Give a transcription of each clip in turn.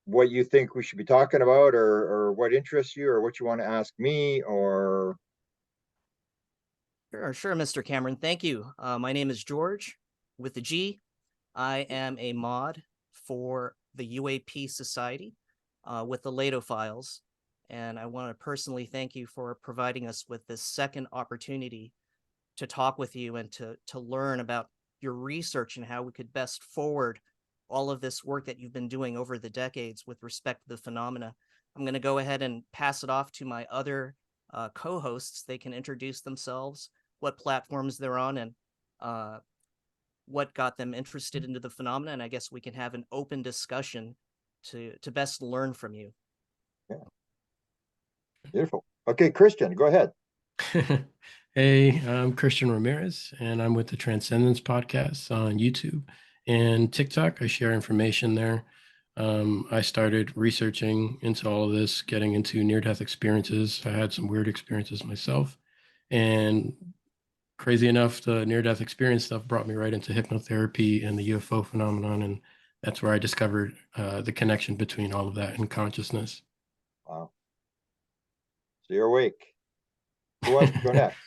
what you think we should be talking about, or what interests you, or what you want to ask me, or Sure, Mr. Cameron. Thank you. My name is George with the G. I am a mod for the UAP Society with the Lato files. And I want to personally thank you for providing us with this second opportunity to talk with you and to learn about your research and how we could best forward all of this work that you've been doing over the decades with respect to the phenomena. I'm going to go ahead and pass it off to my other co-hosts. They can introduce themselves, what platforms they're on, and what got them interested into the phenomena. And I guess we can have an open discussion to best learn from you. yeah, beautiful. Okay, Christian, go ahead. Hey, I'm Christian Ramirez, and I'm with the Transcendence Podcast on YouTube and TikTok. I share information there. I started researching into all of this, getting into near-death experiences. I had some weird experiences myself, and crazy enough, the near-death experience stuff brought me right into hypnotherapy and the UFO phenomenon, and that's where I discovered the connection between all of that and consciousness. Wow. So you're awake. Who wants to go next?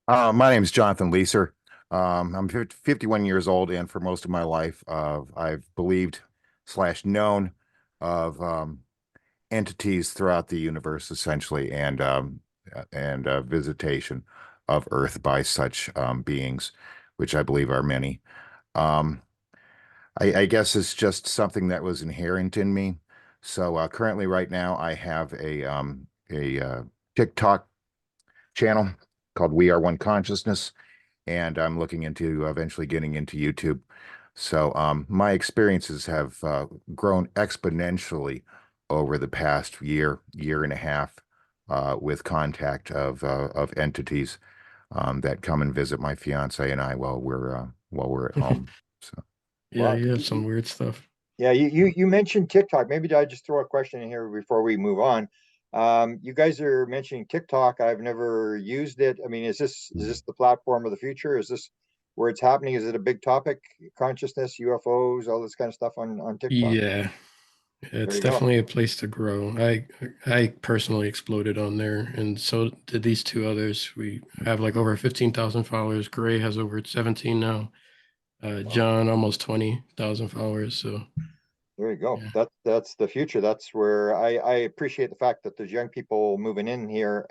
My name is Jonathan Leeser. I'm 51 years old, and for most of my life, I've believed / known of entities throughout the universe, essentially, and visitation of Earth by such beings, which I believe are many. Um, I guess it's just something that was inherent in me. So currently, right now, I have a TikTok channel called We Are One Consciousness, and I'm looking into eventually getting into YouTube. So my experiences have grown exponentially over the past year and a half, with contact of entities that come and visit my fiance and I while we're at home. So Yeah, Well, you have some weird stuff. yeah, you mentioned TikTok. Maybe I just throw a question in here before we move on. You guys are mentioning TikTok. I've never used it. I mean, is this the platform of the future? Is this where it's happening? Is it a big topic? Consciousness, UFOs, all this kind of stuff on TikTok. Yeah, There it's you go. definitely a place to grow. I personally exploded on there, and so did these two others. We have like over 15,000 followers. Gray has over 17 now. Wow. John almost 20,000 followers. So There you go. yeah, That's the future. That's where I appreciate the fact that there's young people moving in here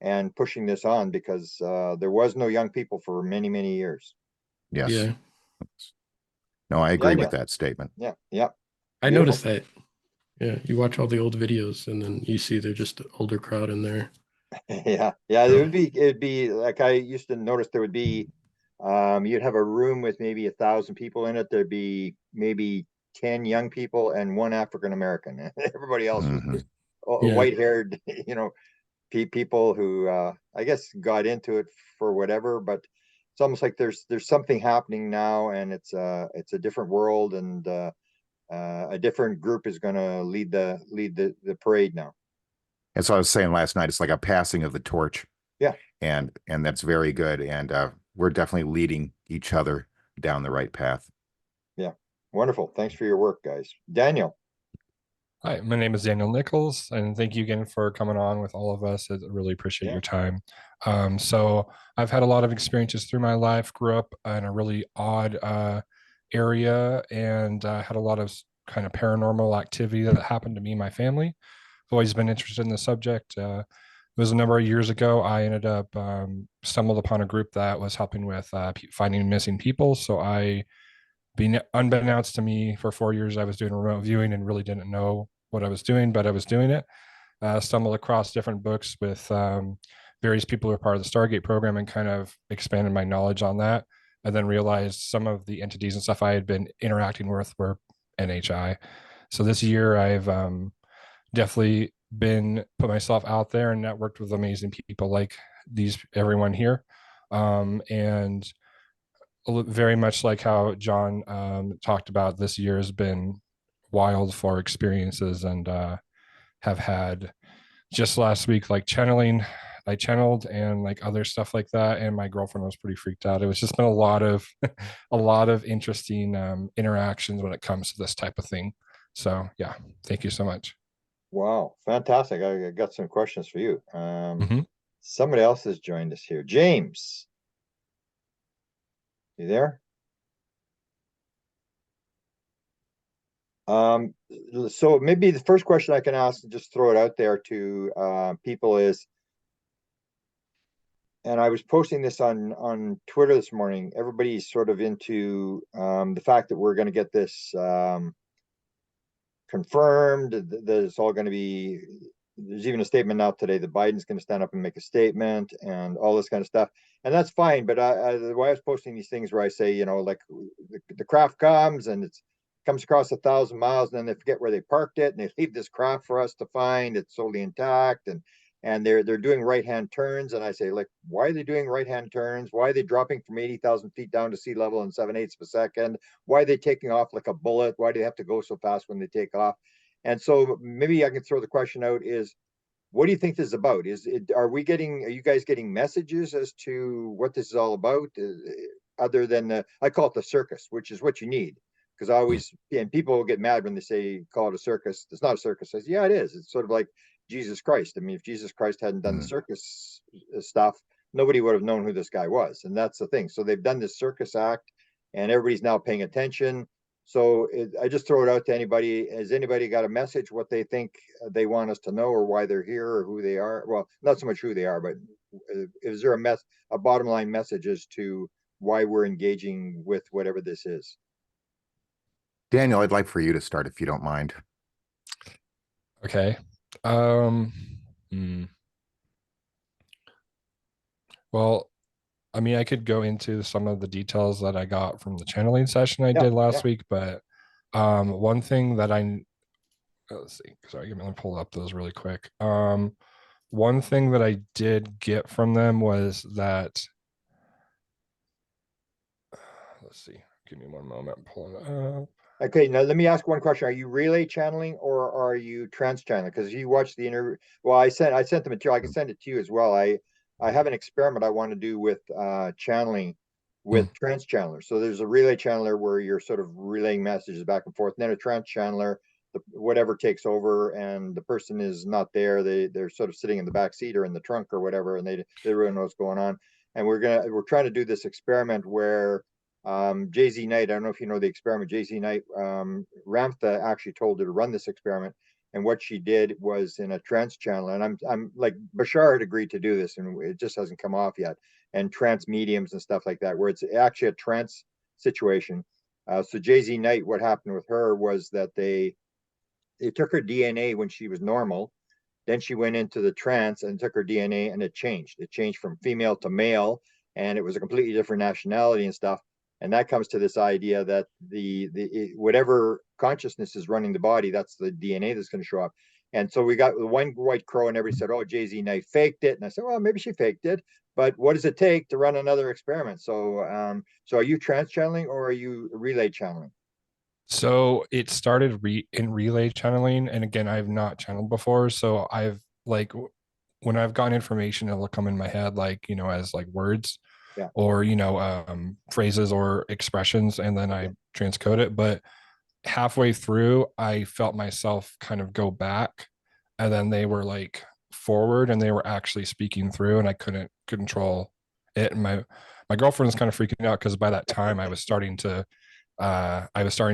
and pushing this on because there was no young people for many, many years. yes, yeah. no, I agree with Daniel. that statement. Yeah, yeah. I Beautiful. noticed that. Yeah, you watch all the old videos, and then you see they're just an older crowd in there. Yeah, yeah. So It'd be like I used to notice there would be you'd have a room with maybe 1,000 people in it. There'd be maybe 10 young people and one African American. Everybody else was Hmm. just yeah, white haired, people who I guess got into it for whatever, but it's almost like there's something happening now, and it's a different world, and a different group is going to lead the parade now. As I was saying last night, it's like a passing of the torch, Yeah, and that's very good. And we're definitely leading each other down the right path. yeah, wonderful. Thanks for your work, guys. Daniel. Hi, my name is Daniel Nichols, and thank you again for coming on with all of us. I really appreciate Yeah, your time. So I've had a lot of experiences through my life, grew up in a really odd area, and had a lot of kind of paranormal activity that happened to me and my family. I've always been interested in the subject. It was a number of years ago. I ended up stumbled upon a group that was helping with finding missing people. So being unbeknownst to me, for 4 years I was doing remote viewing and really didn't know what I was doing, but I was doing it. Stumbled across different books with various people who are part of the Stargate program and kind of expanded my knowledge on that. And then realized some of the entities and stuff I had been interacting with were NHI. So this year I've definitely been put myself out there and networked with amazing people like everyone here. And very much like how John talked about, this year has been wild for experiences, and have had just last week, like I channeled and like other stuff like that, and my girlfriend was pretty freaked out. It was just been a lot of a lot of interesting interactions when it comes to this type of thing. So yeah, thank you so much. Wow, fantastic. I got some questions for you. Mhm. Somebody else has joined us here. James, you there? So maybe the first question I can ask, and just throw it out there to people is, and I was posting this on Twitter this morning. Everybody's sort of into the fact that we're going to get this confirmed, that it's all going to be. There's even a statement out today that Biden's going to stand up and make a statement and all this kind of stuff, and that's fine. But the way I was posting these things, where I say, you know, like the craft comes and it's comes across 1,000 miles, and then they forget where they parked it, and they leave this craft for us to find. It's totally intact, and they're doing right hand turns, and I say, like, why are they doing right hand turns? Why are they dropping from 80,000 feet down to sea level in 7/8 of a second? Why are they taking off like a bullet? Why do they have to go so fast when they take off? And so maybe I can throw the question out: is what do you think this is about? Is it, are you guys getting messages as to what this is all about? Other than I call it the circus, which is what you need. Because I always, and people will get mad when they say, call it a circus. It's not a circus. I say, yeah, it is. It's sort of like Jesus Christ. I mean, if Jesus Christ hadn't done the circus stuff, nobody would have known who this guy was. And that's the thing. So they've done this circus act, and everybody's now paying attention. So I just throw it out to anybody. Has anybody got a message, what they think they want us to know, or why they're here, or who they are? Well, not so much who they are, but is there a bottom line message as to why we're engaging with whatever this is? Daniel, I'd like for you to start if you don't mind. Okay. Um, Well, I mean, I could go into some of the details that I got from the channeling session I did last week, but one thing that let's see, sorry, let me pull up those really quick. One thing that I did get from them was that, let's see, give me one moment, I'm pulling it up. Okay, now let me ask one question. Are you relay channeling or are you trans channeling? Because you watched the interview. Well, I sent the material. I can send it to you as well. I have an experiment I want to do with channeling with trans channelers. So there's a relay channeler where you're sort of relaying messages back and forth, and then a trans channeler, whatever takes over, and the person is not there. They're sort of sitting in the back seat or in the trunk or whatever, and they really know what's going on. And we're trying to do this experiment where Jay-Z Knight, I don't know if you know the experiment. Jay-Z Knight, Ramtha actually told her to run this experiment, and what she did was in a trance channel. And I'm like, Bashar had agreed to do this, and it just hasn't come off yet. And trance mediums and stuff like that, where it's actually a trance situation. So Jay-Z Knight, what happened with her was that they took her DNA when she was normal. Then she went into the trance and took her DNA, and it changed. It changed from female to male, and it was a completely different nationality and stuff. And that comes to this idea that the whatever consciousness is running the body, that's the DNA that's going to show up. And so we got the one white crow, and everybody said, "Oh, Jay-Z Knight faked it." And I said, "Well, maybe she faked it, but what does it take to run another experiment?" So are you trans channeling or are you relay channeling? So it started in relay channeling, and again, I've not channeled before, so I've like when I've gotten information, it'll come in my head like as like words, Yeah. or phrases or expressions, and then I transcode it. But halfway through, I felt myself kind of go back, and then they were like forward, and they were actually speaking through, and I couldn't control it. And my girlfriend was kind of freaking out because by that time I was starting to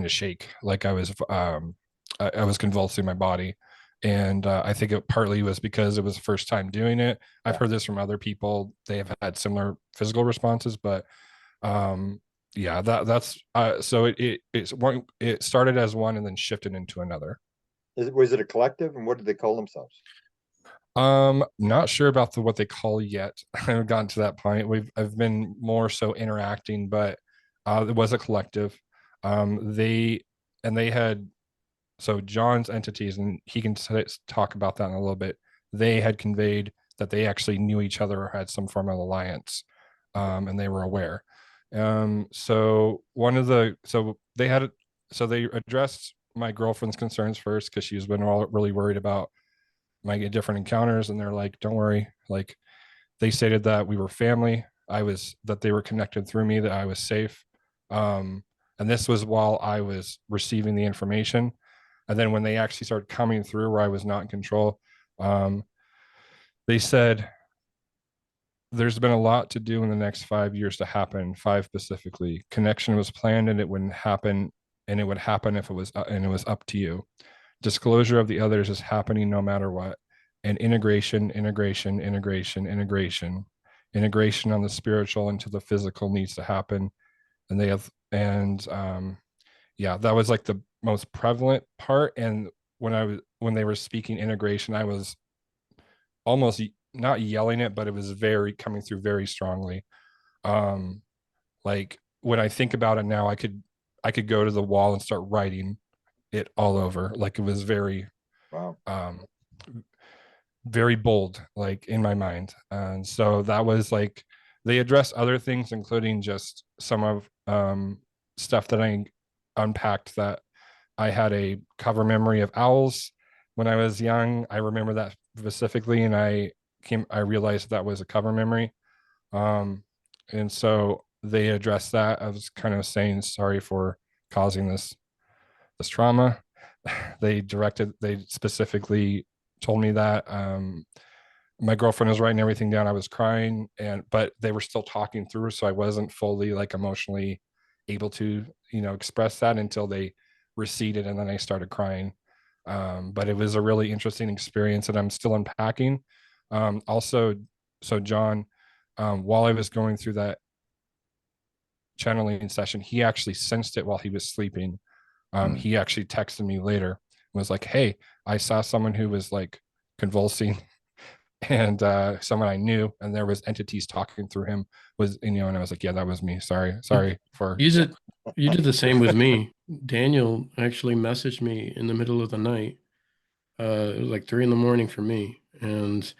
shake, like I was convulsing my body. And I think it partly was because it was the first time doing it. I've heard this from other people. They have had similar physical responses, but yeah, that's so it started as one and then shifted into another. Was it a collective, and what did they call themselves? Not sure about what they call yet. I haven't gotten to that point. I've been more so interacting, but it was a collective. They had, so John's entities, and he can talk about that in a little bit. They had conveyed that they actually knew each other or had some form of alliance, and they were aware. So they addressed my girlfriend's concerns first because she's been really worried about might get different encounters, and they're like, don't worry. Like, they stated that we were family. That they were connected through me, that I was safe. And this was while I was receiving the information. And then when they actually started coming through where I was not in control, they said, there's been a lot to do in the next 5 years to happen, 5 specifically. Connection was planned and it wouldn't happen, and it would happen if it was, and it was up to you. Disclosure of the others is happening no matter what. And integration on the spiritual into the physical needs to happen. And they have, and yeah, that was like the most prevalent part. And when they were speaking integration, I was almost not yelling it, but it was very coming through very strongly. Um, like when I think about it now, I could go to the wall and start writing it all over. Like it was very Wow. very bold, like in my mind. And so that was like, they addressed other things, including just some of stuff that I unpacked, that I had a cover memory of owls when I was young. I remember that specifically, and I realized that was a cover memory. And so they addressed that. I was kind of saying sorry for causing this trauma. They specifically told me that my girlfriend was writing everything down. I was crying, but they were still talking through, so I wasn't fully like emotionally able to, express that until they receded, and then I started crying. But it was a really interesting experience, and I'm still unpacking. Also, so John, while I was going through that channeling session, he actually sensed it while he was sleeping. He actually texted me later and was like, "Hey, I saw someone who was like convulsing," and someone I knew, and there was entities talking through him. And I was like, "Yeah, that was me. Sorry for." You did the same with me. Daniel actually messaged me in the middle of the night. It was like 3 a.m. for me, and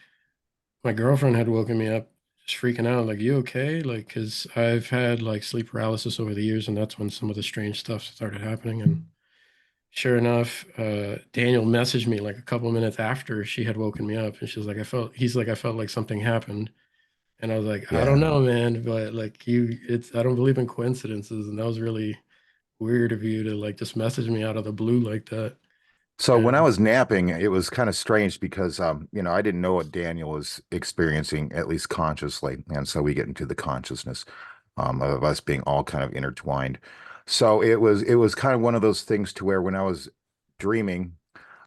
my girlfriend had woken me up, just freaking out, like, "You okay?" Like, because I've had like sleep paralysis over the years, and that's when some of the strange stuff started happening. And sure enough, Daniel messaged me like a couple minutes after she had woken me up, and she's like, he's like, "I felt like something happened." And I was like, "I don't Yeah. know, man, but like I don't believe in coincidences." And that was really weird of you to like just message me out of the blue like that. So when I And was napping, it was kind of strange because I didn't know what Daniel was experiencing, at least consciously. And so we get into the consciousness of us being all kind of intertwined. So it was kind of one of those things to where when I was dreaming,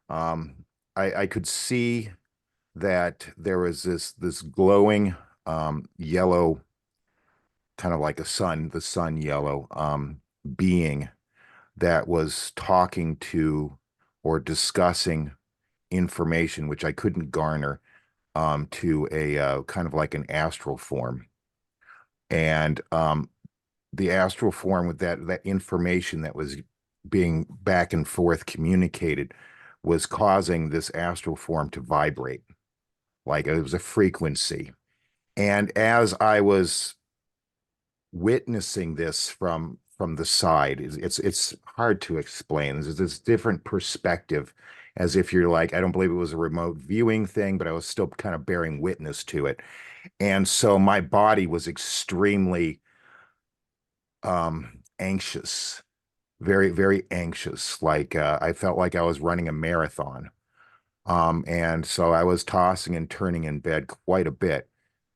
um, I could see that there was this glowing yellow, kind of like the sun yellow being that was talking to or discussing information which I couldn't garner to a kind of like an astral form. And the astral form with that information that was being back and forth communicated was causing this astral form to vibrate like it was a frequency. And as I was witnessing this from the side, it's hard to explain. There's this different perspective, as if you're like, I don't believe it was a remote viewing thing, but I was still kind of bearing witness to it. And so my body was extremely anxious, very, very anxious. Like I felt like I was running a marathon. And so I was tossing and turning in bed quite a bit.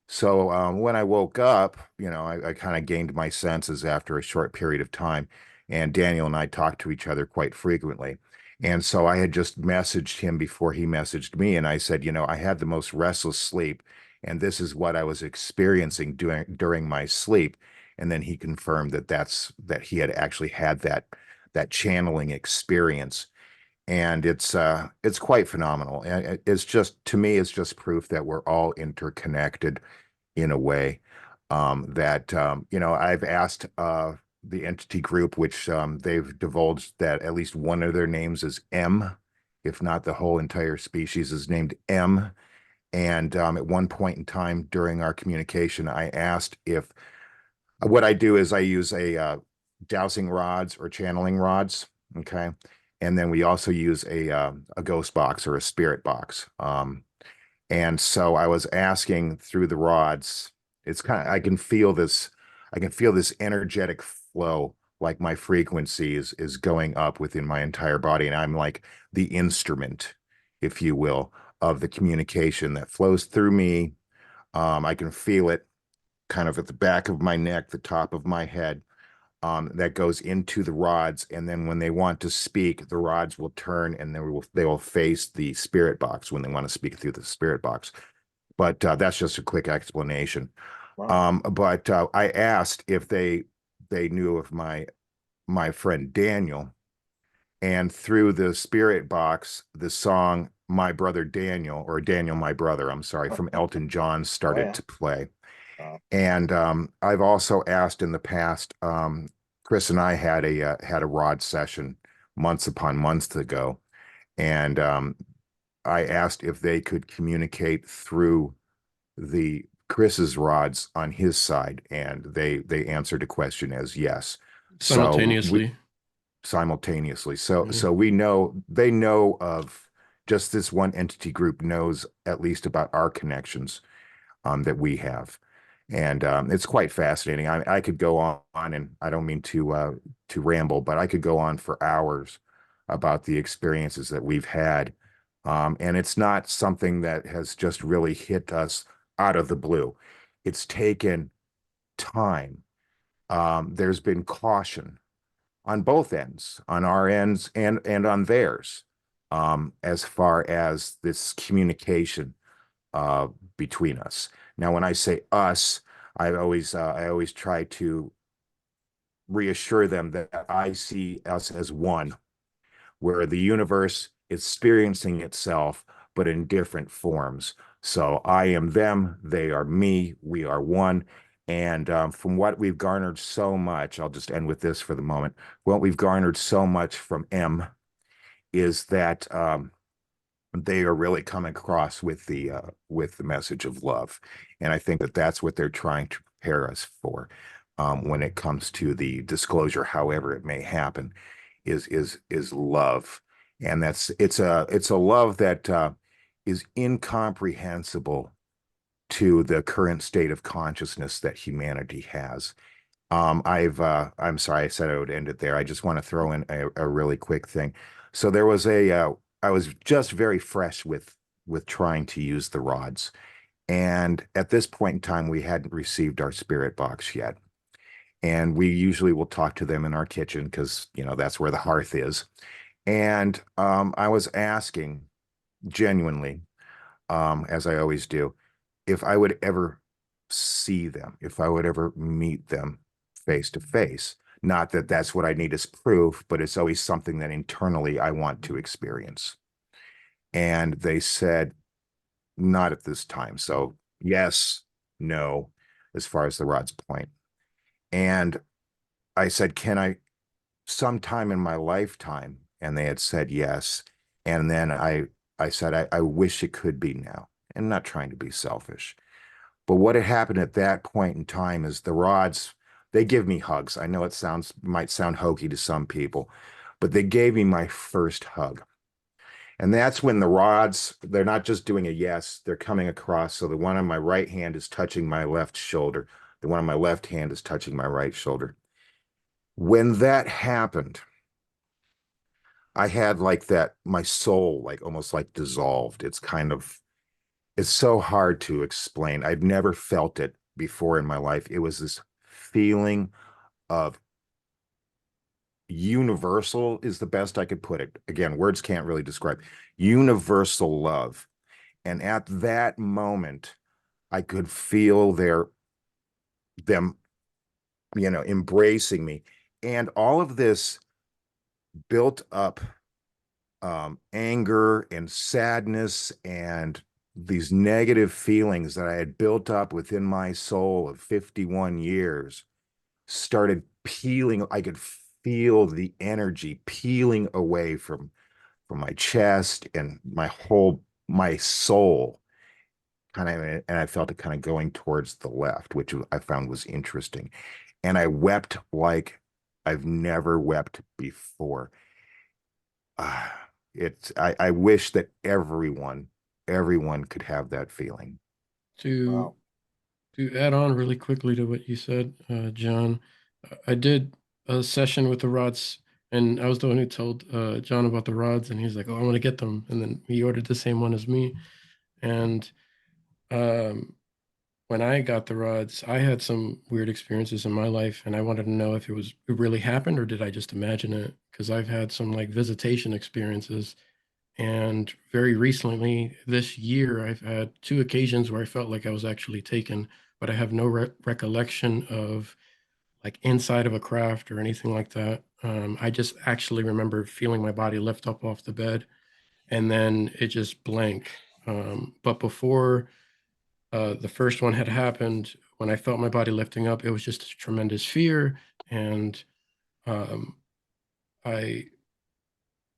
So when I woke up, I kind of gained my senses after a short period of time. And Daniel and I talked to each other quite frequently. And so I had just messaged him before he messaged me. And I said, I had the most restless sleep. And this is what I was experiencing during my sleep. And then he confirmed that he had actually had that channeling experience. And it's quite phenomenal. And it's just, to me, it's just proof that we're all interconnected in a way that I've asked the entity group, which they've divulged that at least one of their names is M, if not the whole entire species is named M. And at one point in time during our communication, I asked if what I do is I use a dowsing rods or channeling rods. Okay. And then we also use a ghost box or a spirit box. And so I was asking through the rods, it's kind of, I can feel this energetic flow, like my frequency is going up within my entire body. And I'm like the instrument, if you will, of the communication that flows through me. I can feel it kind of at the back of my neck, the top of my head, that goes into the rods. And then when they want to speak, the rods will turn and they will face the spirit box when they want to speak through the spirit box. But that's just a quick explanation. Wow. But I asked if they knew of my friend Daniel, and through the spirit box, the song "My Brother Daniel" or "Daniel, My Brother," I'm sorry, from Elton John started yeah. to play. Wow. And I've also asked in the past. Chris and I had a rod session months upon months ago, and I asked if they could communicate through the Chris's rods on his side, and they answered a question as yes. So we Simultaneously. simultaneously. Yeah. So we know they know of just this one entity group knows at least about our connections that we have. And it's quite fascinating. I could go on, and I don't mean to ramble, but I could go on for hours about the experiences that we've had. And it's not something that has just really hit us out of the blue. It's taken time. There's been caution on both ends, on our ends and on theirs, as far as this communication uh, between us. Now, when I say us, I always try to reassure them that I see us as one, where the universe is experiencing itself, but in different forms. So I am them, they are me, we are one. And from what we've garnered so much, I'll just end with this for the moment. What we've garnered so much from is that they are really coming across with the message of love, and I think that that's what they're trying to prepare us for when it comes to the disclosure, however it may happen, is love, and it's a love that is incomprehensible to the current state of consciousness that humanity has. I'm sorry, I said I would end it there. I just want to throw in a really quick thing. So there was I was just very fresh with trying to use the rods. And at this point in time, we hadn't received our spirit box yet. And we usually will talk to them in our kitchen because, you know, that's where the hearth is. And I was asking genuinely, as I always do, if I would ever see them, if I would ever meet them face to face. Not that that's what I need as proof, but it's always something that internally I want to experience. And they said, not at this time. So, yes, no, as far as the rod's point. And I said, can I sometime in my lifetime? And they had said yes. And then I said, I wish it could be now. And not trying to be selfish. But what had happened at that point in time is the rods, they give me hugs. I know might sound hokey to some people, but they gave me my first hug. And that's when the rods, they're not just doing a yes, they're coming across. So the one on my right hand is touching my left shoulder. The one on my left hand is touching my right shoulder. When that happened, I had like that, my soul, like almost like dissolved. It's so hard to explain. I've never felt it before in my life. It was this feeling of universal is the best I could put it. Again, words can't really describe universal love. And at that moment, I could feel them, you know, embracing me. And all of this built up anger and sadness and these negative feelings that I had built up within my soul of 51 years started peeling. I could feel the energy peeling away from my chest and my soul kind of, and I felt it kind of going towards the left, which I found was interesting. And I wept like I've never wept before. I wish that everyone could have that feeling. To Wow. to add on really quickly to what you said, John, I did a session with the rods, and I was the one who told John about the rods, and he's like, "Oh, I want to get them," and then he ordered the same one as me. And um, when I got the rods, I had some weird experiences in my life, and I wanted to know if it really happened or did I just imagine it? Because I've had some like visitation experiences, and very recently this year, I've had two occasions where I felt like I was actually taken, but I have no recollection of like inside of a craft or anything like that. I just actually remember feeling my body lift up off the bed, and then it just blank. But before the first one had happened, when I felt my body lifting up, it was just a tremendous fear. And um, I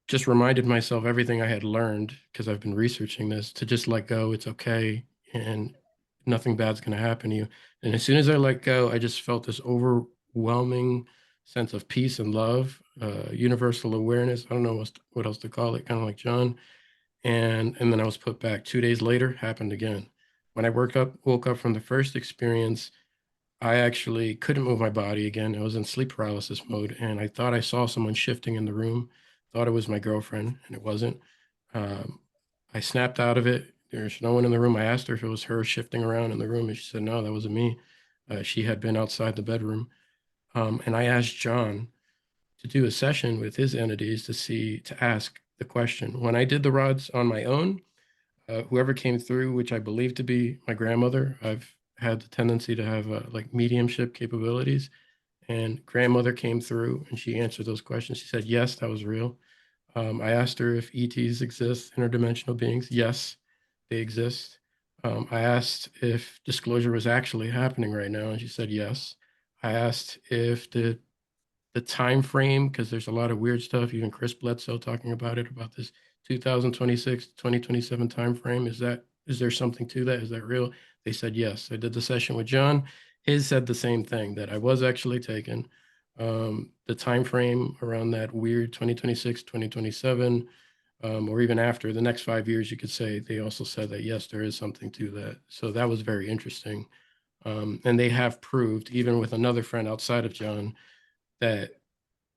just reminded myself everything I had learned because I've been researching this to just let go. It's okay. And nothing bad's going to happen to you. And as soon as I let go, I just felt this overwhelming sense of peace and love, universal awareness. I don't know what else to call it, kind of like John. And then I was put back. 2 days later, happened again. When I woke up from the first experience, I actually couldn't move my body again. I was in sleep paralysis mode, and I thought I saw someone shifting in the room. Thought it was my girlfriend, and it wasn't. Um, I snapped out of it. There's no one in the room. I asked her if it was her shifting around in the room, and she said, no, that wasn't me. She had been outside the bedroom. And I asked John to do a session with his entities to ask the question. When I did the rods on my own, whoever came through, which I believe to be my grandmother, I've had the tendency to have like mediumship capabilities. And grandmother came through and she answered those questions. She said, yes, that was real. I asked her if ETs exist, interdimensional beings. Yes, they exist. I asked if disclosure was actually happening right now, and she said yes. I asked if the time frame, because there's a lot of weird stuff, even Chris Bledsoe talking about it, about this 2026 2027 time frame. Is there something to that? Is that real? They said yes. I did the session with John. His said the same thing, that I was actually taken. The time frame around that weird 2026 2027, or even after the next 5 years, you could say, they also said that yes, there is something to that. So that was very interesting. And they have proved, even with another friend outside of John, that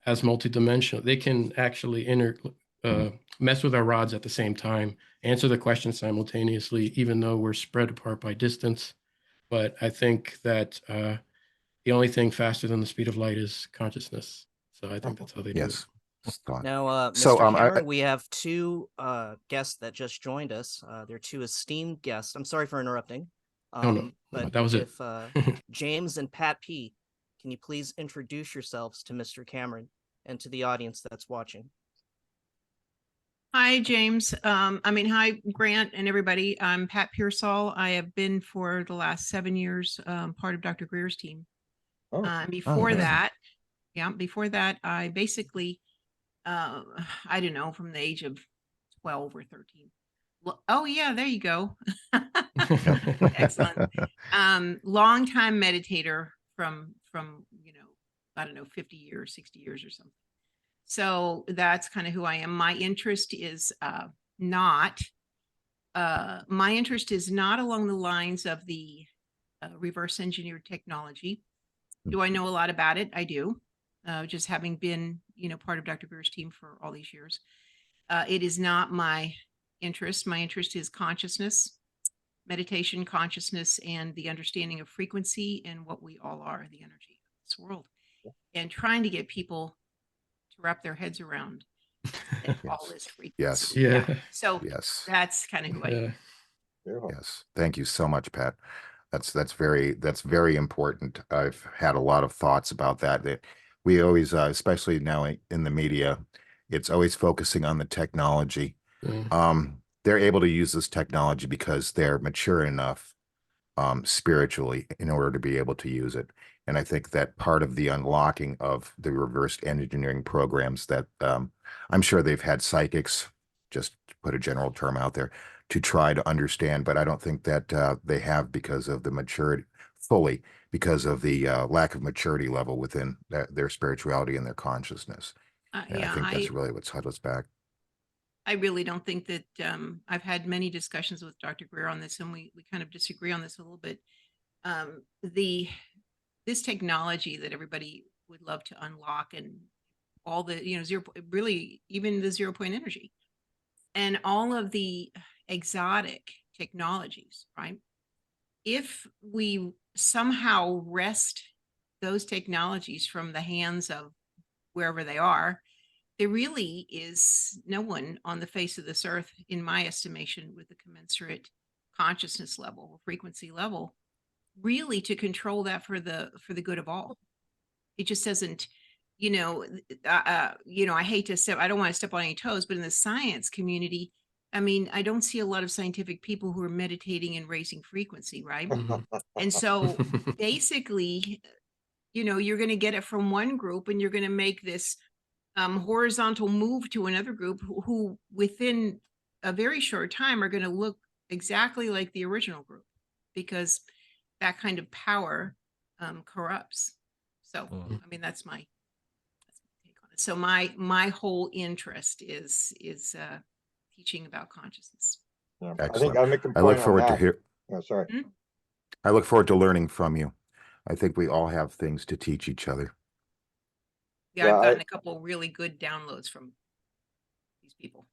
as multidimensional, they can actually mess with our rods at the same time, answer the questions simultaneously, even though we're spread apart by distance. But I think that the only thing faster than the speed of light is consciousness. So I think that's how they do it. Yes. It's thought. Now, So, Mr. I- Cameron, we have two guests that just joined us. They're two esteemed guests. I'm sorry for interrupting. Oh, no, But that was it. if James and Pat P, can you please introduce yourselves to Mr. Cameron and to the audience that's watching? Hi, James. Hi, Grant and everybody. I'm Pat Pearsall. I have been for the last 7 years part of Dr. Greer's team. Oh, Before nice. that, I basically, I don't know, from the age of 12 or 13. Oh yeah, there you go. Excellent. Long time meditator from I don't know, 50 years, 60 years or something. So that's kind of who I am. My interest is not along the lines of the reverse engineered technology. Do I know a lot about it? I do. Just having been, part of Dr. Greer's team for all these years. It is not my interest. My interest is consciousness, meditation, consciousness, and the understanding of frequency and what we all are, the energy of this world, and trying to get people to wrap their heads around all this frequency. Yes. Yeah. So Yes. that's kind of who I am. Yeah. beautiful. Yes. Thank you so much, Pat. That's very important. I've had a lot of thoughts about that. That we always, especially now in the media, it's always focusing on the technology. Yeah. They're able to use this technology because they're mature enough spiritually in order to be able to use it. And I think that part of the unlocking of the reverse engineering programs that I'm sure they've had psychics, just to put a general term out there, to try to understand, but I don't think that they have because of the maturity fully, because of the lack of maturity level within their spirituality and their consciousness. And I think that's really what's held us back. I really don't think that I've had many discussions with Dr. Greer on this, and we kind of disagree on this a little bit. This technology that everybody would love to unlock, and all the really even the 0 point energy and all of the exotic technologies, right? If we somehow wrest those technologies from the hands of wherever they are, there really is no one on the face of this earth, in my estimation, with a commensurate consciousness level, frequency level, really to control that for the good of all. It just doesn't, I hate to I don't want to step on any toes, but in the science community, I mean, I don't see a lot of scientific people who are meditating and raising frequency, right? And so basically, you're going to get it from one group, and you're going to make this horizontal move to another group who within a very short time are going to look exactly like the original group, because that kind of power corrupts. So, I mean, that's my take on it. So my whole interest is teaching about consciousness. Yeah. Excellent. I think I'll make a I look point on forward to that. hear. Oh, sorry. I look forward to learning from you. I think we all have things to teach each other. Yeah, Yeah, I've gotten a couple really good downloads from these people.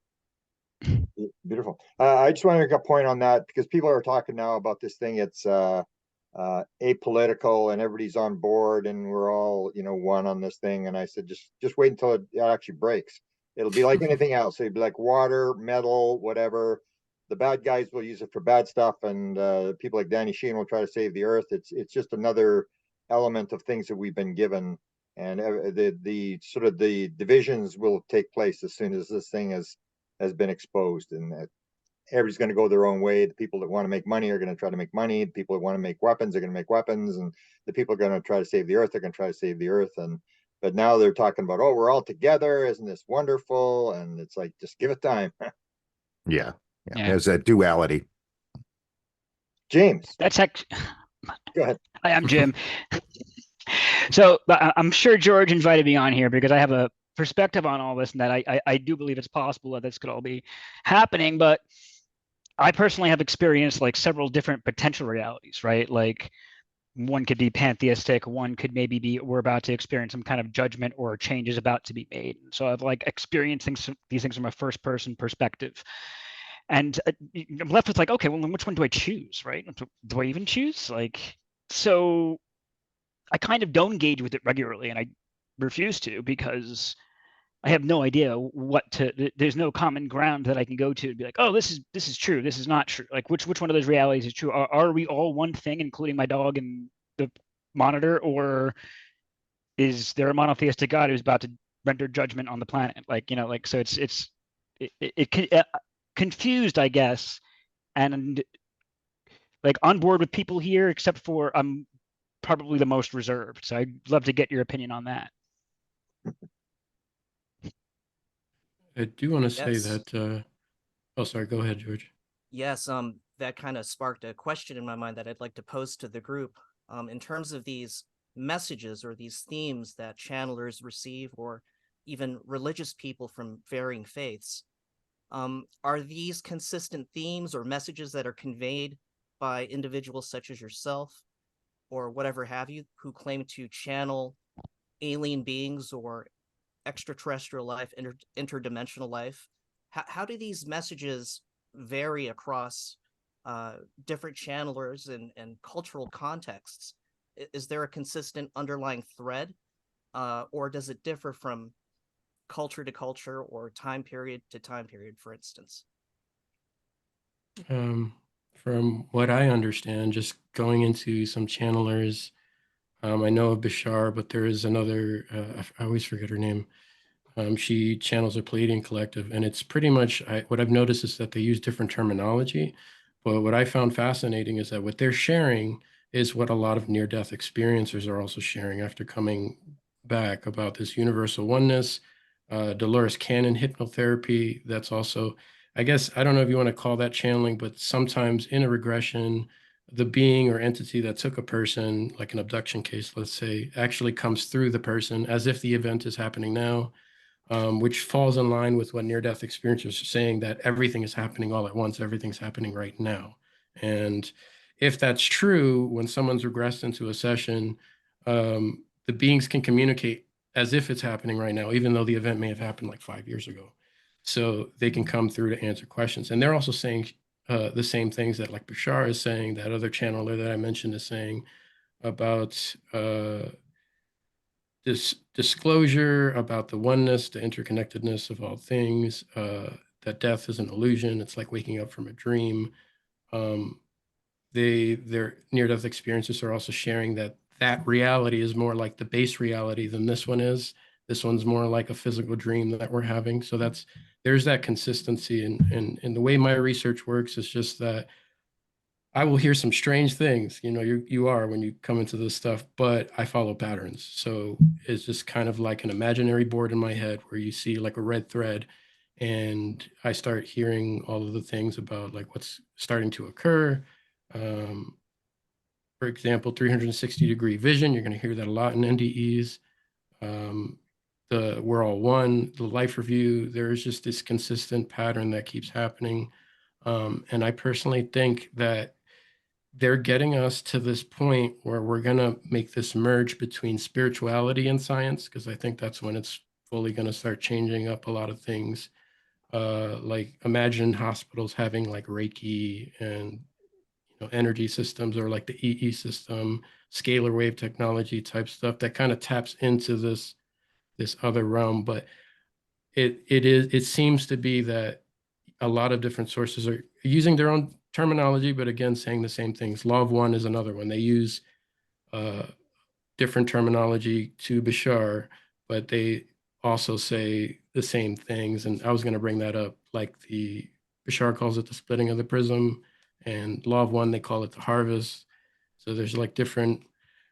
Beautiful. I just want to make a point on that, because people are talking now about this thing. It's apolitical and everybody's on board and we're all, one on this thing. And I said, just wait until it actually breaks. It'll be like anything else. It'll be like water, metal, whatever. The bad guys will use it for bad stuff, and people like Danny Sheen will try to save the earth. It's just another element of things that we've been given, and the sort of the divisions will take place as soon as this thing has been exposed, and that everybody's going to go their own way. The people that want to make money are going to try to make money. The people that want to make weapons are going to make weapons, and the people are going to try to save the earth. They're going to try to save the earth. But now they're talking about, oh, we're all together. Isn't this wonderful? And it's like, just give it time. Yeah. Yeah. There's that duality. James, That's go ahead. Hi, I'm Jim. So I'm sure George invited me on here because I have a perspective on all this, and that I do believe it's possible that this could all be happening. But I personally have experienced like several different potential realities, right? Like one could be pantheistic, one could maybe be we're about to experience some kind of judgment or change is about to be made. So I've like experiencing these things from a first person perspective. And I'm left with like, okay, well, then which one do I choose, right? Do I even choose? Like, so I kind of don't engage with it regularly, and I refuse to, because I have no idea what to. There's no common ground that I can go to and be like, oh, this is true, this is not true. Like, which one of those realities is true? Are we all one thing, including my dog and the monitor, or is there a monotheistic God who's about to render judgment on the planet? Like, so it confused, I guess, and like on board with people here, except for I'm probably the most reserved. So I'd love to get your opinion on that. I do want to say Yes. that. Oh, sorry. Go ahead, George. Yes, that kind of sparked a question in my mind that I'd like to pose to the group. In terms of these messages or these themes that channelers receive, or even religious people from varying faiths, are these consistent themes or messages that are conveyed by individuals such as yourself or whatever have you, who claim to channel alien beings or extraterrestrial life, interdimensional life? How do these messages vary across different channelers and cultural contexts? Is there a consistent underlying thread, or does it differ from culture to culture or time period to time period, for instance? From what I understand, just going into some channelers, I know of Bashar, but there is another, I always forget her name. She channels a Palladian collective, and it's pretty much, what I've noticed is that they use different terminology. But what I found fascinating is that what they're sharing is what a lot of near-death experiencers are also sharing after coming back, about this universal oneness. Dolores Cannon hypnotherapy, that's also, I guess, I don't know if you want to call that channeling, but sometimes in a regression, the being or entity that took a person, like an abduction case, let's say, actually comes through the person as if the event is happening now. which falls in line with what near-death experiencers are saying, that everything is happening all at once, everything's happening right now. And if that's true, when someone's regressed into a session, the beings can communicate as if it's happening right now, even though the event may have happened like 5 years ago. So they can come through to answer questions. And they're also saying the same things that like Bashar is saying, that other channeler that I mentioned is saying about this disclosure, about the oneness, the interconnectedness of all things, that death is an illusion. It's like waking up from a dream. Their near-death experiences are also sharing that reality is more like the base reality than this one is. This one's more like a physical dream that we're having. So there's that consistency. And the way my research works is just that I will hear some strange things, you are when you come into this stuff, but I follow patterns. So it's just kind of like an imaginary board in my head where you see like a red thread, and I start hearing all of the things about like what's starting to occur. For example, 360-degree vision, you're going to hear that a lot in NDEs. The We're All One, the life review, there is just this consistent pattern that keeps happening. And I personally think that they're getting us to this point where we're going to make this merge between spirituality and science, because I think that's when it's fully going to start changing up a lot of things. Like imagine hospitals having like Reiki and energy systems, or like the EE system, scalar wave technology type stuff that kind of taps into this other realm. But it seems to be that a lot of different sources are using their own terminology, but again, saying the same things. Law of One is another one. They use different terminology to Bashar, but they also say the same things. And I was going to bring that up, like the Bashar calls it the splitting of the prism, and Law of One, they call it the harvest. So there's like different,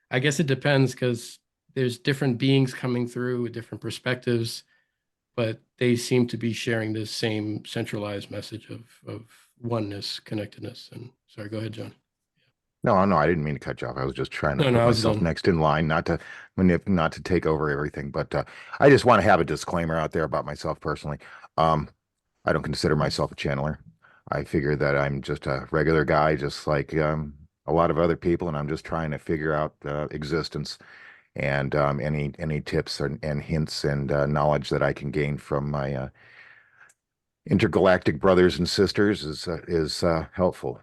I guess it depends, because there's different beings coming through with different perspectives, but they seem to be sharing this same centralized message of oneness, connectedness. And sorry, go ahead, John. No, I didn't mean to cut you off. I was just trying to No, put I was myself done. next in line, not to take over everything. But I just want to have a disclaimer out there about myself personally. I don't consider myself a channeler. I figure that I'm just a regular guy, just like a lot of other people, and I'm just trying to figure out existence. And any tips and hints and knowledge that I can gain from my intergalactic brothers and sisters is helpful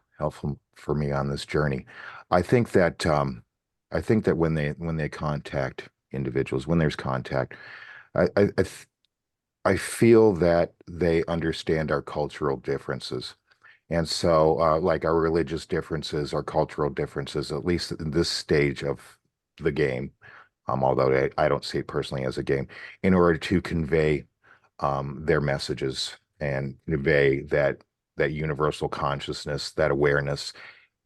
for me on this journey. I think that when they contact individuals, when there's contact, I feel that they understand our cultural differences. And so, like our religious differences, our cultural differences, at least in this stage of the game, although I don't see it personally as a game, in order to convey their messages and convey that universal consciousness, that awareness.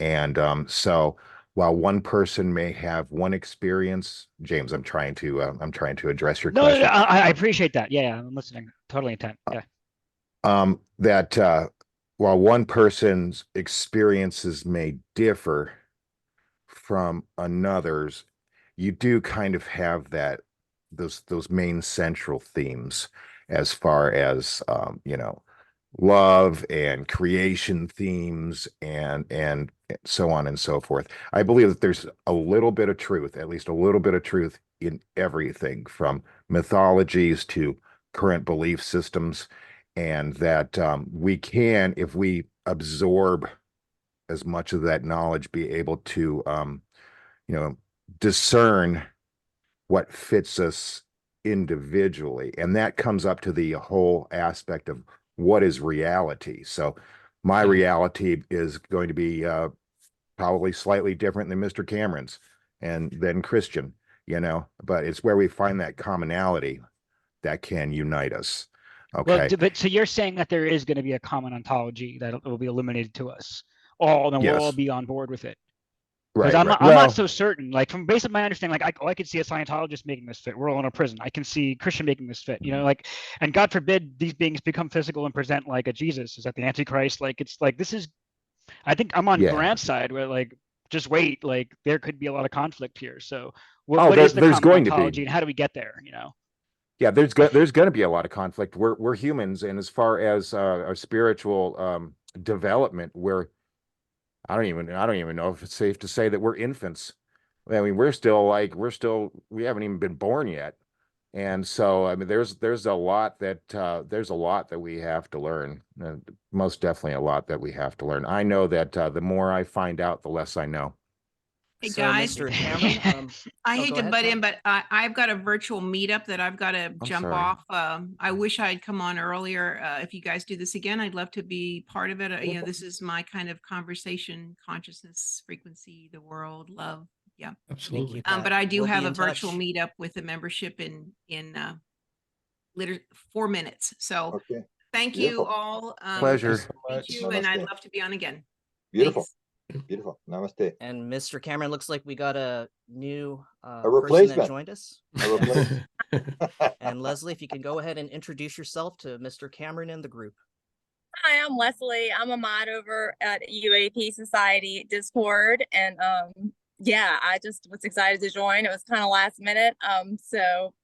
And so while one person may have one experience, James, I'm trying to address your No, question. I appreciate that. Yeah, I'm listening. Totally intent. Yeah. That while one person's experiences may differ from another's, you do kind of have those main central themes as far as love and creation themes and so on and so forth. I believe that there's a little bit of truth, at least a little bit of truth in everything from mythologies to current belief systems, and that we can, if we absorb as much of that knowledge, be able to discern what fits us individually. And that comes up to the whole aspect of what is reality. So my reality is going to be probably slightly different than Mr. Cameron's and then Christian, but it's where we find that commonality that can unite us. Okay. Well, but so you're saying that there is going to be a common ontology that will be illuminated to us all, and we'll all Yes. be on board with it. Right. Because I'm Well, not so certain. Like from based on my understanding, like I could see a Scientologist making this fit. We're all in a prison. I can see Christian making this fit. Like, and God forbid these beings become physical and present like a Jesus. Is that the Antichrist? Like it's like this is. I think I'm on Yeah. Grant's side where like just wait. Like there could be a lot of conflict here. So Oh, what is the there's common going to be. ontology and how do we get there? Yeah, there's going to be a lot of conflict. We're humans, and as far as our spiritual development, I don't even know if it's safe to say that we're infants. I mean, we haven't even been born yet. And so, I mean, there's a lot that we have to learn. Most definitely a lot that we have to learn. I know that the more I find out, the less I know. Hey, So, guys. Mr. Cameron, I oh, hate go to ahead, butt Tom. in, but I've got a virtual meetup that I've got to jump sorry. off. I wish I'd come on earlier. If you guys do this again, I'd love to be part of it. You know, this is my kind of conversation, consciousness, frequency, the world, love. Yeah. Absolutely. Pat. But I do We'll be have a in virtual touch. meetup with a membership in 4 minutes. So Okay, thank Beautiful. you all. Pleasure. so Meet much. you, and I'd Namaste. love to be on again. beautiful, Thanks. beautiful. Namaste. And Mr. Cameron, looks like we got a new A person that replacement. joined us. A replacement. And Leslie, if you can go ahead and introduce yourself to Mr. Cameron and the group. Hi, I'm Leslie. I'm a mod over at UAP Society Discord, and yeah, I just was excited to join. It was kind of last minute,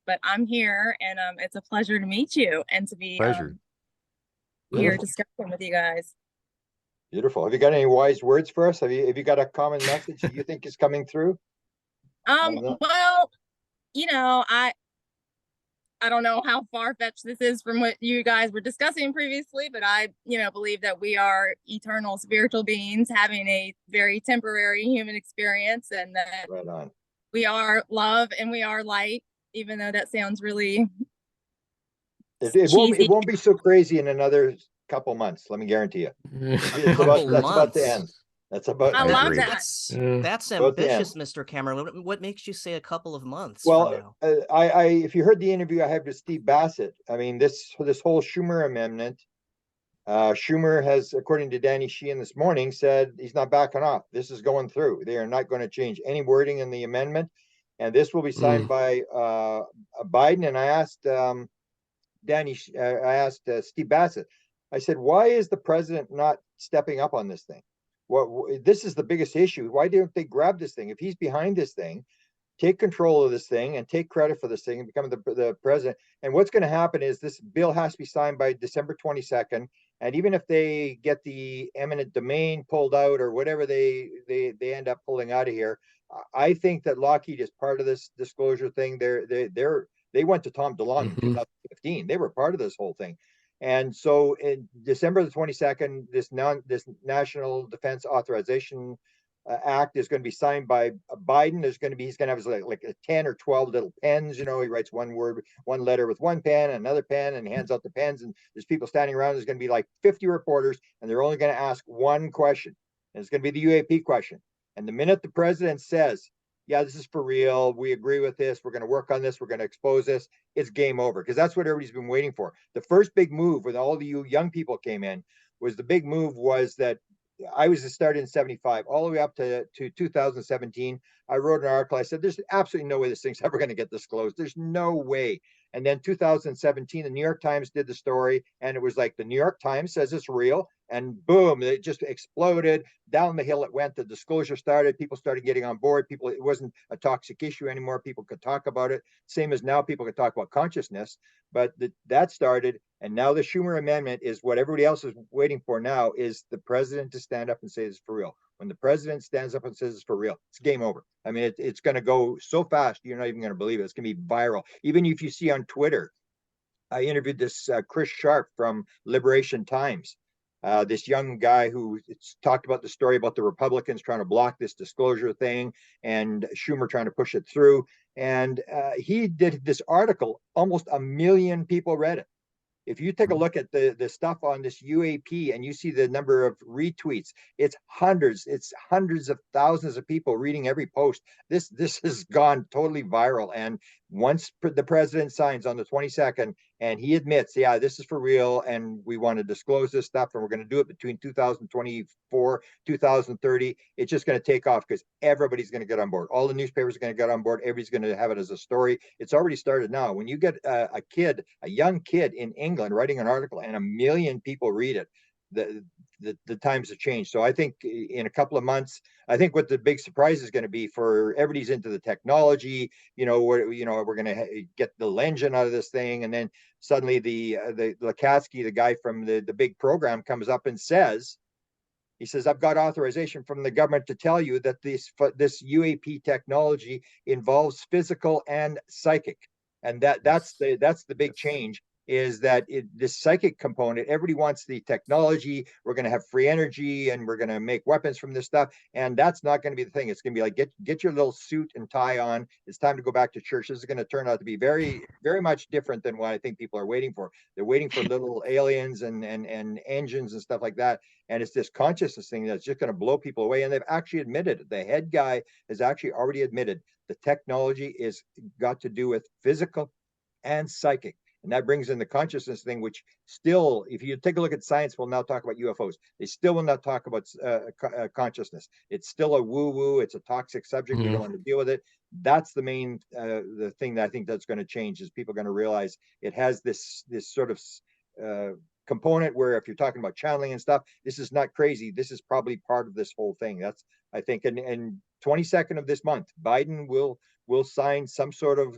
but I'm here, and it's a pleasure to meet you and to be Pleasure. here Beautiful. discussing with you guys. Beautiful. Have you got any wise words for us? Have you got a common message that you think is coming through? Well, you know, I don't know how far-fetched this is from what you guys were discussing previously, but I, believe that we are eternal spiritual beings having a very temporary human experience, and that Right on. we are love and we are light, even though that sounds really It cheesy. won't be so crazy in another couple months. Let me guarantee you. Couple That's about the months. end. That's about. I I love agree. that. That's About the ambitious, end. Mr. Cameron. What makes you say a couple of months Well, from now? I if you heard the interview I had with Steve Bassett, I mean this whole Schumer amendment. Schumer has, according to Danny Sheehan this morning, said he's not backing off. This is going through. They are not going to change any wording in the amendment, and this will be signed by Biden. And I asked I asked Steve Bassett. I said, why is the president not stepping up on this thing? This is the biggest issue. Why don't they grab this thing? If he's behind this thing, take control of this thing and take credit for this thing and become the president. And what's going to happen is this bill has to be signed by December 22nd. And even if they get the eminent domain pulled out or whatever they end up pulling out of here, I think that Lockheed is part of this disclosure thing. They went to Tom DeLonge in 2015. They were part of this whole thing. And so in December the 22nd, this National Defense Authorization Act is going to be signed by Biden. He's going to have like 10 or 12 little pens. He writes one letter with one pen, another pen, and hands out the pens. And there's people standing around. There's going to be like 50 reporters, and they're only going to ask one question. And it's going to be the UAP question. And the minute the president says, yeah, this is for real, we agree with this, we're going to work on this, we're going to expose this, it's game over. Because that's what everybody's been waiting for. The first big move when all the young people came in was that I was started in 75 all the way up to 2017. I wrote an article. I said, there's absolutely no way this thing's ever going to get disclosed. There's no way. And then 2017, the New York Times did the story, and it was like the New York Times says it's real, and boom, it just exploded. Down the hill it went. The disclosure started. People started getting on board. It wasn't a toxic issue anymore. People could talk about it. Same as now, people could talk about consciousness. But that started, and now the Schumer amendment is what everybody else is waiting for now, is the president to stand up and say it's for real. When the president stands up and says it's for real, it's game over. I mean, it's going to go so fast, you're not even going to believe it. It's going to be viral. Even if you see on Twitter, I interviewed this Chris Sharp from Liberation Times, this young guy who talked about the story about the Republicans trying to block this disclosure thing and Schumer trying to push it through. And he did this article, almost 1 million people read it. If you take a look at the stuff on this UAP and you see the number of retweets, it's hundreds of thousands of people reading every post. This has gone totally viral. And once the president signs on the 22nd and he admits, yeah, this is for real and we want to disclose this stuff and we're going to do it between 2024, 2030, it's just going to take off because everybody's going to get on board. All the newspapers are going to get on board. Everybody's going to have it as a story. It's already started now. When you get a young kid in England writing an article and 1 million people read it, the times have changed. So I think in a couple of months, I think what the big surprise is going to be for everybody's into the technology, we're going to get the engine out of this thing. And then suddenly the Lakatsky, the guy from the big program, comes up and says, he says, I've got authorization from the government to tell you that this UAP technology involves physical and psychic. And that's the big change, is that this psychic component, everybody wants the technology. We're going to have free energy and we're going to make weapons from this stuff. And that's not going to be the thing. It's going to be like, get your little suit and tie on. It's time to go back to church. This is going to turn out to be very, very much different than what I think people are waiting for. They're waiting for little aliens and engines and stuff like that. And it's this consciousness thing that's just going to blow people away. And they've actually admitted it. The head guy has actually already admitted the technology is got to do with physical and psychic. And that brings in the consciousness thing, which still, if you take a look at science, we'll now talk about UFOs. They still will not talk about consciousness. It's still a woo-woo. It's a toxic subject. We don't want to deal with it. That's the main the thing that I think that's going to change, is people are going to realize it has this sort of component where if you're talking about channeling and stuff, this is not crazy. This is probably part of this whole thing. That's, I think, and 22nd of this month, Biden will sign some sort of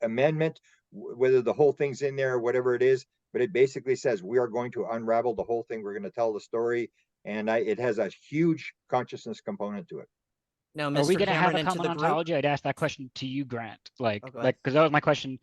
amendment, whether the whole thing's in there or whatever it is, but it basically says we are going to unravel the whole thing. We're going to tell the story, and it has a huge consciousness component to it. Now, Are we Mr. going to have Cameron, a into common the group. ontology? I'd ask that question to you, Grant. Like, Oh, go ahead. because that was my question.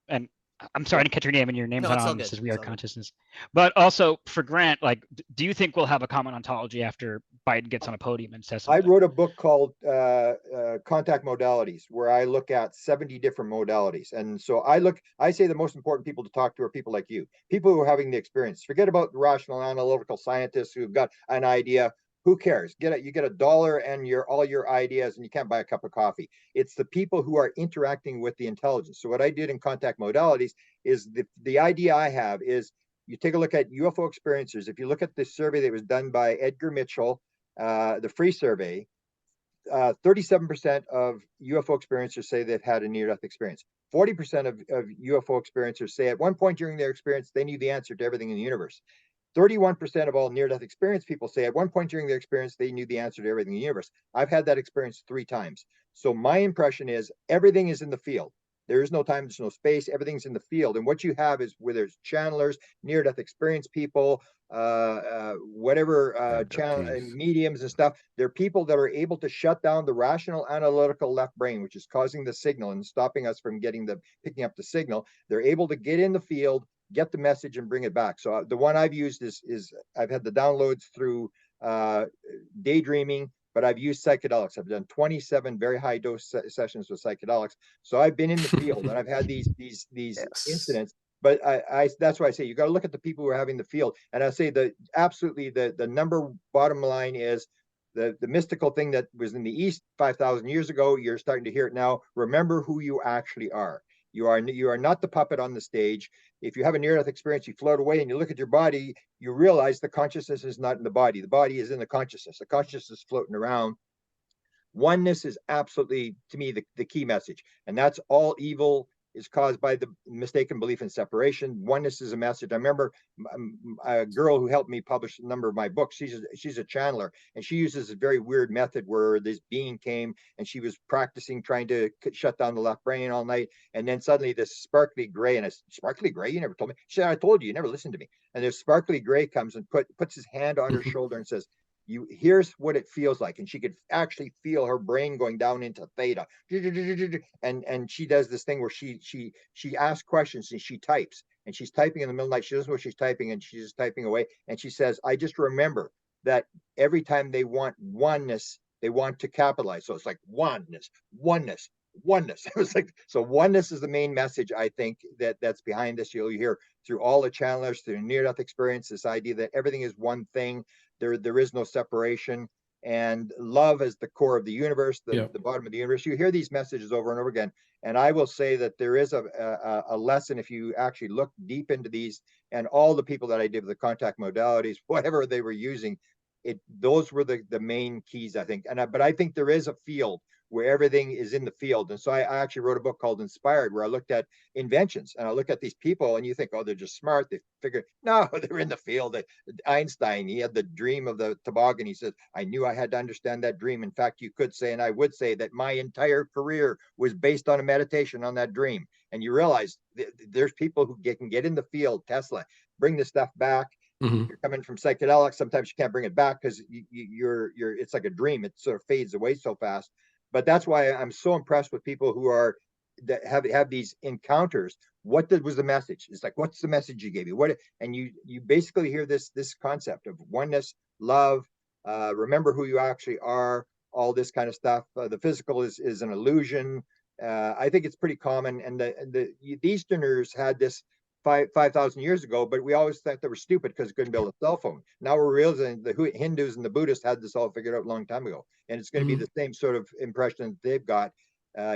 And I'm sorry to catch your name, and your name's No, it's not all on. good. This is We It's Are all good. Consciousness. But also for Grant, like, do you think we'll have a common ontology after Biden gets on a podium and says I something? wrote a book called Contact Modalities, where I look at 70 different modalities. And so I say the most important people to talk to are people like you, people who are having the experience. Forget about the rational analytical scientists who've got an idea. Who cares? You get $1 and all your ideas, and you can't buy a cup of coffee. It's the people who are interacting with the intelligence. So what I did in Contact Modalities is the idea I have is, you take a look at UFO experiencers. If you look at this survey that was done by Edgar Mitchell, the free survey, 37% of UFO experiencers say they've had a near-death experience. 40% of UFO experiencers say at one point during their experience, they knew the answer to everything in the universe. 31% of all near-death experience people say at one point during their experience, they knew the answer to everything in the universe. I've had that experience 3 times. So my impression is everything is in the field. There is no time, there's no space, everything's in the field. And what you have is where there's channelers, near-death experience people, whatever channel mediums and stuff. They're people that are able to shut down the rational analytical left brain, which is causing the signal and stopping us from picking up the signal. They're able to get in the field, get the message, and bring it back. So the one I've used is I've had the downloads through daydreaming, but I've used psychedelics. I've done 27 very high dose sessions with psychedelics. So I've been in the field and I've had these incidents. But that's why I say you got to look at the people who are having the field. And I say absolutely the number bottom line is the mystical thing that was in the East 5,000 years ago. You're starting to hear it now. Remember who you actually are. You are not the puppet on the stage. If you have a near-death experience, you float away and you look at your body, you realize the consciousness is not in the body. The body is in the consciousness. The consciousness is floating around. Oneness is absolutely, to me, the key message. And that's all evil is caused by the mistaken belief in separation. Oneness is a message. I remember a girl who helped me publish a number of my books. She's a channeler, and she uses a very weird method where this being came and she was practicing trying to shut down the left brain all night. And then suddenly this sparkly gray, and I said, sparkly gray? You never told me. She said, I told you, you never listened to me. And this sparkly gray comes and puts his hand on her shoulder and says, here's what it feels like. And she could actually feel her brain going down into theta. And she does this thing where she asks questions and she types, and she's typing in the middle of the night. She doesn't know what she's typing, and she's just typing away. And she says, I just remember that every time they want oneness, they want to capitalize. So it's like oneness. It was like, so oneness is the main message, I think, that's behind this. You'll hear through all the channelers, through near-death experience, this idea that everything is one thing. There is no separation, and love is the core of the universe, the bottom of the universe. You hear these messages over and over again. And I will say that there is a lesson if you actually look deep into these, and all the people that I did with the contact modalities, whatever they were using, those were the main keys, I think. But I think there is a field where everything is in the field. And so I actually wrote a book called Inspired, where I looked at inventions, and I look at these people and you think, oh, they're just smart. They figure, no, they're in the field. Einstein, he had the dream of the toboggan. He said, I knew I had to understand that dream. In fact, you could say, and I would say, that my entire career was based on a meditation on that dream. And you realize there's people who can get in the field, Tesla, bring the stuff back. You're coming from psychedelics. Sometimes you can't bring it back because you're it's like a dream. It sort of fades away so fast. But that's why I'm so impressed with people who are that have these encounters. What was the message? It's like, what's the message you gave you? What, and you basically hear this concept of oneness, love, remember who you actually are, all this kind of stuff. The physical is an illusion. I think it's pretty common, and the Easterners had this 5,000 years ago, but we always thought they were stupid because they couldn't build a cell phone. Now we're realizing the Hindus and the Buddhists had this all figured out a long time ago, and it's going to be the same sort of impression they've got.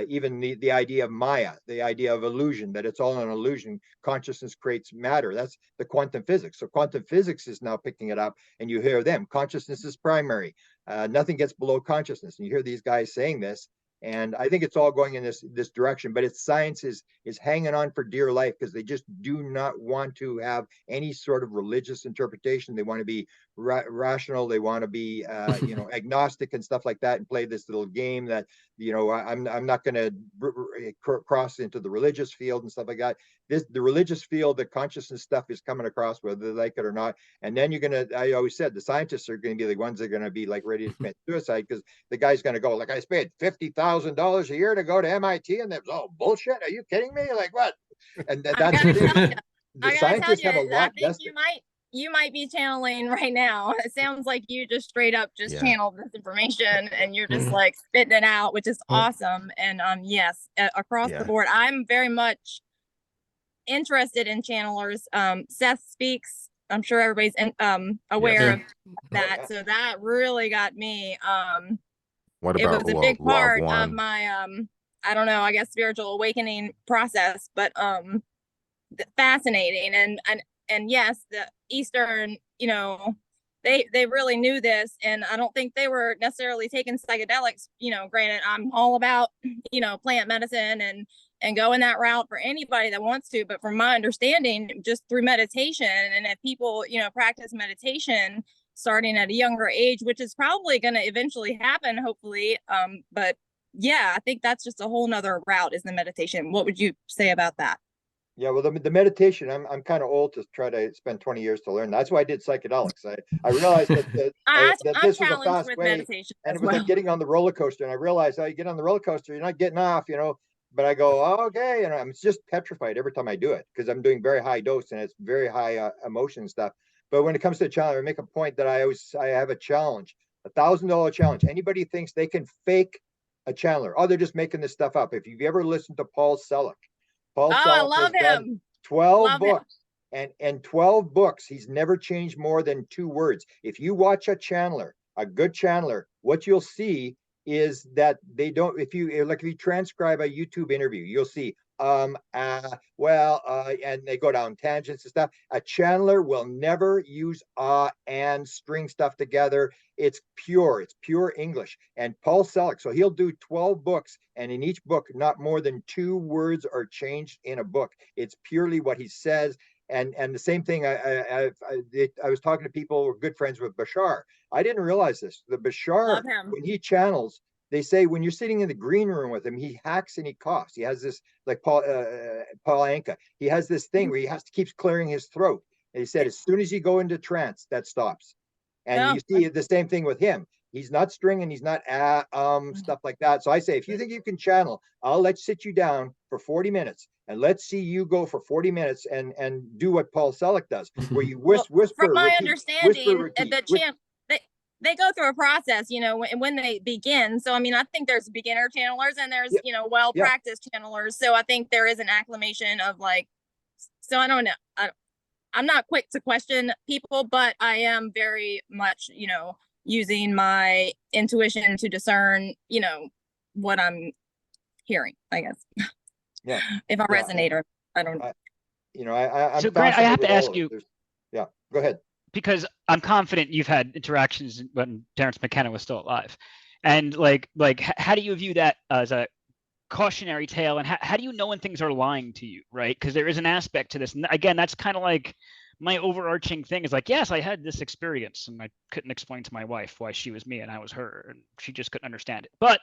Even the idea of Maya, the idea of illusion, that it's all an illusion. Consciousness creates matter. That's the quantum physics. So quantum physics is now picking it up, and you hear them. Consciousness is primary. Nothing gets below consciousness. And you hear these guys saying this. And I think it's all going in this direction, but it's science is hanging on for dear life because they just do not want to have any sort of religious interpretation. They want to be rational. They want to be, agnostic and stuff like that, and play this little game that, I'm not going to cross into the religious field and stuff like that. The religious field, the consciousness stuff is coming across whether they like it or not. And then I always said, the scientists are going to be the ones that are going to be like ready to commit suicide because the guy's going to go, like, I paid $50,000 a year to go to MIT, and there's bullshit. Are you kidding me? Like, what? And that's the thing. The scientists have a lot. I think you might be channeling right now. It sounds like you just straight up channeled this information, and you're just like spitting it out, which is awesome. And yes, across the board, I'm very much interested in channelers. Seth Speaks, I'm sure everybody's aware of that. So that really got me. What about it was a big part of my I don't know, I guess spiritual awakening process, but fascinating. And yes, the Eastern, they really knew this, and I don't think they were necessarily taking psychedelics. Granted, I'm all about plant medicine and going that route for anybody that wants to, but from my understanding, just through meditation, and if people practice meditation starting at a younger age, which is probably going to eventually happen, hopefully, but yeah, I think that's just a whole nother route, is the meditation. What would you say about that? Yeah, well, the meditation, I'm kind of old to try to spend 20 years to learn. That's why I did psychedelics. I realized that this was a fast way, and it was like getting on the roller coaster. And I realized, you get on the roller coaster, you're not getting off, But I go, okay, and I'm just petrified every time I do it because I'm doing very high dose and it's very high emotion stuff. But when it comes to the challenge, I make a point that I have a challenge, $1,000 challenge. Anybody thinks they can fake a channeler? Oh, they're just making this stuff up. If you've ever listened to Paul Selleck. I love him. 12 books, and 12 books. He's never changed more than 2 words. If you watch a channeler, a good channeler, what you'll see is that they don't. If you transcribe a YouTube interview, you'll see and they go down tangents and stuff. A channeler will never use and string stuff together. It's pure English. And Paul Selleck, so he'll do 12 books, and in each book, not more than 2 words are changed in a book. It's purely what he says. And the same thing, I was talking to people who were good friends with Bashar. I didn't realize this. The Bashar, when he channels, they say when you're sitting in the green room with him, he hacks and he coughs. He has this, like Paul Anka, he has this thing where he keeps clearing his throat. And he said, as soon as you go into trance, that stops. And you see the same thing with him. He's not stringing, he's not stuff like that. So I say, if you think you can channel, I'll sit you down for 40 minutes and let's see you go for 40 minutes and do what Paul Selleck does, where you whisper. From my repeat, understanding, whisper, they go through a process, when they begin. So, I mean, I think there's beginner channelers and there's, well-practiced channelers. So I think there is an acclimation of so I don't know. I'm not quick to question people, but I am very much, using my intuition to discern, what I'm hearing, I guess. Yeah. If I resonate or I don't know. I'm so Grant, I have to ask you. Yeah, go ahead. because I'm confident you've had interactions when Terrence McKenna was still alive, and like how do you view that as a cautionary tale, and how do you know when things are lying to you, right? Because there is an aspect to this, and again, that's kind of like my overarching thing is like, yes, I had this experience, and I couldn't explain to my wife why she was me and I was her, and she just couldn't understand it. But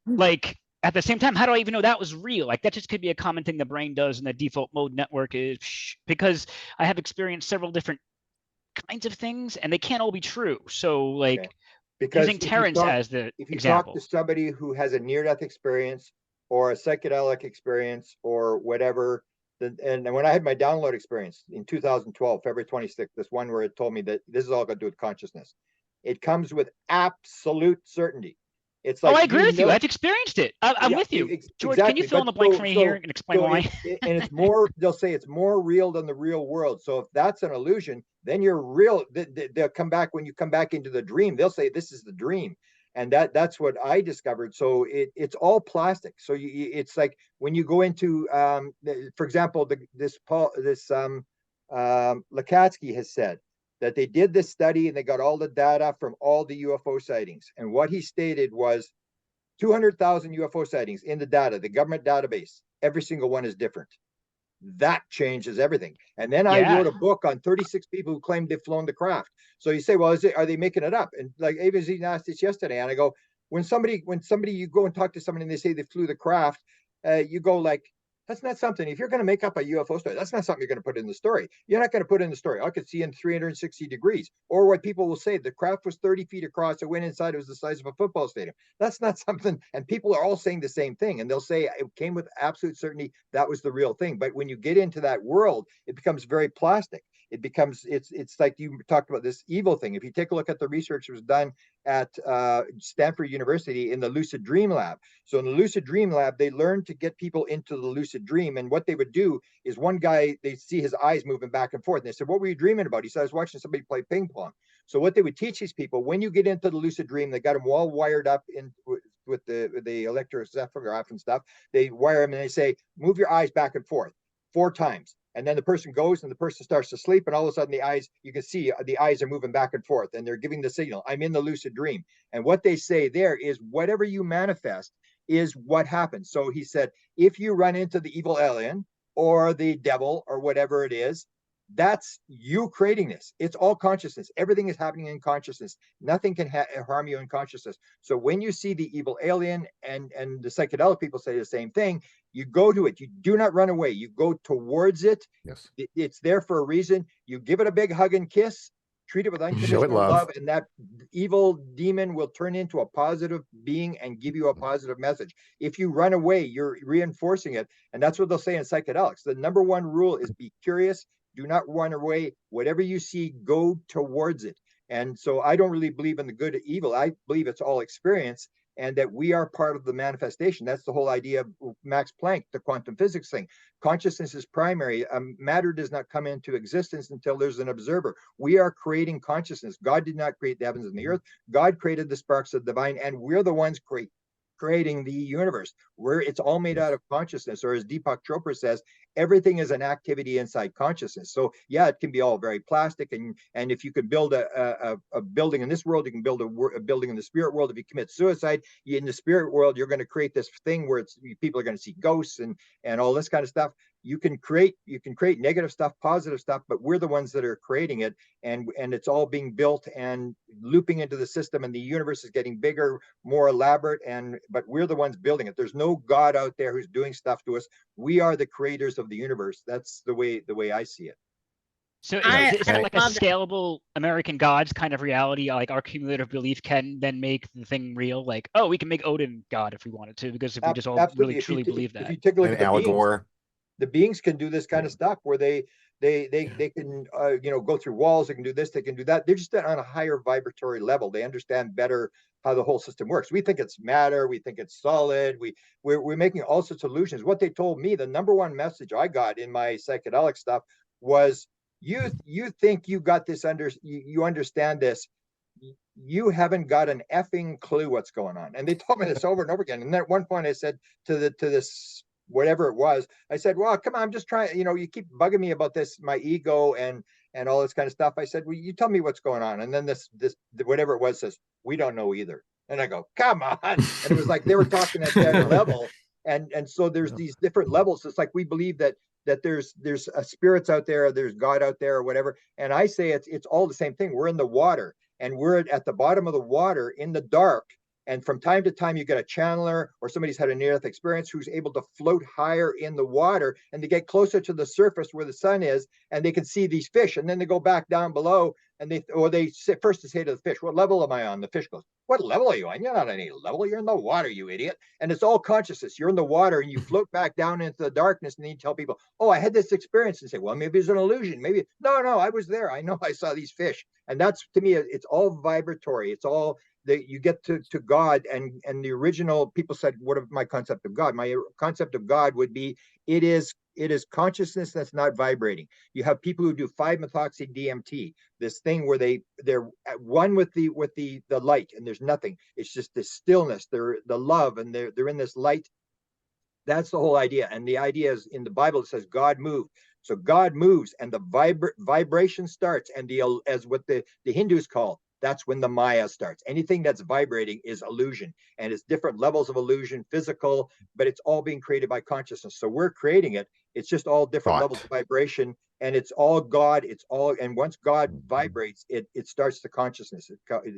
like at the same time, how do I even know that was real? Like that just could be a common thing the brain does, and the default mode network is because I have experienced several different kinds of things, and they can't all be true. So like Okay. Because using Terrence as the if you example. talk to somebody who has a near-death experience or a psychedelic experience or whatever, and when I had my download experience in 2012, February 26th, this one where it told me that this is all got to do with consciousness, it comes with absolute certainty. It's Oh, like, I agree with you. know, I've experienced it. I'm yeah, with you. George, can you exactly. fill in But the blank so for me so here and explain so why? and it's more. They'll say it's more real than the real world. So if that's an illusion, then you're real. They'll come back when you come back into the dream. They'll say this is the dream, and that's what I discovered. So it's all plastic. So it's like when you go into, for example, Lakatsky has said that they did this study and they got all the data from all the UFO sightings, and what he stated was 200,000 UFO sightings in the data, the government database. Every single one is different. That changes everything. And then I wrote a book on 36 people who claimed they've flown the craft. So you say, well, are they making it up? And like Ava asked this yesterday, and I go, when somebody you go and talk to somebody and they say they flew the craft, you go like, that's not something. If you're going to make up a UFO story, that's not something you're going to put in the story. You're not going to put in the story, I could see in 360 degrees. Or what people will say, the craft was 30 feet across. It went inside. It was the size of a football stadium. That's not something. And people are all saying the same thing. And they'll say it came with absolute certainty. That was the real thing. But when you get into that world, it becomes very plastic. It becomes, it's like you talked about this evil thing. If you take a look at the research that was done at Stanford University in the lucid dream lab. So in the lucid dream lab, they learned to get people into the lucid dream. And what they would do is one guy, they see his eyes moving back and forth. And they said, what were you dreaming about? He said, I was watching somebody play ping pong. So what they would teach these people, when you get into the lucid dream, they got them all wired up in with the electroencephalograph and stuff. They wire them and they say, move your eyes back and forth 4 times. And then the person goes and the person starts to sleep, and all of a sudden the eyes, you can see the eyes are moving back and forth, and they're giving the signal, I'm in the lucid dream. And what they say there is whatever you manifest is what happens. So he said, if you run into the evil alien or the devil or whatever it is, that's you creating this. It's all consciousness. Everything is happening in consciousness. Nothing can harm you in consciousness. So when you see the evil alien, and the psychedelic people say the same thing, you go to it. You do not run away. You go towards it. Yes. It's there for a reason. You give it a big hug and kiss, treat it with unconditional love, and that evil demon will turn into a positive being and give you a positive message. If you run away, you're reinforcing it. And that's what they'll say in psychedelics. The number one rule is be curious. Do not run away. Whatever you see, go towards it. And so I don't really believe in the good or evil. I believe it's all experience, and that we are part of the manifestation. That's the whole idea of Max Planck, the quantum physics thing. Consciousness is primary. Matter does not come into existence until there's an observer. We are creating consciousness. God did not create the heavens and the earth. God created the sparks of the divine, and we're the ones creating the universe, where it's all made out of consciousness. Or as Deepak Chopra says, everything is an activity inside consciousness. So yeah, it can be all very plastic, and if you can build a building in this world, you can build a building in the spirit world. If you commit suicide in the spirit world, you're going to create this thing where people are going to see ghosts and all this kind of stuff. You can create negative stuff, positive stuff, but we're the ones that are creating it, and it's all being built and looping into the system, and the universe is getting bigger, more elaborate, but we're the ones building it. There's no God out there who's doing stuff to us. We are the creators of the universe. That's the way I see it. So is it like a scalable American gods kind of reality? Like our cumulative belief can then make the thing real? Like, oh, we can make Odin God if we wanted to, because if we just all really truly believe that. If you take a look at Al Gore, the beings can do this kind of stuff where they can go through walls. They can do this, they can do that. They're just on a higher vibratory level. They understand better how the whole system works. We think it's matter, we think it's solid, we're making all sorts of illusions. What they told me, the number one message I got in my psychedelic stuff was, you think you got this you understand this, you haven't got an effing clue what's going on. And they told me this over and over again. And then at one point I said to this whatever it was. I said, well, come on, I'm just trying, you keep bugging me about this, my ego and all this kind of stuff. I said, well, you tell me what's going on. And then this whatever it was says, we don't know either. And I go, come on. And it was like they were talking at that level. And so there's these different levels. It's like we believe that there's spirits out there, there's God out there or whatever. And I say it's all the same thing. We're in the water, and we're at the bottom of the water in the dark. And from time to time, you get a channeler or somebody's had a near-death experience who's able to float higher in the water, and they get closer to the surface where the sun is, and they can see these fish. And then they go back down below, and they first say to the fish, "What level am I on?" The fish goes, "What level are you on? You're not on any level. You're in the water, you idiot." And it's all consciousness. You're in the water, and you float back down into the darkness, and then you tell people, "Oh, I had this experience," and say, "Well, maybe it's an illusion. Maybe no, I was there. I know I saw these fish." And that's, to me, it's all vibratory. It's all that you get to God. And the original people said, what of my concept of God? My concept of God would be it is consciousness that's not vibrating. You have people who do 5-methoxy DMT, this thing where they're at one with the light, and there's nothing. It's just this stillness. They're the love, and they're in this light. That's the whole idea. And the idea is in the Bible, it says God moved. So God moves, and the vibration starts. And as what the Hindus call, that's when the Maya starts. Anything that's vibrating is illusion, and it's different levels of illusion, physical, but it's all being created by consciousness. So we're creating it. It's just all different levels of vibration, and it's all God. And once God vibrates, it starts the consciousness.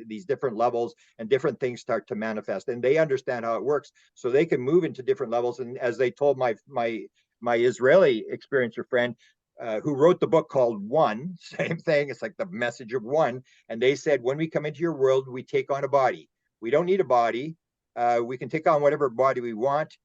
These different levels and different things start to manifest, and they understand how it works, so they can move into different levels. And as they told my Israeli experiencer friend, who wrote the book called One, same thing. It's like the message of one. And they said, when we come into your world, we take on a body. We don't need a body. We can take on whatever body we want.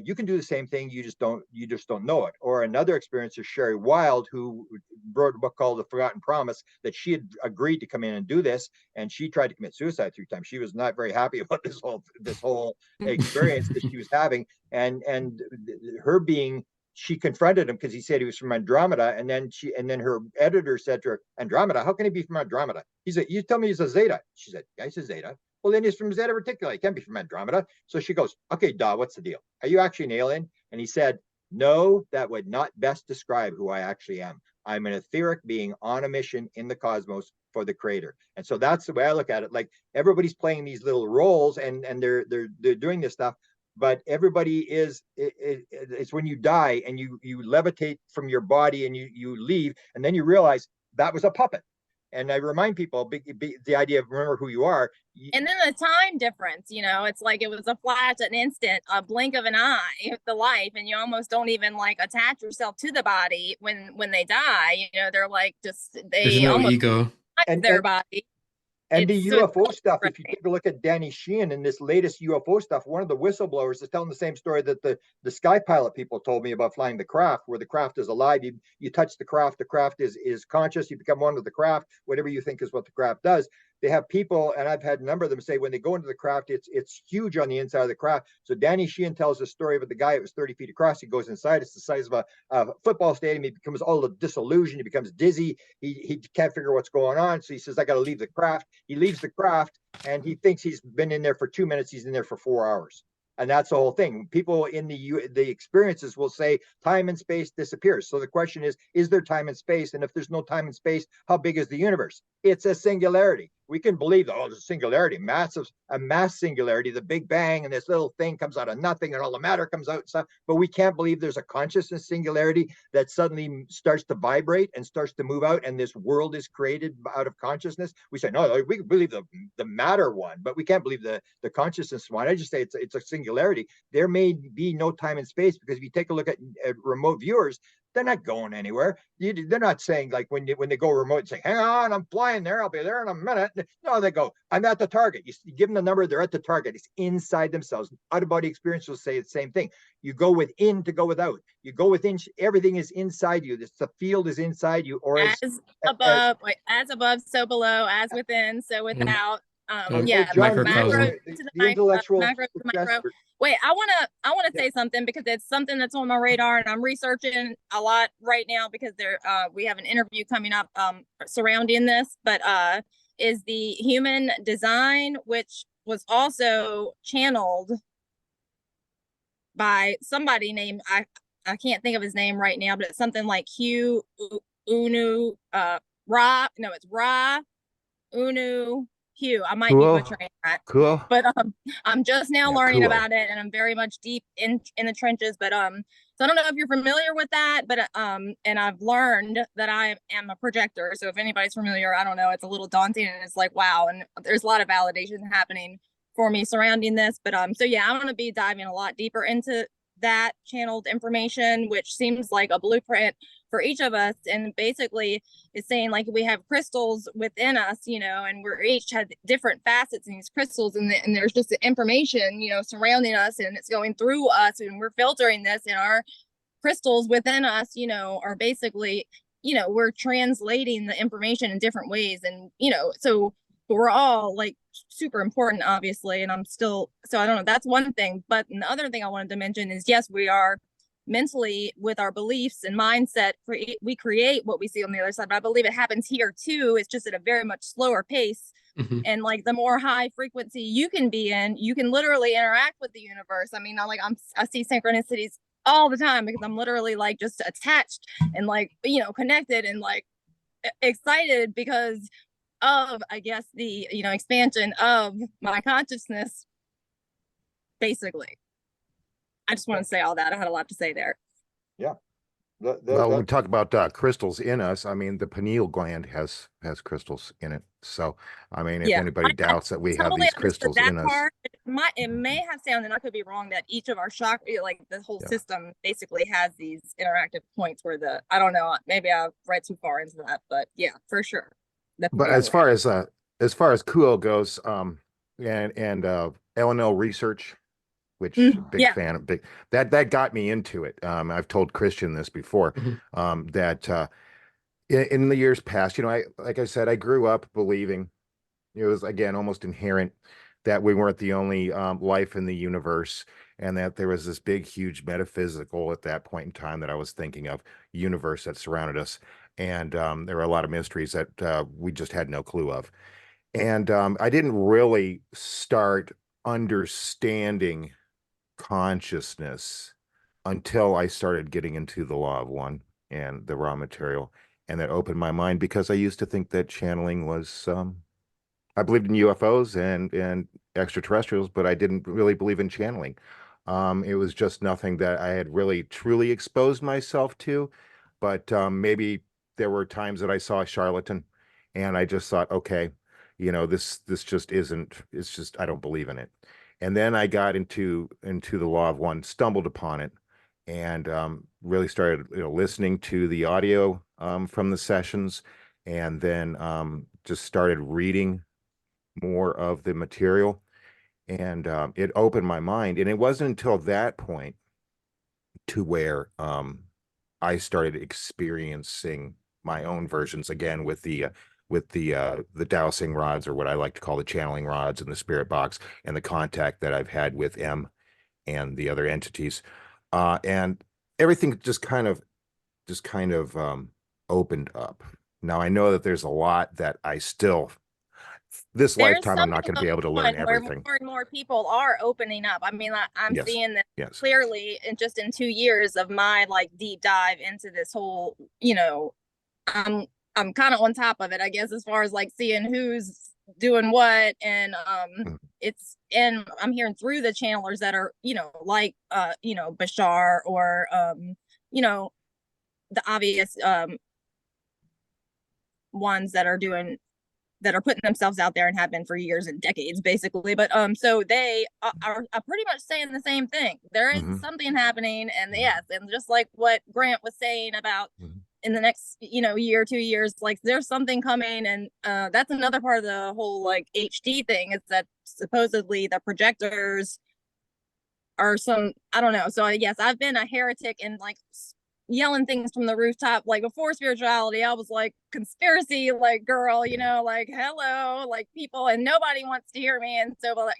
You can do the same thing. You just don't know it. Or another experiencer, Sherry Wild, who wrote a book called The Forgotten Promise, that she had agreed to come in and do this, and she tried to commit suicide 3 times. She was not very happy about this whole experience that she was having, and her being. She confronted him because he said he was from Andromeda, and then her editor said to her, "Andromeda? How can he be from Andromeda?" He said, "You tell me he's a Zeta." She said, "Yeah, he's a Zeta." "Well, then he's from Zeta Reticuli. He can't be from Andromeda." So she goes, "Okay, duh, what's the deal? Are you actually an alien?" And he said, "No, that would not best describe who I actually am. I'm an etheric being on a mission in the cosmos for the creator." And so that's the way I look at it. Like, everybody's playing these little roles, and they're doing this stuff. But everybody it's when you die and you levitate from your body and you leave, and then you realize that was a puppet. And I remind people the idea of remember who you are. And then the time difference, it's like it was a flash, an instant, a blink of an eye, the life, and you almost don't even like attach yourself to the body when they die. They're like There's no almost ego. their body. And the UFO stuff, if you take a look at Danny Sheehan in this latest UFO stuff, one of the whistleblowers is telling the same story that the sky pilot people told me about flying the craft, where the craft is alive. You touch the craft is conscious. You become one with the craft, whatever you think is what the craft does. They have people, and I've had a number of them say when they go into the craft, it's huge on the inside of the craft. So Danny Sheehan tells a story about the guy. It was 30 feet across. He goes inside. It's the size of a football stadium. He becomes all disillusioned. He becomes dizzy. He can't figure what's going on. So he says, "I got to leave the craft." He leaves the craft, and he thinks he's been in there for 2 minutes. He's in there for 4 hours. And that's the whole thing. People in the experiences will say time and space disappears. So the question is there time and space? And if there's no time and space, how big is the universe? It's a singularity. We can believe that, there's a singularity, a mass singularity, the Big Bang, and this little thing comes out of nothing, and all the matter comes out and stuff. But we can't believe there's a consciousness singularity that suddenly starts to vibrate and starts to move out, and this world is created out of consciousness. We say, no, we can believe the matter one, but we can't believe the consciousness one. I just say it's a singularity. There may be no time and space, because if you take a look at remote viewers, they're not going anywhere. They're not saying, like, when they go remote, say, "Hang on, I'm flying there. I'll be there in a minute." No, they go, "I'm at the target." You give them the number, they're at the target. It's inside themselves. Out-of-body experience will say the same thing. You go within to go without. You go within. Everything is inside you. The field is inside you. Or as above, so below, as within, so without. John, macro the intellectual macro to micro. Wait, I wanna say something, because it's something that's on my radar, and I'm researching a lot right now, because we have an interview coming up surrounding this, but is the human design, which was also channeled by somebody named I can't think of his name right now, but it's something like Hugh Unu Ra. No, it's Ra Unu Hugh. I might be Cool. butchering that. Cool. But I'm just now Yeah, learning cool. about it, and I'm very much deep in the trenches. But so I don't know if you're familiar with that, but and I've learned that I am a projector. So if anybody's familiar, I don't know, it's a little daunting, and it's like, wow, and there's a lot of validation happening for me surrounding this. But so yeah, I'm gonna be diving a lot deeper into that channeled information, which seems like a blueprint for each of us. And basically it's saying like we have crystals within us, you know, and we're each have different facets in these crystals, and there's just the information, you know, surrounding us, and it's going through us, and we're filtering this, and our crystals within us, you know, are basically, you know, we're translating the information in different ways. And, you know, so we're all like super important, obviously. And I'm still, so I don't know, that's one thing. But the other thing I wanted to mention is, yes, we are mentally, with our beliefs and mindset, we create what we see on the other side. But I believe it happens here too. It's just at a very much slower pace. And like the more high frequency you can be in, you can literally interact with the universe. I mean, I see synchronicities all the time, because I'm literally like just attached and like, you know, connected and like excited because of, I guess, the, you know, expansion of my consciousness, basically. I just want to say all that. I had a lot to say there. Yeah. Well, we talk about crystals in us. I mean, the pineal gland has crystals in it. So, I mean, if anybody doubts that we have these crystals in us, it may have sounded, and I could be wrong, that each of our chakra, like the whole system, basically has these interactive points where I don't know, maybe I read too far into that, but yeah, for sure. But as far as Kuo goes, and LNL research, which big fan of that got me into it. I've told Christian this before, that in the years past, you know, like I said, I grew up believing it was, again, almost inherent that we weren't the only life in the universe, and that there was this big, huge metaphysical, at that point in time, that I was thinking of, universe that surrounded us. And there were a lot of mysteries that we just had no clue of. And I didn't really start understanding consciousness until I started getting into the law of one and the raw material. And that opened my mind, because I used to think that channeling was, I believed in UFOs and extraterrestrials, but I didn't really believe in channeling. It was just nothing that I had really truly exposed myself to. But maybe there were times that I saw a charlatan, and I just thought, okay, you know, this just isn't. It's just, I don't believe in it. And then I got into the law of one, stumbled upon it, and really started, you know, listening to the audio from the sessions, and then just started reading more of the material, and it opened my mind. And it wasn't until that point to where I started experiencing my own versions again with the dowsing rods, or what I like to call the channeling rods, and the spirit box, and the contact that I've had with M and the other entities, and everything just kind of opened up. Now I know that there's a lot that I still, this lifetime, I'm not going to be able to learn everything. More and more people are opening up. I mean, I'm seeing this clearly in just in 2 years of my like deep dive into this whole, you know, I'm kind of on top of it, I guess, as far as like seeing who's doing what. And and I'm hearing through the channelers that are, you know, like you know, Bashar, or you know, the obvious ones that are putting themselves out there and have been for years and decades, basically. But so they are pretty much saying the same thing. There is something happening, and yes, and just like what Grant was saying about in the next, you know, year, 2 years, like there's something coming. And that's another part of the whole like HD thing, is that supposedly the projectors are I don't know. So yes, I've been a heretic and like yelling things from the rooftop. Like before spirituality, I was like conspiracy like girl, you know, like hello, like people, and nobody wants to hear me. And so like,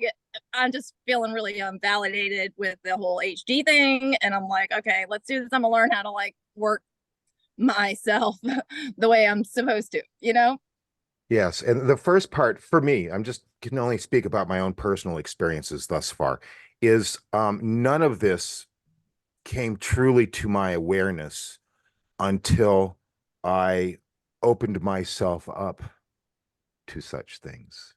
I'm just feeling really validated with the whole HD thing, and I'm like, okay, let's do this. I'm gonna learn how to like work myself the way I'm supposed to, you know. Yes, and the first part for me, I'm just can only speak about my own personal experiences thus far, is none of this came truly to my awareness until I opened myself up to such things.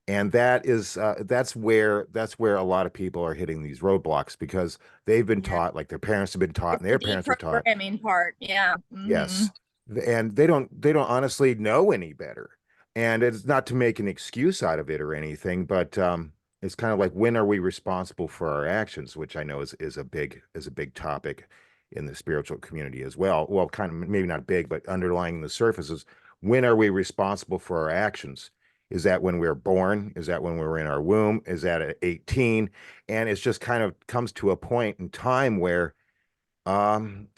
And that's where a lot of people are hitting these roadblocks, because they've been Yeah. taught, like their parents have been taught, It's and their the parents were taught. deprogramming part. Yeah. Yes. And they don't honestly know any better. And it's not to make an excuse out of it or anything, but it's kind of like, when are we responsible for our actions, which I know is a big topic in the spiritual community as well. Well, kind of maybe not big, but underlying the surface is, when are we responsible for our actions? Is that when we're born? Is that when we're in our womb? Is that at 18? And it's just kind of comes to a point in time where um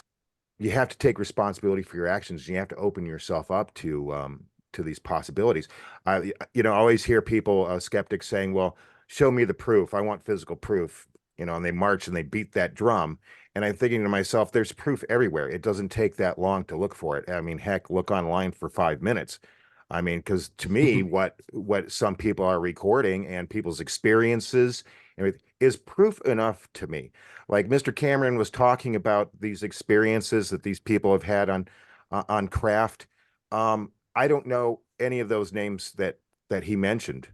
you have to take responsibility for your actions. You have to open yourself up to these possibilities. I always hear people, skeptics, saying, "Well, show me the proof. I want physical proof." And they march and they beat that drum. And I'm thinking to myself, there's proof everywhere. It doesn't take that long to look for it. I mean, heck, look online for 5 minutes. I mean, because to me, what some people are recording and people's experiences is proof enough to me. Like Mr. Cameron was talking about these experiences that these people have had on craft. I don't know any of those names that he mentioned,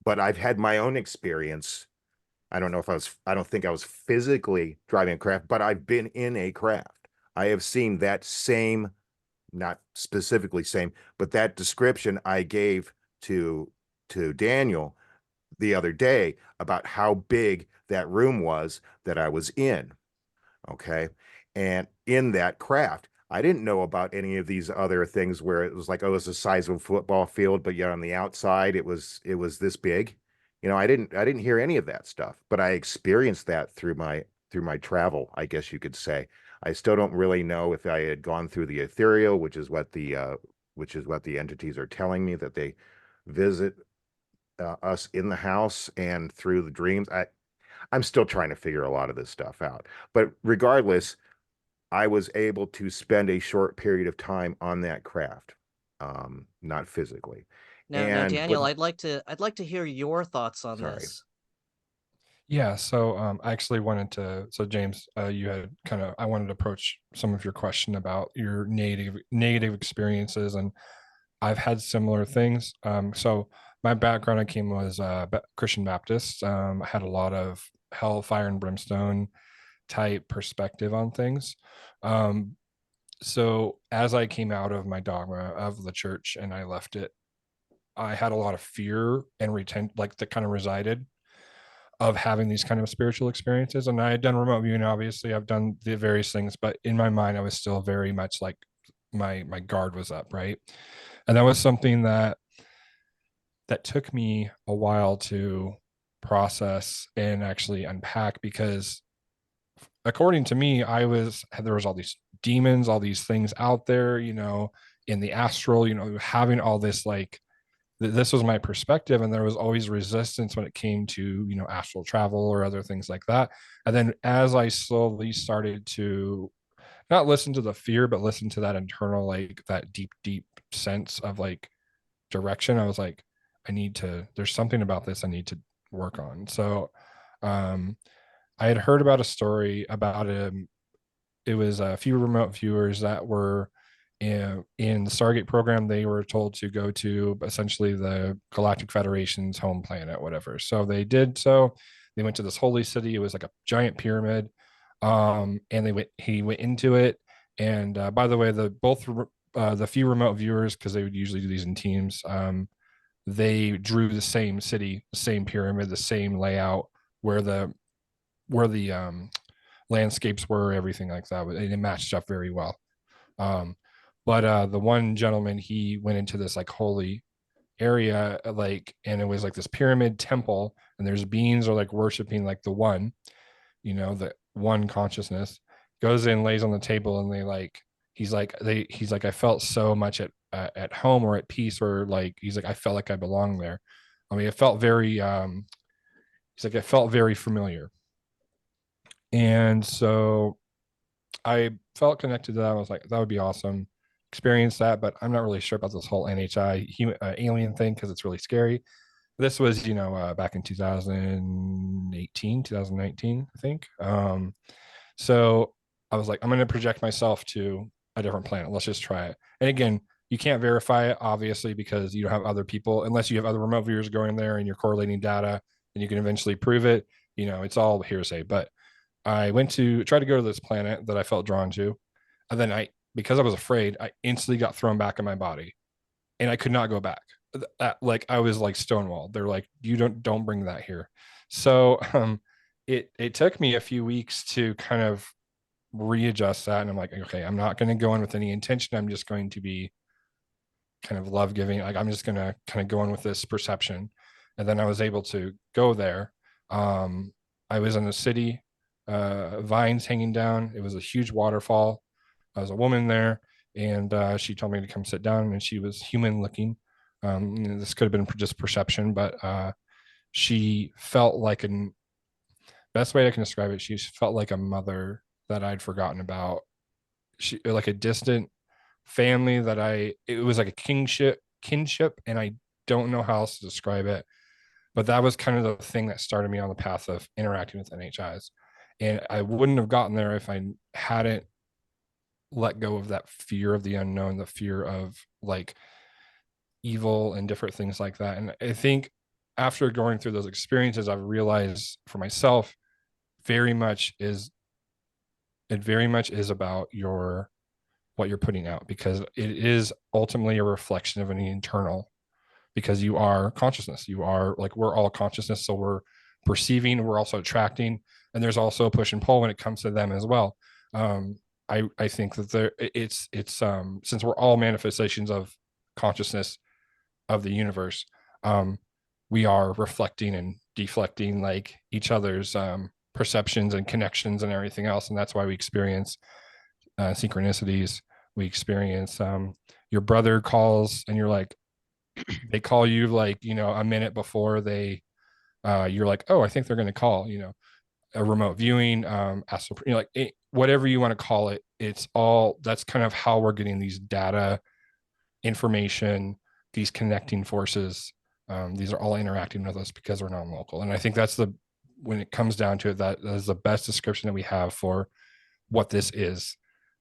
but I've had my own experience. I don't think I was physically driving a craft, but I've been in a craft. I have seen that same, not specifically same, but that description I gave to Daniel the other day about how big that room was that I was in. Okay. And in that craft, I didn't know about any of these other things where it was like, oh, it's the size of a football field, but yet on the outside it was this big. I didn't hear any of that stuff, but I experienced that through my travel, I guess you could say. I still don't really know if I had gone through the ethereal, which is what the entities are telling me, that they visit us in the house and through the dreams. I'm still trying to figure a lot of this stuff out. But regardless, I was able to spend a short period of time on that craft, not physically. Now, And Daniel, I'd like to hear your thoughts on Sorry. this. Yeah, so I actually wanted to. So James, you had I wanted to approach some of your question about your negative experiences, and I've had similar things. So my background, I came was Christian Baptist. I had a lot of hell, fire, and brimstone type perspective on things. Um, so as I came out of my dogma of the church and I left it, I had a lot of fear and like that kind of resided of having these kind of spiritual experiences. And I had done remote viewing, obviously I've done the various things, but in my mind I was still very much like my guard was up, right? And that was something that took me a while to process and actually unpack, because according to me, there was all these demons, all these things out there, in the astral, having all this, like, this was my perspective, and there was always resistance when it came to astral travel or other things like that. And then as I slowly started to not listen to the fear, but listen to that internal, like that deep sense of like direction, I was like, there's something about this I need to work on. So um I had heard about a story about it was a few remote viewers that were in the Stargate program. They were told to go to essentially the Galactic Federation's home planet, whatever. So they did so. They went to this holy city. It was like a giant pyramid. And he went into it. And by the way, the few remote viewers, because they would usually do these in teams, they drew the same city, the same pyramid, the same layout, where the landscapes were, everything like that. And it matched up very well. But the one gentleman, he went into this like holy area, like, and it was like this pyramid temple, and there's beings are like worshiping like the one, the one consciousness. Goes in, lays on the table, and he's like, I felt so much at home or at peace, or like, he's like, I felt like I belonged there. I mean, it felt very he's like, it felt very familiar. And so I felt connected to that. I was like, that would be awesome. Experience that, but I'm not really sure about this whole NHI alien thing, because it's really scary. this was, back in 2018, 2019, I think. So I was like, I'm going to project myself to a different planet. Let's just try it. And again, you can't verify it, obviously, because you don't have other people, unless you have other remote viewers going there and you're correlating data and you can eventually prove it. It's all hearsay. But I went to try to go to this planet that I felt drawn to. And then because I was afraid, I instantly got thrown back in my body and I could not go back. Like I was like stonewalled. They're like, you don't bring that here. So it took me a few weeks to kind of readjust that. And I'm like, okay, I'm not going to go in with any intention. I'm just going to be kind of love giving. Like I'm just going to kind of go in with this perception. And then I was able to go there. I was in a city, vines hanging down. It was a huge waterfall. I was a woman there, and she told me to come sit down, and she was human looking. This could have been just perception, but she felt like best way I can describe it. She felt like a mother that I'd forgotten about. She like a distant family it was like a kinship, and I don't know how else to describe it. But that was kind of the thing that started me on the path of interacting with NHIs. And I wouldn't have gotten there if I hadn't let go of that fear of the unknown, the fear of like evil and different things like that. And I think after going through those experiences, I've realized for myself, it very much is about what you're putting out, because it is ultimately a reflection of an internal, because you are consciousness. You are like, we're all consciousness. So we're perceiving, we're also attracting, and there's also a push and pull when it comes to them as well. I think that it's since we're all manifestations of consciousness of the universe, we are reflecting and deflecting like each other's perceptions and connections and everything else. And that's why we experience synchronicities. We experience your brother calls and you're like, they call you like, a minute before you're like, oh, I think they're going to call, a remote viewing, astral, whatever you want to call it. That's kind of how we're getting these data, information, these connecting forces. These are all interacting with us because we're non-local. And I think when it comes down to it, that is the best description that we have for what this is.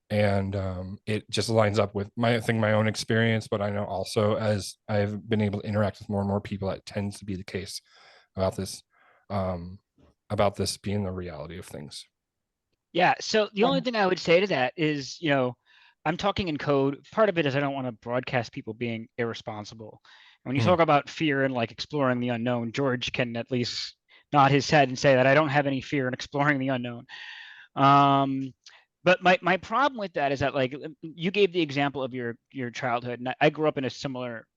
And it just lines up with my own experience, but I know also as I've been able to interact with more and more people, that tends to be the case about this being the reality of things. Yeah. So the only thing I would say to that is, I'm talking in code. Part of it is I don't want to broadcast people being irresponsible. And when you talk about fear and like exploring the unknown, George can at least nod his head and say that I don't have any fear in exploring the unknown. But my problem with that is that, like, you gave the example of your childhood, and I grew up in a similar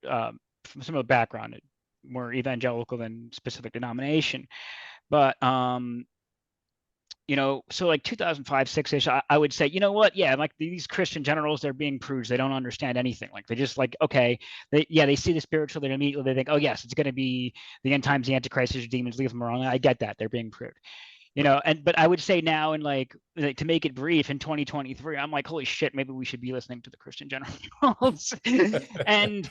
background, more evangelical than specific denomination. But so like 2005, 6-ish, I would say, you know what? Yeah, like these Christian generals, they're being prudes. They don't understand anything. Like they just like, okay, they see the spiritual, they immediately they think, oh yes, it's going to be the end times, the Antichrist, the demons, leave them alone. I get that, they're being prude. But I would say now, and like to make it brief, in 2023, I'm like, holy shit, maybe we should be listening to the Christian generals. and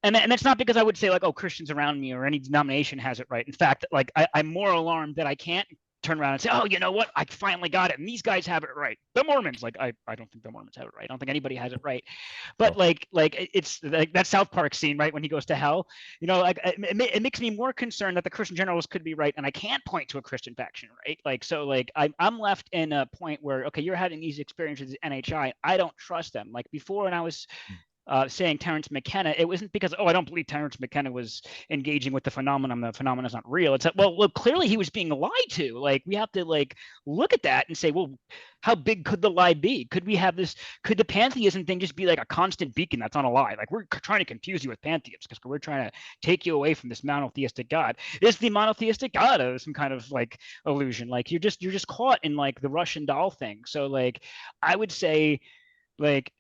that's not because I would say like, oh, Christians around me or any denomination has it right. In fact, like I'm more alarmed that I can't turn around and say, oh, you know what, I finally got it, and these guys have it right. The Mormons, like I don't think the Mormons have it right. I don't think anybody has it right. But like it's like that South Park scene, right, when he goes to hell. Like it makes me more concerned that the Christian generals could be right, and I can't point to a Christian faction, right? Like so, like I'm left in a point where, okay, you're having these experiences at NHI. I don't trust them. Like before, when I was saying Terence McKenna, it wasn't because, oh, I don't believe Terence McKenna was engaging with the phenomenon. The phenomenon is not real. It's like, well, look, clearly he was being lied to. Like we have to like look at that and say, well, how big could the lie be? Could we have this? Could the pantheism thing just be like a constant beacon that's on a lie? Like we're trying to confuse you with pantheists because we're trying to take you away from this monotheistic God. Is the monotheistic God some kind of like illusion? Like you're just caught in like the Russian doll thing. So like I would say like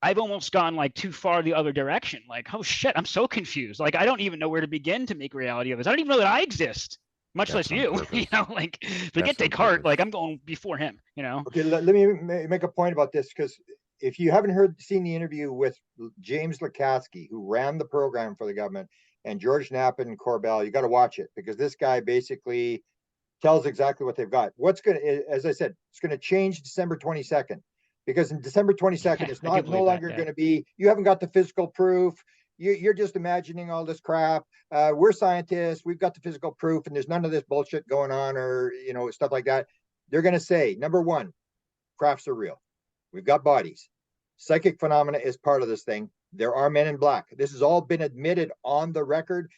I've almost gone like too far the other direction. Like, oh shit, I'm so confused. Like, I don't even know where to begin to make reality of this. I don't even know that I exist, much less you. Like forget Descartes. Like I'm going before him. Okay, let me make a point about this, because if you haven't seen the interview with James Lukatsky, who ran the program for the government, and George Knapp and Corbell, you got to watch it, because this guy basically tells exactly what they've got. What's going to, as I said, it's going to change December 22nd, because in December 22nd, it's I do no believe that, longer yeah. going to be, you haven't got the physical proof. You're just imagining all this crap. We're scientists. We've got the physical proof, and there's none of this bullshit going on, or, you know, stuff like that. They're going to say, number one, crafts are real. We've got bodies. Psychic phenomena is part of this thing. There are men in black. This has all been admitted on the record.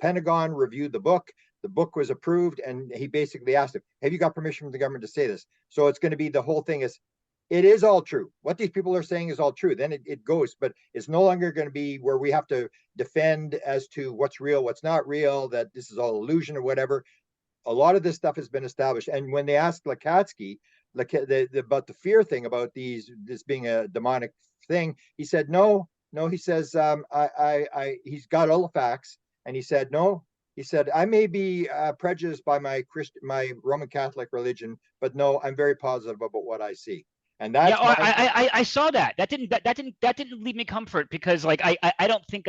Pentagon reviewed the book. The book was approved, and he basically asked him, have you got permission from the government to say this? So it's going to be, the whole thing is, it is all true. What these people are saying is all true. Then it goes, but it's no longer going to be where we have to defend as to what's real, what's not real, that this is all illusion or whatever. A lot of this stuff has been established. And when they asked Lakatsky about the fear thing, about this being a demonic thing, he said, no. He says, he's got all the facts. And he said, no. He said, I may be prejudiced by my Roman Catholic religion, but no, I'm very positive about what I see. And that's, yeah, I saw that. That didn't leave me comfort, because like I don't think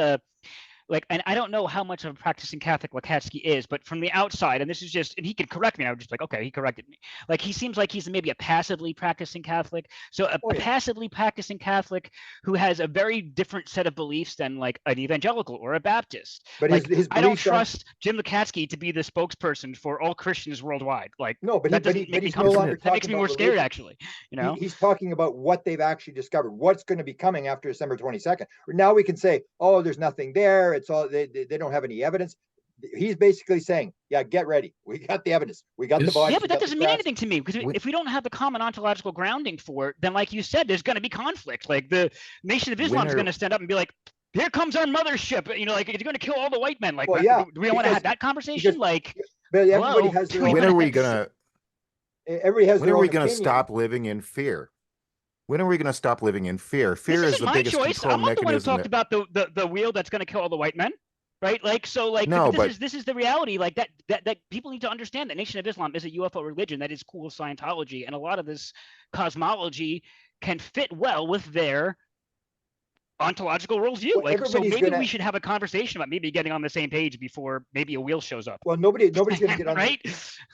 like, and I don't know how much of a practicing Catholic Lakatsky is, but from the outside, and this is just, and he could correct me, I would just like, okay, he corrected me. Like, he seems like he's maybe a passively practicing Catholic. So a passively practicing Catholic who has a very different set of beliefs than like an evangelical or a Baptist. But like, his I don't beliefs aren't- trust Jim Lakatsky to be the spokesperson for all Christians worldwide. Like, no, but that doesn't make me he's no comfortable. longer That makes talking me about more scared, religion. actually. You know, he's talking about what they've actually discovered, what's going to be coming after December 22nd. Now we can say, oh, there's nothing there. It's all, they don't have any evidence. He's basically saying, yeah, get ready. We got the evidence. We got the bodies. Yeah, but that doesn't mean anything to me, because if we don't have the common ontological grounding for it, then like you said, there's going to be conflict. Like, the Nation of Islam is going to stand up and be like, here comes our mothership. You know, like, it's going to kill all the white men. Like, well, yeah, do we want to have that conversation? Like, but everybody has their own. When are we gonna? Everybody has. When their are we own going to opinion. stop living in fear? When are we going to stop living in fear? Fear this is isn't the my biggest choice. control I'm not the one who mechanism. talked about the wheel that's going to kill all the white men, right? Like, so like, No, this is the reality. Like, that people need to understand that Nation of Islam is a UFO religion that is cool with Scientology, and a lot of this cosmology can fit well with their ontological worldview. Well, like, so maybe gonna- we should have a conversation about maybe getting on the same page before maybe a wheel shows up. Well, nobody's going to get on right.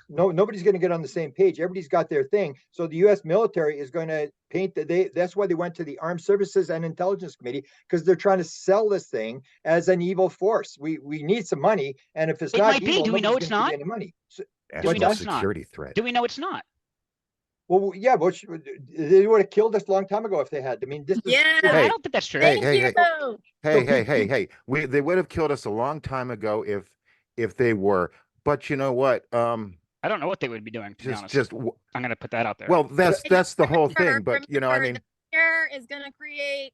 Nobody's going to get on the same page. Everybody's got their thing. So the U.S. military is going to paint that's why they went to the Armed Services and Intelligence Committee, because they're trying to sell this thing as an evil force. We need some money, and if it's It not might be. evil, Do we know it's nobody's gonna not? give you any money. So, Do we know National it's not? security threat. Do we know it's not? well, yeah, but they would have killed us a long time ago if they had. I mean, this is Yeah. I don't think that's true. Hey, Thank hey, you. hey. They would have killed us a long time ago if they were. But you know what? I don't know what they would be doing, to be honest. I'm going to put that out there. Well, that's the whole thing. But you know, I mean, fear is going to create,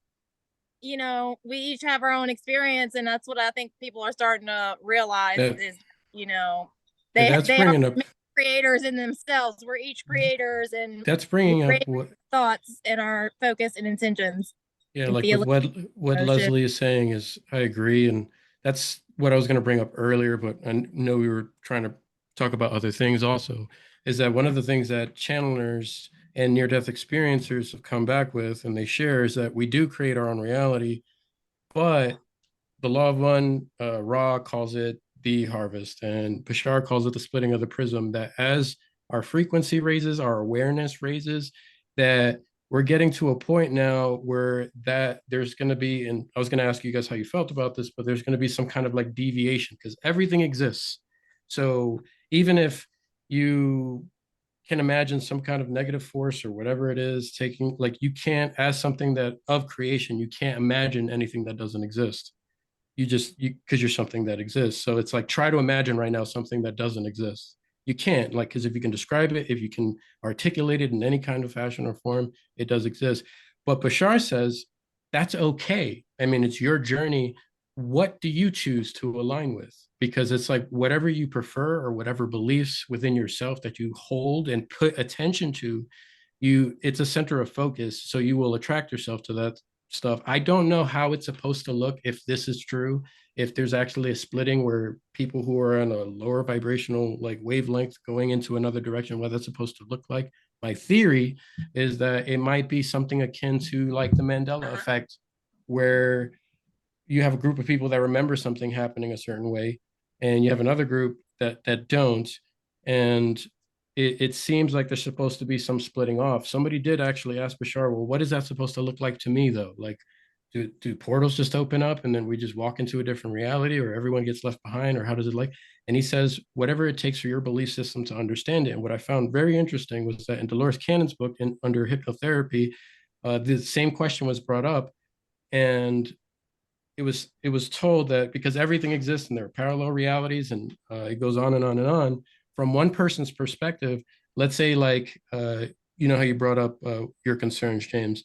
you know, we each have our own experience, and that's what I think people are starting to realize is, you know, they bringing are up creators in themselves. We're each creators, and that's bringing up what thoughts and our focus and intentions. Yeah, like with what Leslie is saying is, I agree, and that's what I was going to bring up earlier, but I know we were trying to talk about other things also, is that one of the things that channelers and near-death experiencers have come back with, and they share, is that we do create our own reality, but the law of one, Ra calls it the harvest, and Bashar calls it the splitting of the prism, that as our frequency raises, our awareness raises, that we're getting to a point now where that there's going to be, and I was going to ask you guys how you felt about this, but there's going to be some kind of like deviation, because everything exists. So even if you can imagine some kind of negative force or whatever it is taking, like, you can't, as something that of creation, you can't imagine anything that doesn't exist. Because you're something that exists. So it's like, try to imagine right now something that doesn't exist. You can't, like, because if you can describe it, if you can articulate it in any kind of fashion or form, it does exist. But Bashar says that's okay. I mean, it's your journey. What do you choose to align with? Because it's like, whatever you prefer or whatever beliefs within yourself that you hold and put attention to, it's a center of focus. So you will attract yourself to that stuff. I don't know how it's supposed to look, if this is true, if there's actually a splitting where people who are on a lower vibrational like wavelength going into another direction, what that's supposed to look like. My theory is that it might be something akin to like the Mandela effect, where you have a group of people that remember something happening a certain way, and you have another group that don't, and it seems like there's supposed to be some splitting off. Somebody did actually ask Bashar, well, what is that supposed to look like to me though? Like, do portals just open up and then we just walk into a different reality, or everyone gets left behind, or how does it like? And he says, whatever it takes for your belief system to understand it. And what I found very interesting was that in Dolores Cannon's book, under hypnotherapy, the same question was brought up, and it was told that because everything exists and there are parallel realities, and it goes on and on and on. From one person's perspective, let's say like you know how you brought up your concerns, James.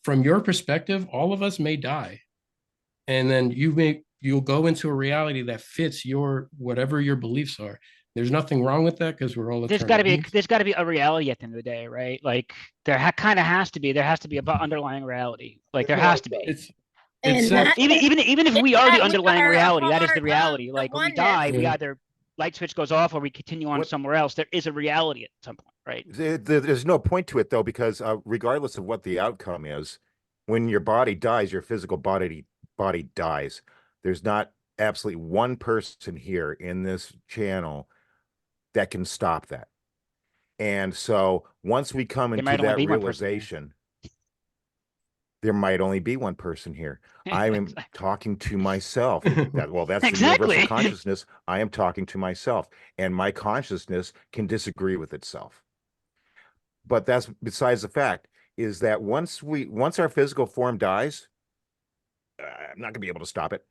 From your perspective, all of us may die, and then you'll go into a reality that fits your whatever your beliefs are. There's nothing wrong with that because we're all There's eternal got to be beings. there's got to be a reality at the end of the day, right? Like kind of has to be. There has to be a underlying reality. Like there has to be. It's And it's that Even if is we are the that we underlying are a reality, that is the part of reality. the Like when we oneness. die, we Yeah. either light switch goes off or we continue on What- somewhere else. There is a reality at some point, right? There's no point to it though, because regardless of what the outcome is, when your body dies, your physical body dies. There's not absolutely one person here in this channel that can stop that. And so once we come There into might only that be one person here. realization, there might only be one person here. I am Exactly. talking to myself. That's the Exactly. universal consciousness. I am talking to myself, and my consciousness can disagree with itself. But that's besides the fact, is that once our physical form dies, I'm not gonna be able to stop it.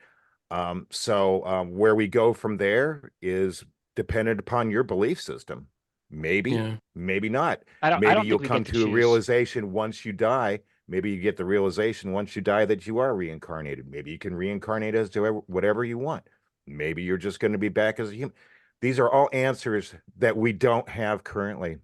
Where we go from there is dependent upon your belief system. Maybe, Yeah. maybe not. I don't Maybe think you'll we come get to to a choose. realization once you die. Maybe you get the realization once you die that you are reincarnated. Maybe you can reincarnate as to whatever you want. Maybe you're just going to be back as a human. These are all answers that we don't have currently.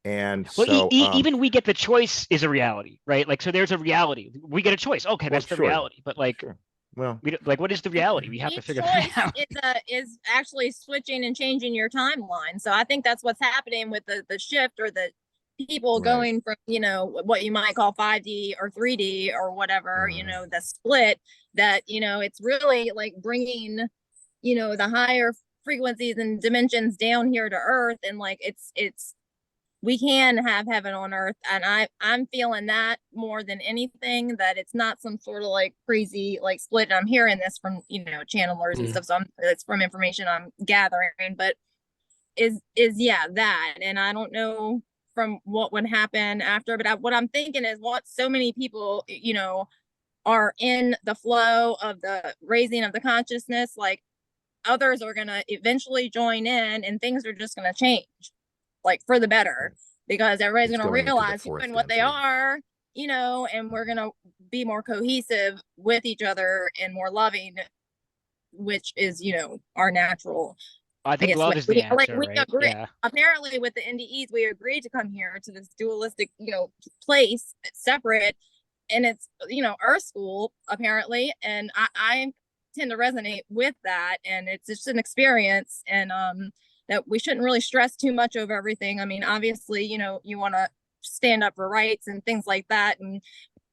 And Well, so, even we get the choice is a reality, right? Like, so there's a reality. We get a choice. Okay, well, that's the sure. reality. But like, Sure. Well, we don't, like, what is the reality? We have to Each figure that choice out. is actually switching and changing your timeline. So I think that's what's happening with the shift, or the people Right. going from, what you might call 5D or 3D or whatever, the split, that, it's really like bringing, the higher frequencies and dimensions down here to earth. And like, it's we can have heaven on earth, and I'm feeling that more than anything, that it's not some sort of like crazy like split. And I'm hearing this from channelers and stuff, so it's from information I'm gathering, but is yeah, that. And I don't know from what would happen after, but what I'm thinking is, what so many people are in the flow of the raising of the consciousness, like others are gonna eventually join in, and things are just gonna change, like for the better, because everybody's It's going to going into the realize who fourth and what they density. are, and we're going to be more cohesive with each other and more loving, which is, our natural. I think guess love is the we answer, right? agree. Yeah. Apparently, with the NDEs, we agreed to come here to this dualistic, place, separate, and it's, Earth School apparently, and I tend to resonate with that, and it's just an experience, and that we shouldn't really stress too much over everything. I mean, obviously, you want to stand up for rights and things like that, and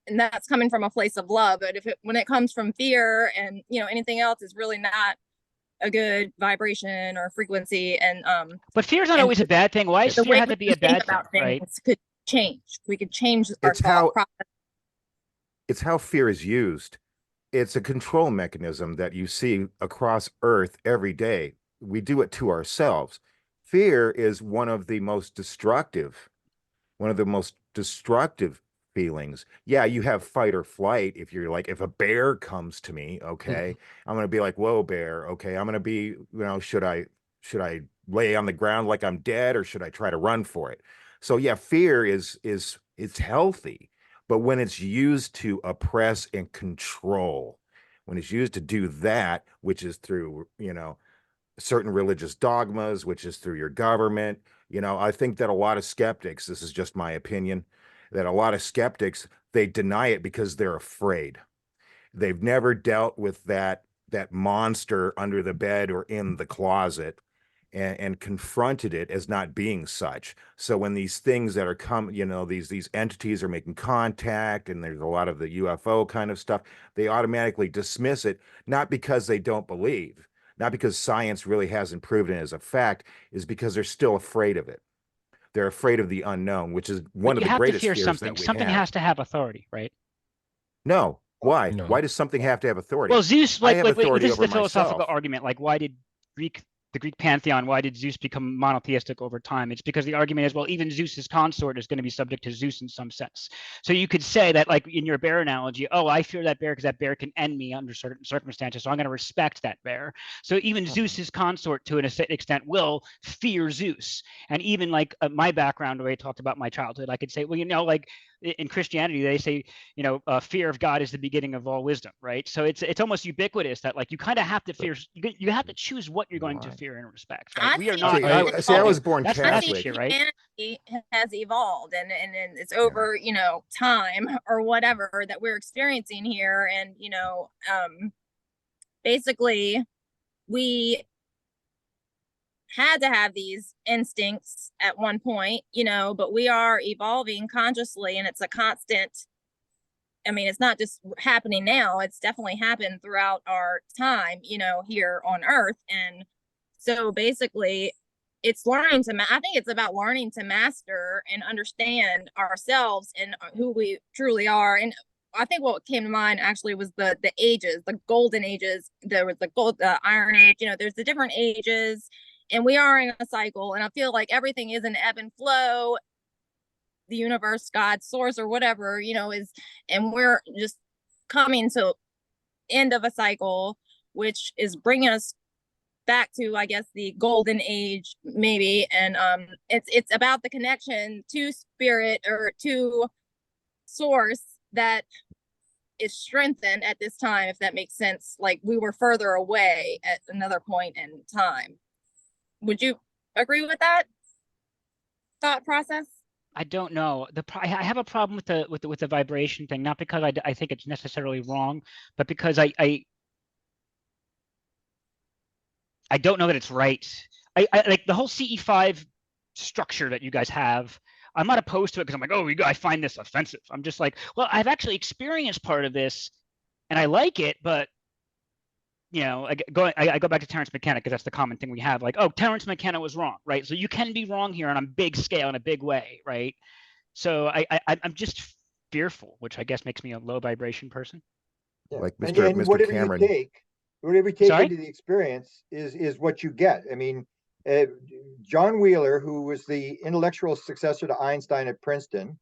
that's coming from a place of love. But when it comes from fear and anything else, is really not a good vibration or frequency. And But fear is not always a bad thing. Why does the fear way have we to be a think bad thing, about things right? could change. We could change our It's how- thought process. it's how fear is used. It's a control mechanism that you see across Earth every day. We do it to ourselves. Fear is one of the most destructive feelings. Yeah, you have fight or flight. If you're like, if a bear comes to me, okay, I'm gonna be like, whoa, bear. Okay, I'm gonna be, should I lay on the ground like I'm dead, or should I try to run for it? So yeah, fear is it's healthy, but when it's used to oppress and control, when it's used to do that, which is through, certain religious dogmas, which is through your government, I think that a lot of skeptics, this is just my opinion, that a lot of skeptics, they deny it because they're afraid. They've never dealt with that monster under the bed or in the closet, and confronted it as not being such. So when these things that are these entities are making contact, and there's a lot of the UFO kind of stuff, they automatically dismiss it, not because they don't believe, not because science really hasn't proven it as a fact, is because they're still afraid of it. They're afraid of the unknown, which is one But of you the have to greatest fear fears something. that we Something have. has to have authority, right? No. Why? No. Why does something have to have authority? Well, Zeus, I have like authority this is over the philosophical myself. argument. Like, why did the Greek pantheon, why did Zeus become monotheistic over time? It's because the argument is, well, even Zeus's consort is going to be subject to Zeus in some sense. So you could say that, like in your bear analogy, oh, I fear that bear because that bear can end me under certain circumstances, so I'm going to respect that bear. So even Zeus's consort, to an extent, will fear Zeus. And even like my background, the way I talked about my childhood, I could say, well, like in Christianity, they say, fear of God is the beginning of all wisdom, right? So it's almost ubiquitous that, like, you kind of have to fear, you have to choose what you're going to fear and respect, right? We are not. I was born that's Catholic. here, right? Humanity has evolved, and it's over, time or whatever that we're experiencing here, and basically we had to have these instincts at one point, but we are evolving consciously, and it's a constant. I mean, it's not just happening now, it's definitely happened throughout our time, here on Earth. And so basically it's learning to, I think it's about learning to master and understand ourselves and who we truly are. And I think what came to mind actually was the ages, the golden ages. There was the Iron Age, there's the different ages, and we are in a cycle. And I feel like everything is an ebb and flow. The universe, God, source, or whatever, and we're just coming to end of a cycle, which is bringing us back to, I guess, the golden age, maybe. And it's about the connection to spirit or to source that is strengthened at this time, if that makes sense. Like, we were further away at another point in time. Would you agree with that thought process? I don't know. I have a problem with the vibration thing, not because I think it's necessarily wrong, but because I don't know that it's right. I like the whole CE5 structure that you guys have. I'm not opposed to it because I'm like, oh, I find this offensive. I'm just like, well, I've actually experienced part of this, and I like it, but I go back to Terence McKenna because that's the common thing we have. Like, oh, Terence McKenna was wrong, right? So you can be wrong here on a big scale in a big way, right? So I'm just fearful, which I guess makes me a low vibration person. Yeah. Like And Mr. whatever Cameron. whatever you take Sorry? into the experience is what you get. I mean, John Wheeler, who was the intellectual successor to Einstein at Princeton,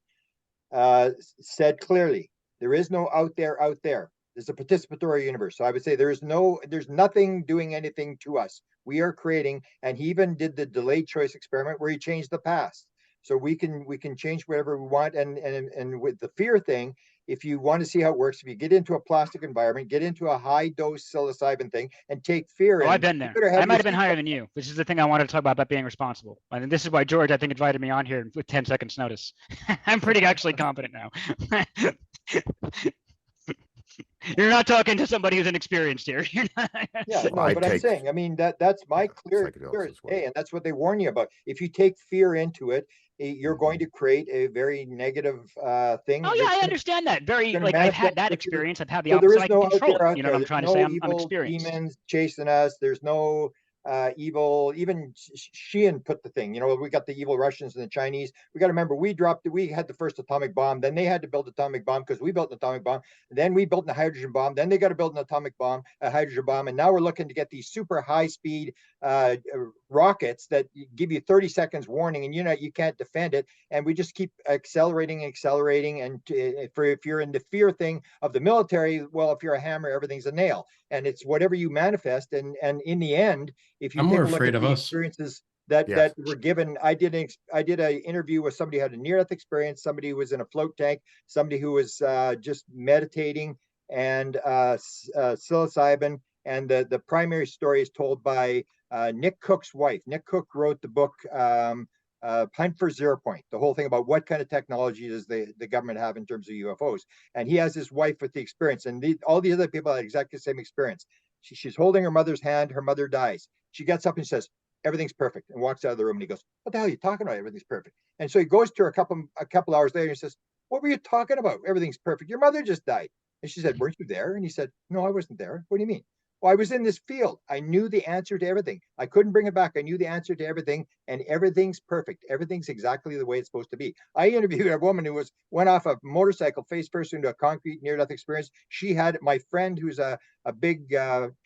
said clearly, there is no out there. It's a participatory universe. So I would say there's nothing doing anything to us. We are creating, and he even did the delayed choice experiment where he changed the past. So we can change whatever we want. And with the fear thing, if you want to see how it works, if you get into a plastic environment, get into a high dose psilocybin thing and take fear Oh, in, I've been there. I might have been higher than you. This is the thing I wanted to talk about being responsible. And this is why George, I think, invited me on here with 10 seconds notice. I'm pretty actually competent now. You're not talking to somebody who's inexperienced here. Yeah, no, but I'm saying, I mean, that's my clear as day, and that's what they warn you about. If you take fear into it, you're going to create a very negative thing. Oh yeah, I understand that. I've had that experience. I've had the so there opposite. is I no can control out it. You know what I'm trying to say? I'm experienced. Demons chasing us. There's no evil. Even Sheehan put the thing. We got the evil Russians and the Chinese. We got to remember, we had the first atomic bomb. Then they had to build an atomic bomb because we built an atomic bomb. Then we built a hydrogen bomb. Then they got to build an atomic bomb, a hydrogen bomb, and now we're looking to get these super high speed rockets that give you 30 seconds warning, and you can't defend it. And we just keep accelerating. And if you're in the fear thing of the military, well, if you're a hammer, everything's a nail, and it's whatever you manifest. And in the end, if you take a look at the experiences that were given, I did an interview with somebody who had a near-death experience, somebody who was in a float tank, somebody who was just meditating, and psilocybin. And the primary story is told by Nick Cook's wife. Nick Cook wrote the book Hunt for Zero Point, the whole thing about what kind of technology does the government have in terms of UFOs. And he has his wife with the experience, and all the other people had exactly the same experience. She's holding her mother's hand. Her mother dies. She gets up and says, everything's perfect, and walks out of the room. And he goes, what the hell are you talking about? Everything's perfect. And so he goes to her a couple hours later and says, what were you talking about? Everything's perfect. Your mother just died. And she said, weren't you there? And he said, no, I wasn't there. What do you mean? Well, I was in this field. I knew the answer to everything. I couldn't bring it back. I knew the answer to everything, and everything's perfect. Everything's exactly the way it's supposed to be. I interviewed a woman who went off a motorcycle face first into a concrete near-death experience. She had my friend, who's a big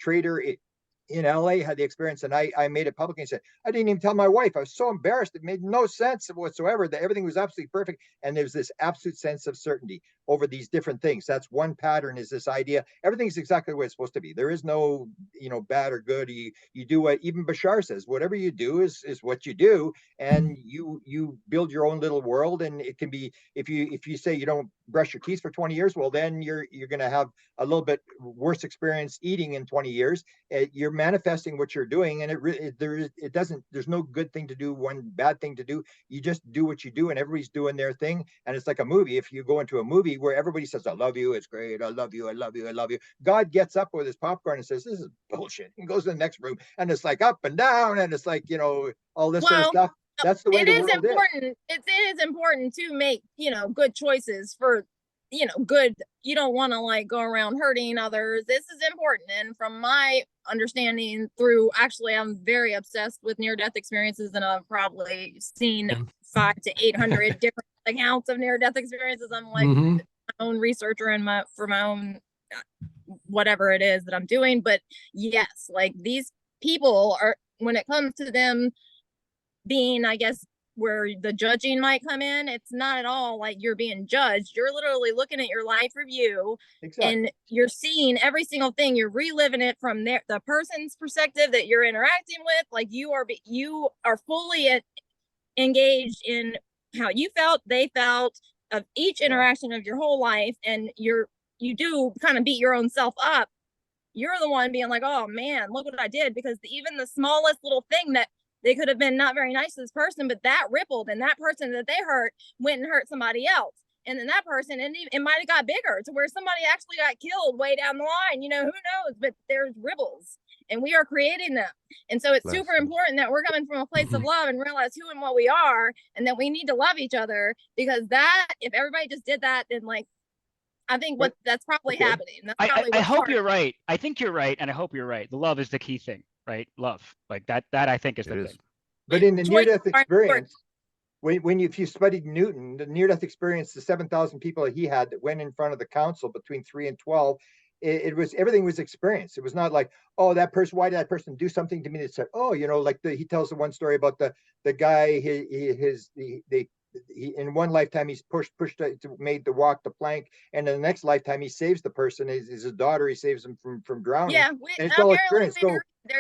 trader in LA, had the experience, and I made it public and said, I didn't even tell my wife. I was so embarrassed. It made no sense whatsoever, that everything was absolutely perfect. And there's this absolute sense of certainty over these different things. That's one pattern, is this idea. Everything's exactly the way it's supposed to be. There is no, bad or good. You do what even Bashar says, whatever you do is what you do. And you build your own little world. And it can be, if you say you don't brush your teeth for 20 years, well, then you're going to have a little bit worse experience eating in 20 years. You're manifesting what you're doing, and there's no good thing to do, one bad thing to do. You just do what you do, and everybody's doing their thing. And it's like a movie. If you go into a movie where everybody says, I love you, it's great, I love you, I love you, I love you, God gets up with his popcorn and says, this is bullshit, and goes to the next room, and it's like up and down, and it's like, all this sort of stuff. That's the way the world is. It is important to make, good choices for, good. You don't want to like go around hurting others. This is important. And from my understanding actually, I'm very obsessed with near-death experiences, and I've probably seen 500 to 800 different accounts of near-death experiences. I'm like my own researcher and for my own whatever it is that I'm doing. But yes, like these people are, when it comes to them being, I guess, where the judging might come in, it's not at all like you're being judged. You're literally looking at your life review, and you're seeing every single thing. You're reliving it from the person's perspective that you're interacting with. Like you are fully engaged in how you felt, they felt, of each interaction of your whole life. And you do kind of beat your own self up. You're the one being like, oh man, look what I did, because even the smallest little thing that they could have been not very nice to this person, but that rippled, and that person that they hurt went and hurt somebody else. And then that person, and it might have got bigger to where somebody actually got killed way down the line. Who knows? But there's ripples, and we are creating them. And so it's super important that we're coming from a place of love and realize who and what we are, and that we need to love each other, because if everybody just did that, then like, I think that's probably happening. That's probably I hope you're right. I think you're right, and I hope you're right. The love is the key thing. Right, love, like that I think is the thing. But in the near-death experience, if you studied Newton, the near-death experience, the 7,000 people that he had that went in front of the council between 3 and 12, everything was experienced. It was not like, oh, that person, why did that person do something to me that said, oh, like he tells the one story about the guy, in one lifetime he's made to walk the plank, and in the next lifetime he saves the person, is a daughter, he saves him from drowning. Yeah, and it's all experience.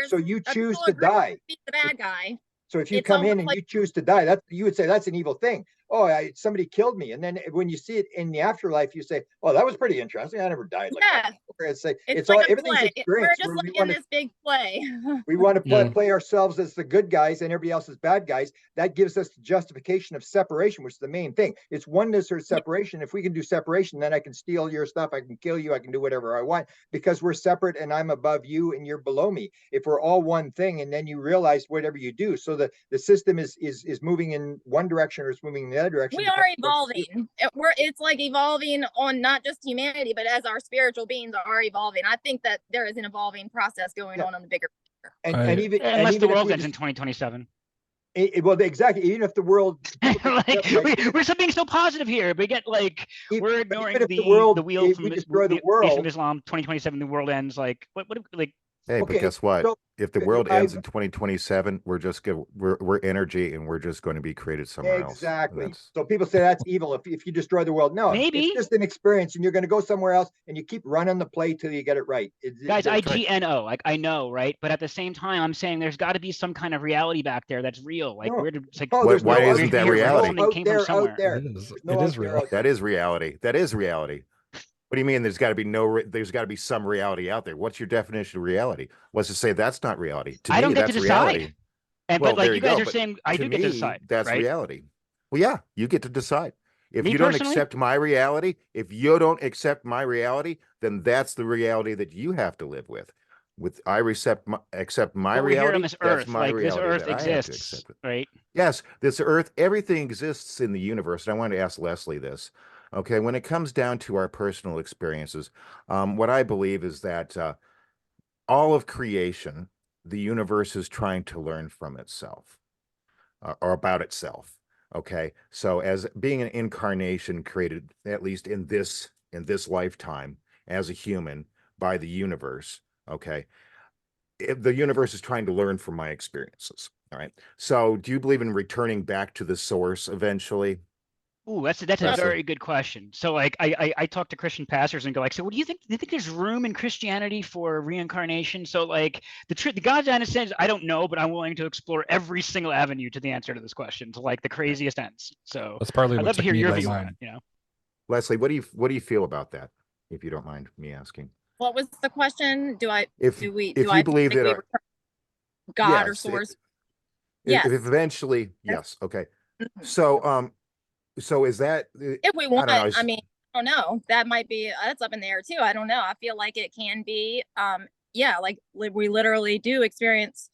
So you choose to die. Be the bad guy. So if you come in and you choose to die, you would say that's an evil thing. Oh, somebody killed me. And then when you see it in the afterlife, you say, oh, that was pretty interesting. I never died like that. It's like all, everything's experience. We're just like in this big play. We want to play ourselves as the good guys and everybody else as bad guys. That gives us the justification of separation, which is the main thing. It's oneness or separation. If we can do separation, then I can steal your stuff. I can kill you. I can do whatever I want, because we're separate, and I'm above you and you're below me. If we're all one thing, and then you realize whatever you do. So the system is moving in one direction, or it's moving in the other direction. We are evolving. It's like evolving on not just humanity, but as our spiritual beings are evolving. I think that there is an evolving process going on the bigger picture. Unless the world ends in 2027. Well, exactly. Even if the world, we're being so positive here, but yet we're ignoring the wheel from Islam. 2027, the world ends. Like what? Hey, but guess what? If the world ends in 2027, we're energy, and we're just going to be created somewhere else. Exactly. So people say that's evil if you destroy the world. No, maybe it's just an experience, and you're going to go somewhere else, and you keep running the play till you get it right. Guys, IGNO, like I know, right? But at the same time, I'm saying there's got to be some kind of reality back there that's real. Like why isn't that reality? Out there. It is real. That is reality. That is reality. What do you mean? There's got to be some reality out there. What's your definition of reality? Let's just say that's not reality. To I don't me, get that's to decide. reality. But you guys are saying I do get to decide. That's right? reality. Well, yeah, you get to decide. If Me you don't personally? accept my reality, then that's the reality that you have to live with. accept my But we're here on reality. this That's earth, my like this reality earth that I have to exists, accept it. right? Yes, this earth, everything exists in the universe. And I wanted to ask Leslie this. Okay, when it comes down to our personal experiences, what I believe is that all of creation, the universe is trying to learn from itself or about itself. Okay, so as being an incarnation created, at least in this lifetime, as a human by the universe. Okay, the universe is trying to learn from my experiences. All right. So, do you believe in returning back to the source eventually? Ooh, that's a Leslie? very good question. So like I talk to Christian pastors and go like, so what do you think? Do you think there's room in Christianity for reincarnation? So like the God's honest says, I don't know, but I'm willing to explore every single avenue to the answer to this question, to like the craziest ends. So That's partly I'd what love to took hear me your by view on mine. it, you know. Leslie, what do you feel about that? If you don't mind me asking. What was the question? Do I If do we if do you I believe think that we our, return God or yes, source? if Yes. eventually, yes, okay. Mhm. So is that If we I want, don't know. I mean, I don't know. That might be that's up in the air too. I don't know. I feel like it can be yeah, like we literally do experience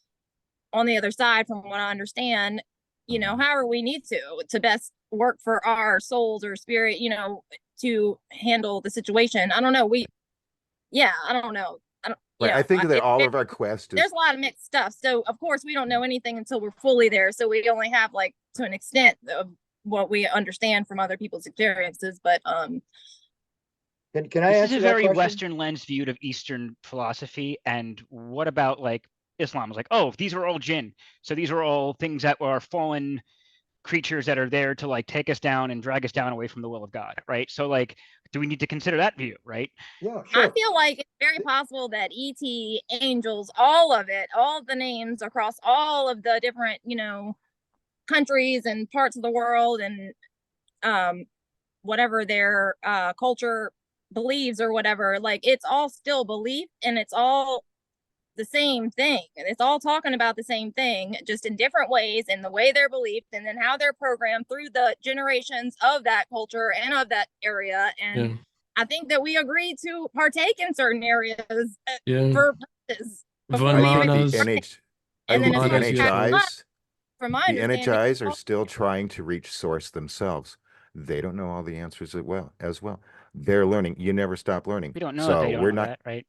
on the other side from what I understand, you know, however we need to best work for our souls or spirit, you know, to handle the situation. I don't know. I don't know. I don't, you Right. I know, think that all of our quest is there's a lot of mixed stuff. So of course we don't know anything until we're fully there. So we only have like to an extent of what we understand from other people's experiences. But Can I This is answer a that very question? Western lens viewed of Eastern philosophy. And what about like Islam? Is like, oh, these are all jinn. So these are all things that are fallen creatures that are there to like take us down and drag us down away from the will of God, right? So like, do we need to consider that view, right? Yeah, I sure. feel like it's very possible that ET, angels, all of it, all of the names across all of the different, you know, countries and parts of the world and whatever their culture believes or whatever, like it's all still belief and it's all the same thing. It's all talking about the same thing, just in different ways in the way they're believed and then how they're programmed through the generations of that culture and of that area. And Yeah. I think that we agree to partake in certain areas Yeah. for purposes before Von we I think even, Manas, and then as Von far as Manas, yes, right. from my the understanding, NHIs are still trying to reach source themselves. They don't know all the answers as well. They're learning. You never stop learning. We don't know that So they don't we're know not, that, right?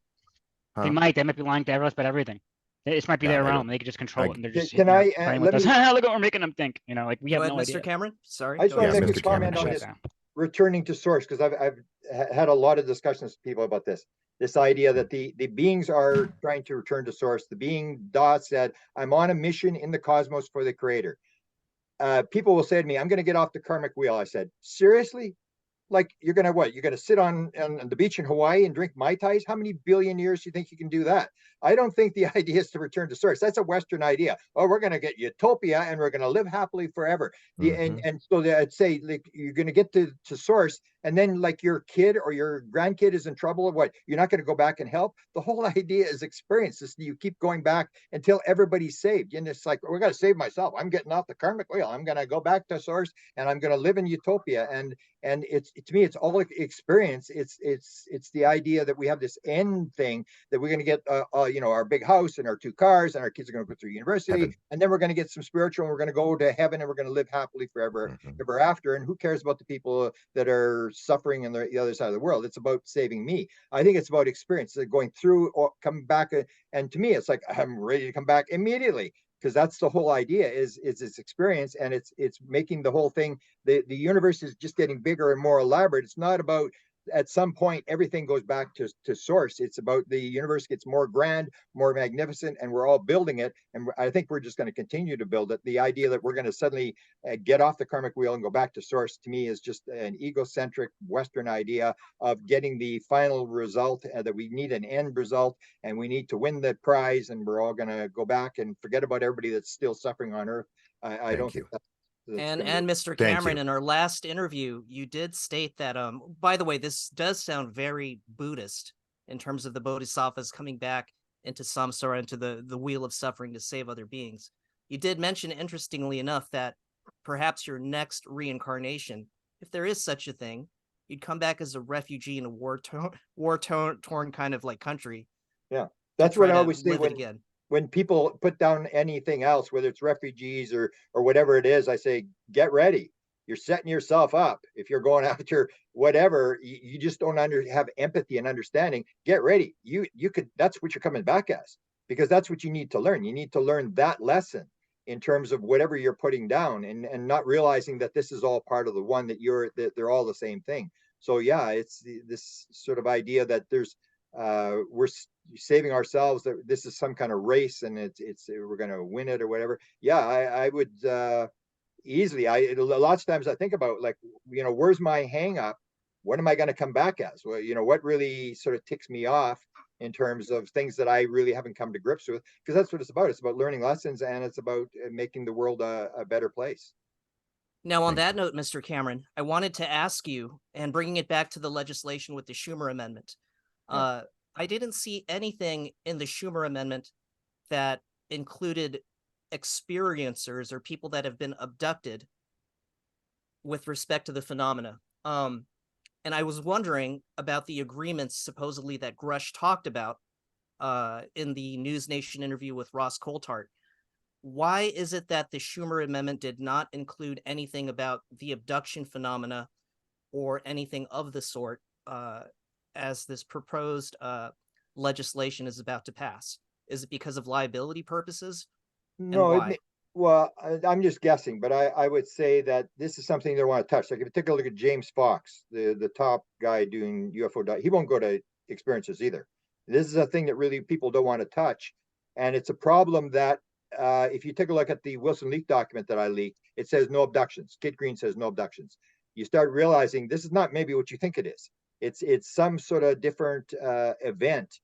huh? They might be lying to us about everything. This might be their God, I realm. don't. They could just control I, it, and they're Can, just can you know, I playing let with us. me? Look what we're making them think. You know, like we Go have ahead, no Mr. idea. Cameron. Sorry. I just go want to ahead. make Mr. a comment Cameron, on sure. this. Returning to source, because I've had a lot of discussions with people about this. This idea that the beings are trying to return to source. The being Da said, "I'm on a mission in the cosmos for the Creator." People will say to me, "I'm going to get off the karmic wheel." I said, "Seriously? Like you're gonna what? You're gonna sit on the beach in Hawaii and drink Mai Tais? How many billion years do you think you can do that?" I don't think the idea is to return to source. That's a Western idea. Oh, we're gonna get utopia and we're gonna live happily forever. And so I'd say like you're gonna get to source, and then like your kid or your grandkid is in trouble, what? You're not gonna go back and help. The whole idea is experience. This you keep going back until everybody's saved. And it's like we're gonna save myself. I'm getting off the karmic wheel. I'm gonna go back to source and I'm gonna live in utopia. And it's to me it's all experience. It's the idea that we have this end thing that we're going to get you know, our big house and our 2 cars and our kids are going to go through university. Heaven. And then we're going to get some spiritual and we're going to go to heaven and we're going to live happily forever ever after. And who cares about the people that are suffering on the other side of the world? It's about saving me. I think it's about experience, going through or coming back. And to me it's like I'm ready to come back immediately, because that's the whole idea is its experience. And it's making the whole thing, the universe is just getting bigger and more elaborate. It's not about at some point everything goes back to source. It's about the universe gets more grand, more magnificent, and we're all building it. And I think we're just going to continue to build it. The idea that we're going to suddenly get off the karmic wheel and go back to source, to me, is just an egocentric Western idea of getting the final result, that we need an end result and we need to win the prize, and we're all going to go back and forget about everybody that's still suffering on Earth. I don't think that's And gonna Mr. Thank Cameron, you. in our last interview, you did state that by the way, this does sound very Buddhist in terms of the bodhisattvas coming back into samsara, into the wheel of suffering to save other beings. You did mention, interestingly enough, that perhaps your next reincarnation, if there is such a thing, you'd come back as a refugee in a war torn kind of like country. Yeah. That's try what I to always say live it again. when people put down anything else, whether it's refugees or whatever it is. I say, get ready. You're setting yourself up. If you're going after whatever, you just don't have empathy and understanding. Get ready. You could. That's what you're coming back as, because that's what you need to learn. You need to learn that lesson in terms of whatever you're putting down, and not realizing that this is all part of the one, that they're all the same thing. So yeah, it's this sort of idea that there's we're saving ourselves, that this is some kind of race and it's we're going to win it or whatever. Yeah, I would easily. Lots of times I think about, like, where's my hang up? What am I going to come back as? Well, what really sort of ticks me off in terms of things that I really haven't come to grips with, because that's what it's about. It's about learning lessons, and it's about making the world a better place. Now, on that note, Mr. Cameron, I wanted to ask you, and bringing it back to the legislation with the Schumer Amendment, Yeah. I didn't see anything in the Schumer Amendment that included experiencers or people that have been abducted with respect to the phenomena. And I was wondering about the agreements supposedly that Grush talked about in the News Nation interview with Ross Coulthart. Why is it that the Schumer Amendment did not include anything about the abduction phenomena or anything of the sort as this proposed legislation is about to pass? Is it because of liability purposes? No, And why? well, I'm just guessing, but I would say that this is something they want to touch. Like, if you take a look at James Fox, the top guy doing UFO, he won't go to experiences either. This is a thing that really people don't want to touch, and it's a problem that if you take a look at the Wilson leak document that I leaked, it says no abductions. Kit Green says no abductions. You start realizing this is not maybe what you think it is. It's some sort of different event,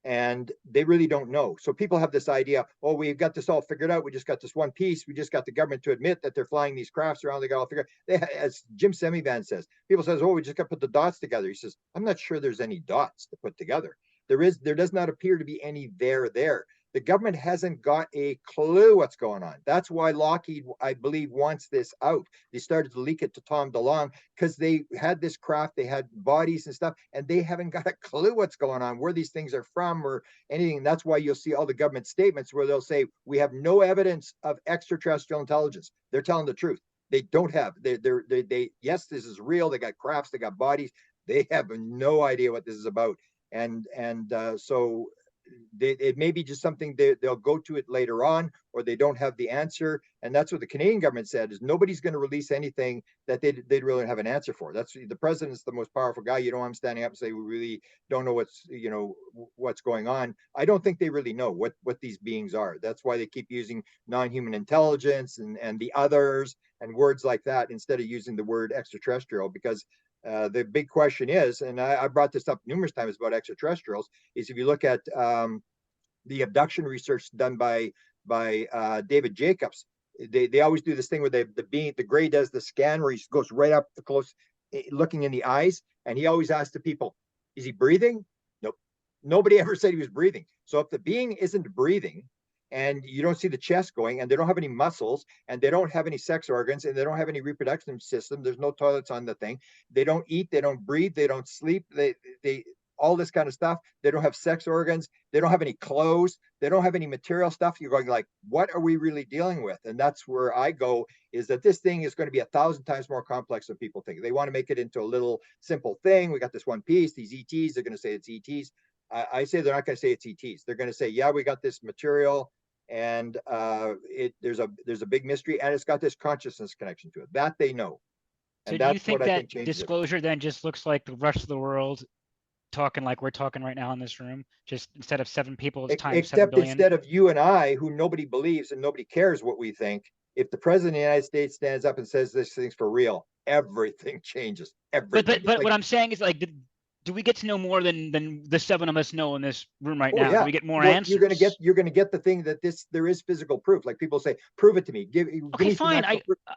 and they really don't know. So people have this idea, oh, we've got this all figured out. We just got this one piece. We just got the government to admit that they're flying these crafts around. They got all figured out. As Jim Semivan says, people says, oh, we just got to put the dots together. He says, I'm not sure there's any dots to put together. There does not appear to be any there. The government hasn't got a clue what's going on. That's why Lockheed, I believe, wants this out. They started to leak it to Tom DeLonge because they had this craft, they had bodies and stuff, and they haven't got a clue what's going on, where these things are from or anything. And that's why you'll see all the government statements where they'll say, we have no evidence of extraterrestrial intelligence. They're telling the truth. They don't have, yes, this is real. They got crafts, they got bodies. They have no idea what this is about. And so it may be just something they'll go to it later on, or they don't have the answer. And that's what the Canadian government said, is nobody's going to release anything that they'd really have an answer for. That's, the president's the most powerful guy. You don't want him standing up and say, we really don't know what's going on. I don't think they really know what these beings are. That's why they keep using non-human intelligence and the others and words like that instead of using the word extraterrestrial, because the big question is, and I brought this up numerous times about extraterrestrials, is if you look at the abduction research done by David Jacobs, they always do this thing where the gray does the scan where he goes right up close, looking in the eyes, and he always asks the people, is he breathing? Nope. Nobody ever said he was breathing. So if the being isn't breathing, and you don't see the chest going, and they don't have any muscles, and they don't have any sex organs, and they don't have any reproduction system, there's no toilets on the thing, they don't eat, they don't breathe, they don't sleep, they all this kind of stuff, they don't have sex organs, they don't have any clothes, they don't have any material stuff, you're going like, what are we really dealing with? And that's where I go, is that this thing is going to be 1,000 times more complex than people think. They want to make it into a little simple thing. We got this one piece, these ETs, they're going to say it's ETs. I say they're not going to say it's ETs. They're going to say, yeah, we got this material, and there's a big mystery, and it's got this consciousness connection to it that they know. So do you think that disclosure then just looks like the rest of the world talking like we're talking right now in this room? Just instead of 7 people, it's times 7 billion. Instead of you and I, who nobody believes and nobody cares what we think, if the president of the United States stands up and says this thing's for real, everything changes. Everything. But like, what I'm saying is, like, do we get to know more than the 7 of us know in this room right now? Yeah. Do we get more answers? You're gonna get the thing that there is physical proof. Like people say, prove it to me. Give me fine.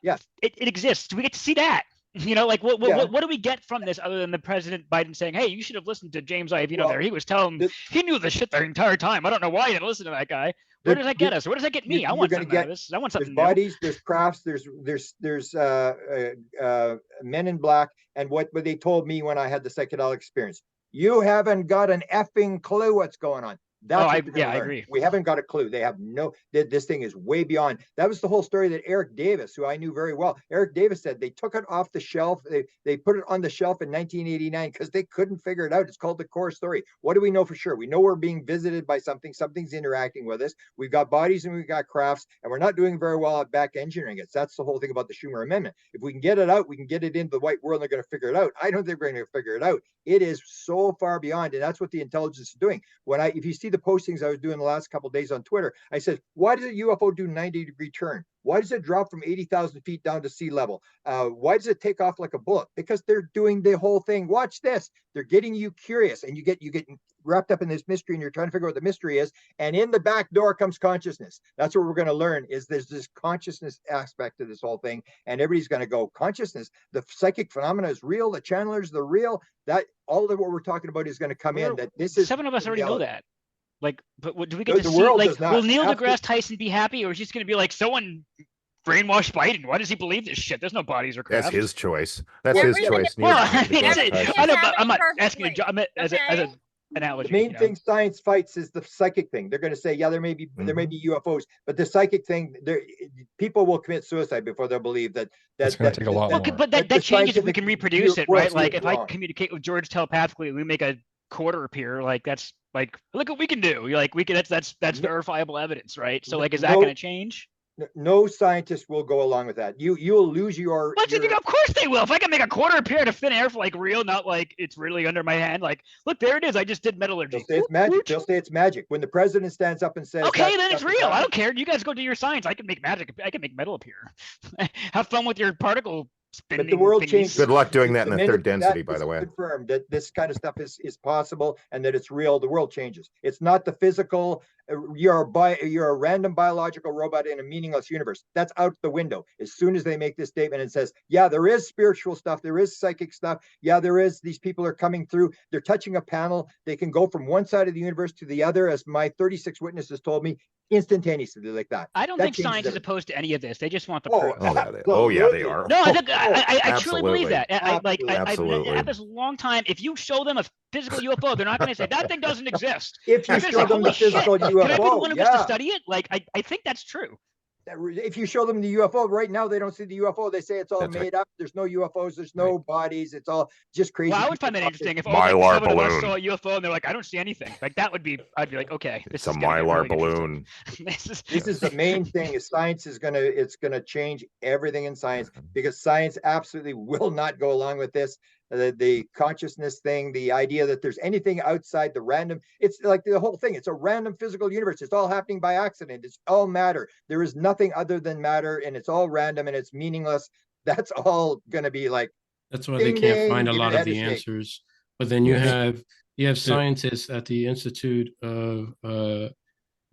Yeah, it exists. Do we get to see that? Like what do we get from this other than the President Biden saying, "Hey, you should have listened to James Iovino there. He was telling he knew the shit the entire time. I don't know why you didn't listen to that guy." Where does that get us? Where does that get me? I want something out of this. I want something. There's bodies, there's crafts, there's men in black, and what they told me when I had the psychedelic experience. You haven't got an effing clue what's going on. That's Oh, what they're gonna I learn. agree. We haven't got a clue. They have this thing is way beyond. That was the whole story that Eric Davis, who I knew very well, Eric Davis said they took it off the shelf. They put it on the shelf in 1989 because they couldn't figure it out. It's called the core story. What do we know for sure? We know we're being visited by something. Something's interacting with us. We've got bodies and we've got crafts, and we're not doing very well at back engineering it. That's the whole thing about the Schumer Amendment. If we can get it out, we can get it into the white world. And they're going to figure it out. I don't think we're going to figure it out. It is so far beyond, and that's what the intelligence is doing. If you see the postings I was doing the last couple of days on Twitter, I said, why does a UFO do 90-degree turn? Why does it drop from 80,000 feet down to sea level? Why does it take off like a bullet? Because they're doing the whole thing. Watch this. They're getting you curious, and you get wrapped up in this mystery, and you're trying to figure out what the mystery is. And in the back door comes consciousness. That's what we're going to learn. Is there's this consciousness aspect to this whole thing, and everybody's going to go, consciousness. The psychic phenomena is real. The channelers, they're real. That all of what we're talking about is going to come in. That this is 7 of us already know reality. that. Like, but what do we get The to see? world Like, does not. will Neil Absolutely. deGrasse Tyson be happy, or is he just going to be like, someone brainwashed Biden? Why does he believe this shit? There's no bodies or That's craft. his choice. That's Yeah, his everything choice. is- Neil Well, deGrasse I mean, Everything Tyson. is I know, but I'm happening not asking a perfectly, as okay? an analogy. The main you know? thing science fights is the psychic thing. They're going to say, yeah, there may be UFOs, but the psychic thing, people will commit suicide before they'll believe that. It's going to take a lot Well, more. but that the changes if we scientific can reproduce it, world right? view Like, is if I wrong. communicate with George telepathically, we make a quarter appear. Like, that's like, look what we can do. Like, we can. That's No- verifiable evidence, right? So, like, is that no- going to change? No scientist will go along with that. You'll lose your. What did you go? Of course they will. If I can make a quarter appear out of thin air for like real, not like it's really under my hand. Like, look, there it is. I just did They'll metallurgy. say it's magic. They'll say it's magic. When the president stands up and says, Okay, that then it's stuff is real. I happening, don't care. You guys go do your science. I can make magic. I can make metal appear. Have fun with your particle spinning. But the world thingies. changes. Good luck doing that in the minute third density, that by is the way. confirmed that this kind of stuff is possible and that it's real, the world changes. It's not the physical. You're a random biological robot in a meaningless universe. That's out the window as soon as they make this statement and says, yeah, there is spiritual stuff, there is psychic stuff. Yeah, there is. These people are coming through. They're touching a panel. They can go from one side of the universe to the other, as my 36 witnesses told me, instantaneously, like that. I don't That think changes science is everything. opposed to any of this. They just want the Oh, proof. Oh yeah, they are. No, I truly believe Absolutely. that. I've Absolutely. had this a long time. If you show them a physical UFO, they're not going to say that thing doesn't exist. If They're you gonna show say, them the "Holy shit, physical can I be the UFO, one who gets to yeah. study it?" Like, I think that's true. If you show them the UFO right now, they don't see the UFO. They say it's all That's right. made up. There's no UFOs. There's no bodies. It's all just crazy. Well, I would people find that talking. interesting if all like Mylar 7 of us balloon. saw a UFO and they're like, "I don't see anything." Like that would be. I'd be like, "Okay, this It's a is gonna get Mylar really interesting." balloon. This This is the main thing. Is science is gonna change everything in science, because science absolutely will not go along with this. The consciousness thing, the idea that there's anything outside the random, it's like the whole thing. It's a random physical universe. It's all happening by accident. It's all matter. There is nothing other than matter, and it's all random and it's meaningless. That's all gonna be like. That's why they Ding, can't ding, find a give lot your of head a the shake. answers. But then you Yeah. have scientists at the Institute of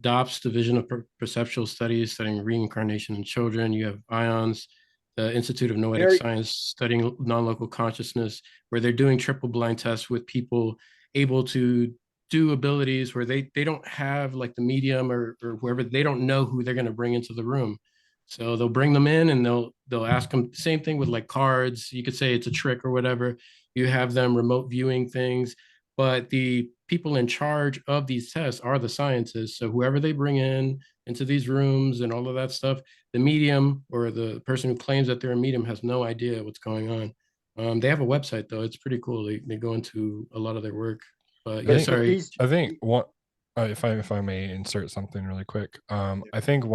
DOPS, Division of Perceptual Studies, studying reincarnation in children. You have IONS, the Institute of Noetic Very- Science, studying non-local consciousness, where they're doing triple blind tests with people able to do abilities where they don't have like the medium or whoever, they don't know who they're going to bring into the room. So they'll bring them in and they'll ask them, same thing with like cards. You could say it's a trick or whatever. You have them remote viewing things, but the people in charge of these tests are the scientists. So whoever they bring in into these rooms and all of that stuff, the medium or the person who claims that they're a medium has no idea what's going on. They have a website though. It's pretty cool. They go into a lot of their work. But yeah, think- sorry. I think what if I may insert something really quick. I think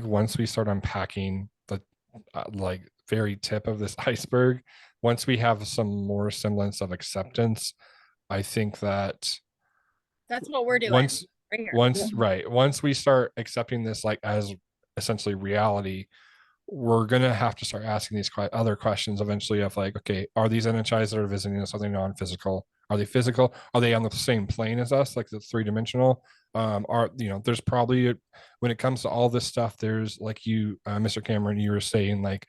once we start unpacking the like very tip of this iceberg, once we have some more semblance of acceptance, I think that That's what we're doing. once right here. once we start accepting this like as essentially reality, we're gonna have to start asking these other questions eventually of like, okay, are these NHIs that are visiting us, are they non-physical? Are they physical? Are they on the same plane as us, like the 3-dimensional? There's probably, when it comes to all this stuff, there's like you, Mr. Cameron, you were saying like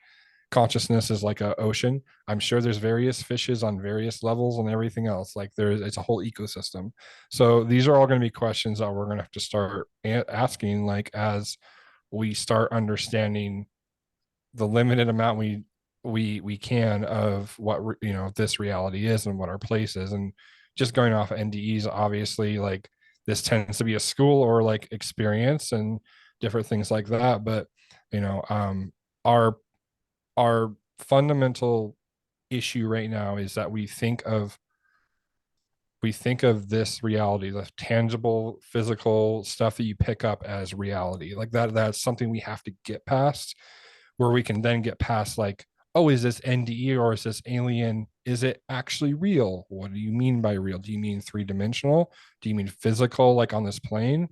consciousness is like an ocean. I'm sure there's various fishes on various levels and everything else. Like it's a whole ecosystem. So these are all going to be questions that we're going to have to start asking, like as we start understanding the limited amount we can of what this reality is and what our place is, and just going off NDEs, obviously, like this tends to be a school or like experience and different things like that. But our fundamental issue right now is that we think of this reality, the tangible physical stuff that you pick up as reality, like that's something we have to get past, where we can then get past like, oh, is this NDE or is this alien? Is it actually real? What do you mean by real? Do you mean three-dimensional? Do you mean physical, like on this plane?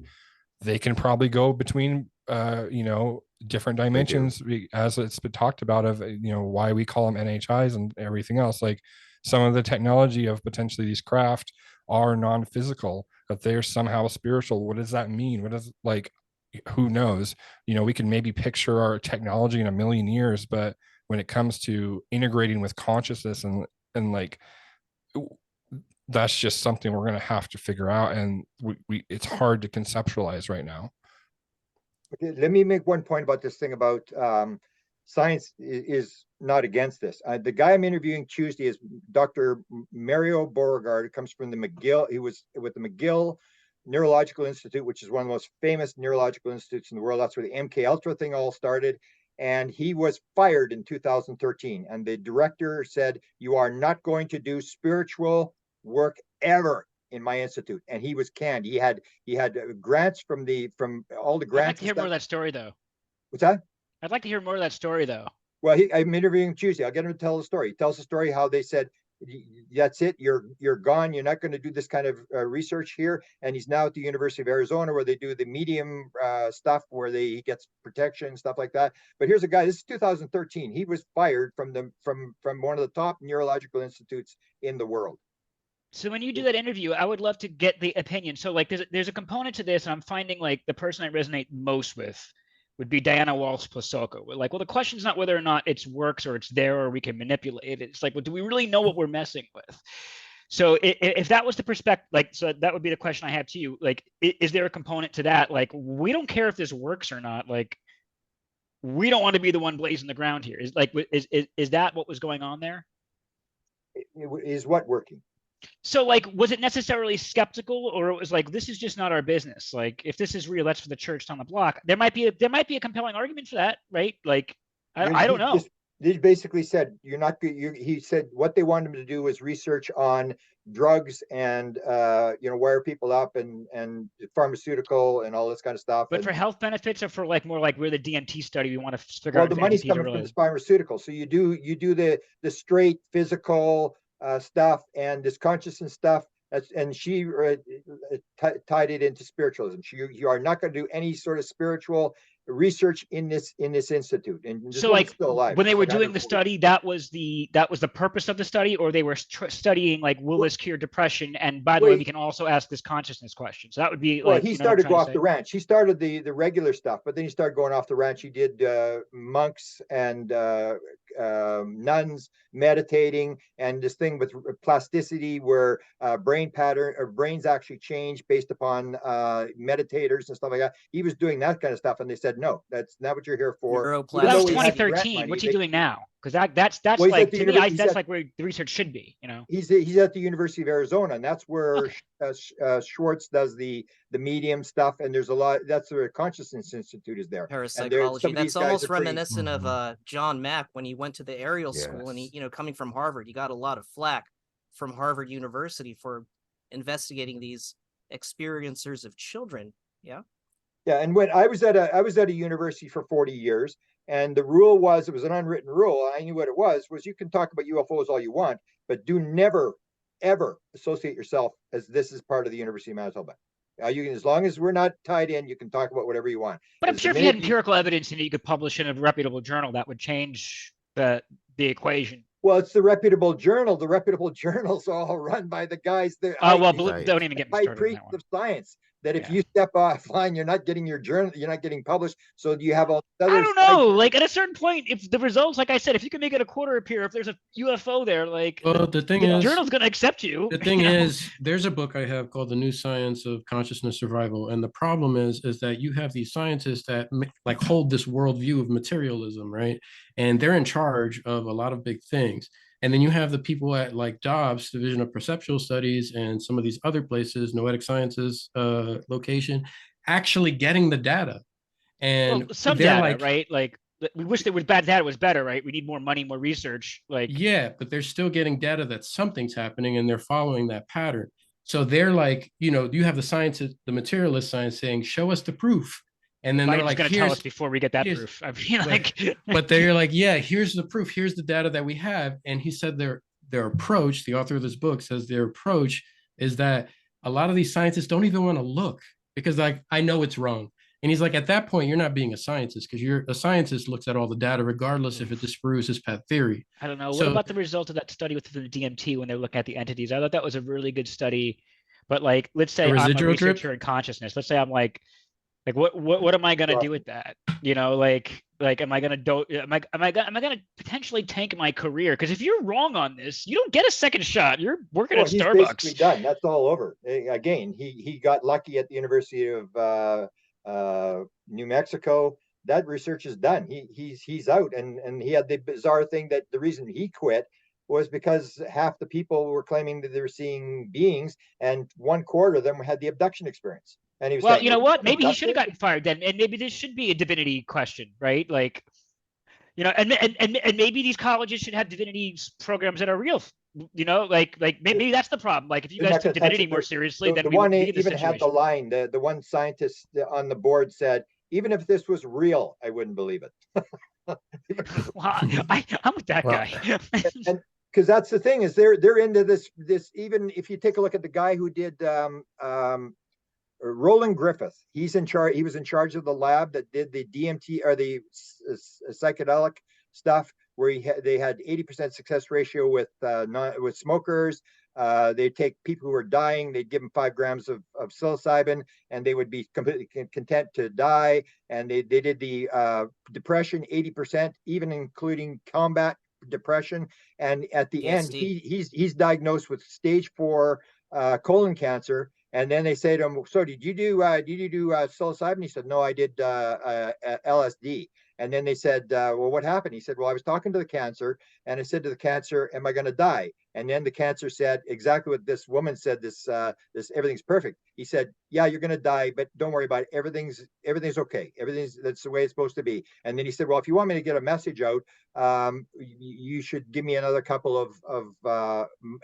They can probably go between different dimensions, as it's been talked about, of why we call them NHIs and everything else. Like some of the technology of potentially these craft are non-physical, that they're somehow spiritual. What does that mean? What is, like, who knows? We can maybe picture our technology in a million years, but when it comes to integrating with consciousness and like, that's just something we're going to have to figure out, and we it's hard to conceptualize right now. Okay, let me make one point about this thing about science is not against this. The guy I'm interviewing Tuesday is Dr. Mario Beauregard. It comes from the McGill. He was with the McGill Neurological Institute, which is one of the most famous neurological institutes in the world. That's where the MK Ultra thing all started. And he was fired in 2013. And the director said, "You are not going to do spiritual work ever in my institute." And he was canned. He had grants from all the grants. I'd like to hear more of that story, though. What's that? I'd like to hear more of that story, though. Well, I'm interviewing him Tuesday. I'll get him to tell the story. He tells the story how they said, "That's it. You're gone. You're not going to do this kind of research here." And he's now at the University of Arizona, where they do the medium stuff, where he gets protection, stuff like that. But here's a guy. This is 2013. He was fired from one of the top neurological institutes in the world. So when you do that interview, I would love to get the opinion. So like there's a component to this, and I'm finding like the person I resonate most with would be Diana Walsh-Pasoko. We're like, well, the question's not whether or not it works or it's there or we can manipulate it. It's like, well, do we really know what we're messing with? So if that was the perspective, like, so that would be the question I have to you. Like, is there a component to that? Like, we don't care if this works or not. Like, we don't want to be the one blazing the ground here. Is that what was going on there? Is what working? So like, was it necessarily skeptical, or it was like, this is just not our business? Like, if this is real, that's for the church down the block. There might be a compelling argument for that, right? Like, I don't know. They basically said, you're not good. He said what they wanted him to do was research on drugs and wire people up and pharmaceutical and all this kind of stuff. But for health benefits, or for like more like we're the DMT study, we want to figure out. Well, the money's coming from the pharmaceutical. So you do the straight physical stuff and this consciousness stuff. And she tied it into spiritualism. You are not going to do any sort of spiritual research in this institute. And this so like still alive. When they were doing the study, that was the purpose of the study, or they were studying like, will this cure depression? And by the way, we can also ask this consciousness question. So that would be like, he started to go off the ranch. He started the regular stuff, but then he started going off the ranch. He did monks and nuns meditating, and this thing with plasticity where brains actually change based upon meditators and stuff like that. He was doing that kind of stuff, and they said, no, that's not what you're here for. That was 2013. What's he doing now? Because that's like, to me, that's like where the research should be. He's at the University of Arizona, and that's where Schwartz does the medium stuff. And there's a lot. That's where Consciousness Institute is there. Parapsychology. That's almost reminiscent of John Mack when he went to the aerial school, and he, coming from Harvard, he got a lot of flack from Harvard University for investigating these experiencers of children. Yeah. Yeah, and when I was at a university for 40 years, and the rule was, it was an unwritten rule, and I knew what it was you can talk about UFOs all you want, but do never, ever associate yourself as this is part of the University of Manitoba. You can, as long as we're not tied in, you can talk about whatever you want. But I'm sure if you had empirical evidence and you could publish in a reputable journal, that would change the equation. Well, it's the reputable journal. The reputable journal's all run by the guys that don't even get me started preach of science. That if you step offline, you're not getting your journal, you're not getting published. So do you have all the other? I don't know. Like at a certain point, if the results, like I said, if you can make it a quarter appear, if there's a UFO there, like, well, the journal's going to accept you. The thing is, there's a book I have called The New Science of Consciousness Survival, and the problem is that you have these scientists that like hold this worldview of materialism, right? And they're in charge of a lot of big things. And then you have the people at like Dobbs Division of Perceptual Studies and some of these other places, Noetic Sciences location, actually getting the data. And well, some they're data, like, right? Like we wish there was bad data was better, right? We need more money, more research. Like, yeah, but they're still getting data that something's happening and they're following that pattern. So they're like, you know, you have the scientists, the materialist science saying, show us the proof. And then they're Biden's like, going to tell us here's, before we get that here's- proof. I mean, like, but they're like, yeah, here's the proof. Here's the data that we have. And he said their approach, the author of this book says their approach is that a lot of these scientists don't even want to look because like, I know it's wrong. And he's like, at that point, you're not being a scientist because you're a scientist looks at all the data, regardless if it disproves his path theory. I don't know. What So- about the result of that study with the DMT when they're looking at the entities? I thought that was a really good study. But like, let's say I'm a residual drip? researcher in consciousness. Let's say I'm like what am I gonna do with that? You know, like am I gonna gonna potentially tank my career? Because if you're wrong on this, you don't get a second shot. You're working Well, at he's basically Starbucks. done. That's all over. Again, he got lucky at the University of New Mexico. That research is done. He's out, and he had the bizarre thing that the reason he quit was because half the people were claiming that they were seeing beings, and 1/4 of them had the abduction experience. And he was Well, saying, you know what? Maybe he should have abducted? gotten fired then, and maybe this should be a divinity question, right? Like, you know, and maybe these colleges should have divinity programs that are real. You know, like maybe that's the problem. Like, if you They're guys not took gonna touch divinity it. more seriously, The then we one wouldn't be in this even had the situation. line. The one scientist on the board said, "Even if this was real, I wouldn't believe it." Well, I'm with that Well, guy. And because that's the thing is they're into this. Even if you take a look at the guy who did Roland Griffith, he's in charge. He was in charge of the lab that did the DMT or the psychedelic stuff, where they had 80% success ratio with with smokers. They'd take people who were dying, they'd give them 5 grams of psilocybin, and they would be completely content to die. And they did the depression 80%, even including combat depression. And at the end, PTSD. he's diagnosed with stage 4 colon cancer. And then they say to him, "So did you do psilocybin?" He said, "No, I did LSD." And then they said, "Well, what happened?" He said, "Well, I was talking to the cancer, and I said to the cancer, 'Am I going to die?' And then the cancer said exactly what this woman said. This everything's perfect." He said, "Yeah, you're going to die, but don't worry about it. Everything's okay. That's the way it's supposed to be." And then he said, "Well, if you want me to get a message out, you should give me another couple of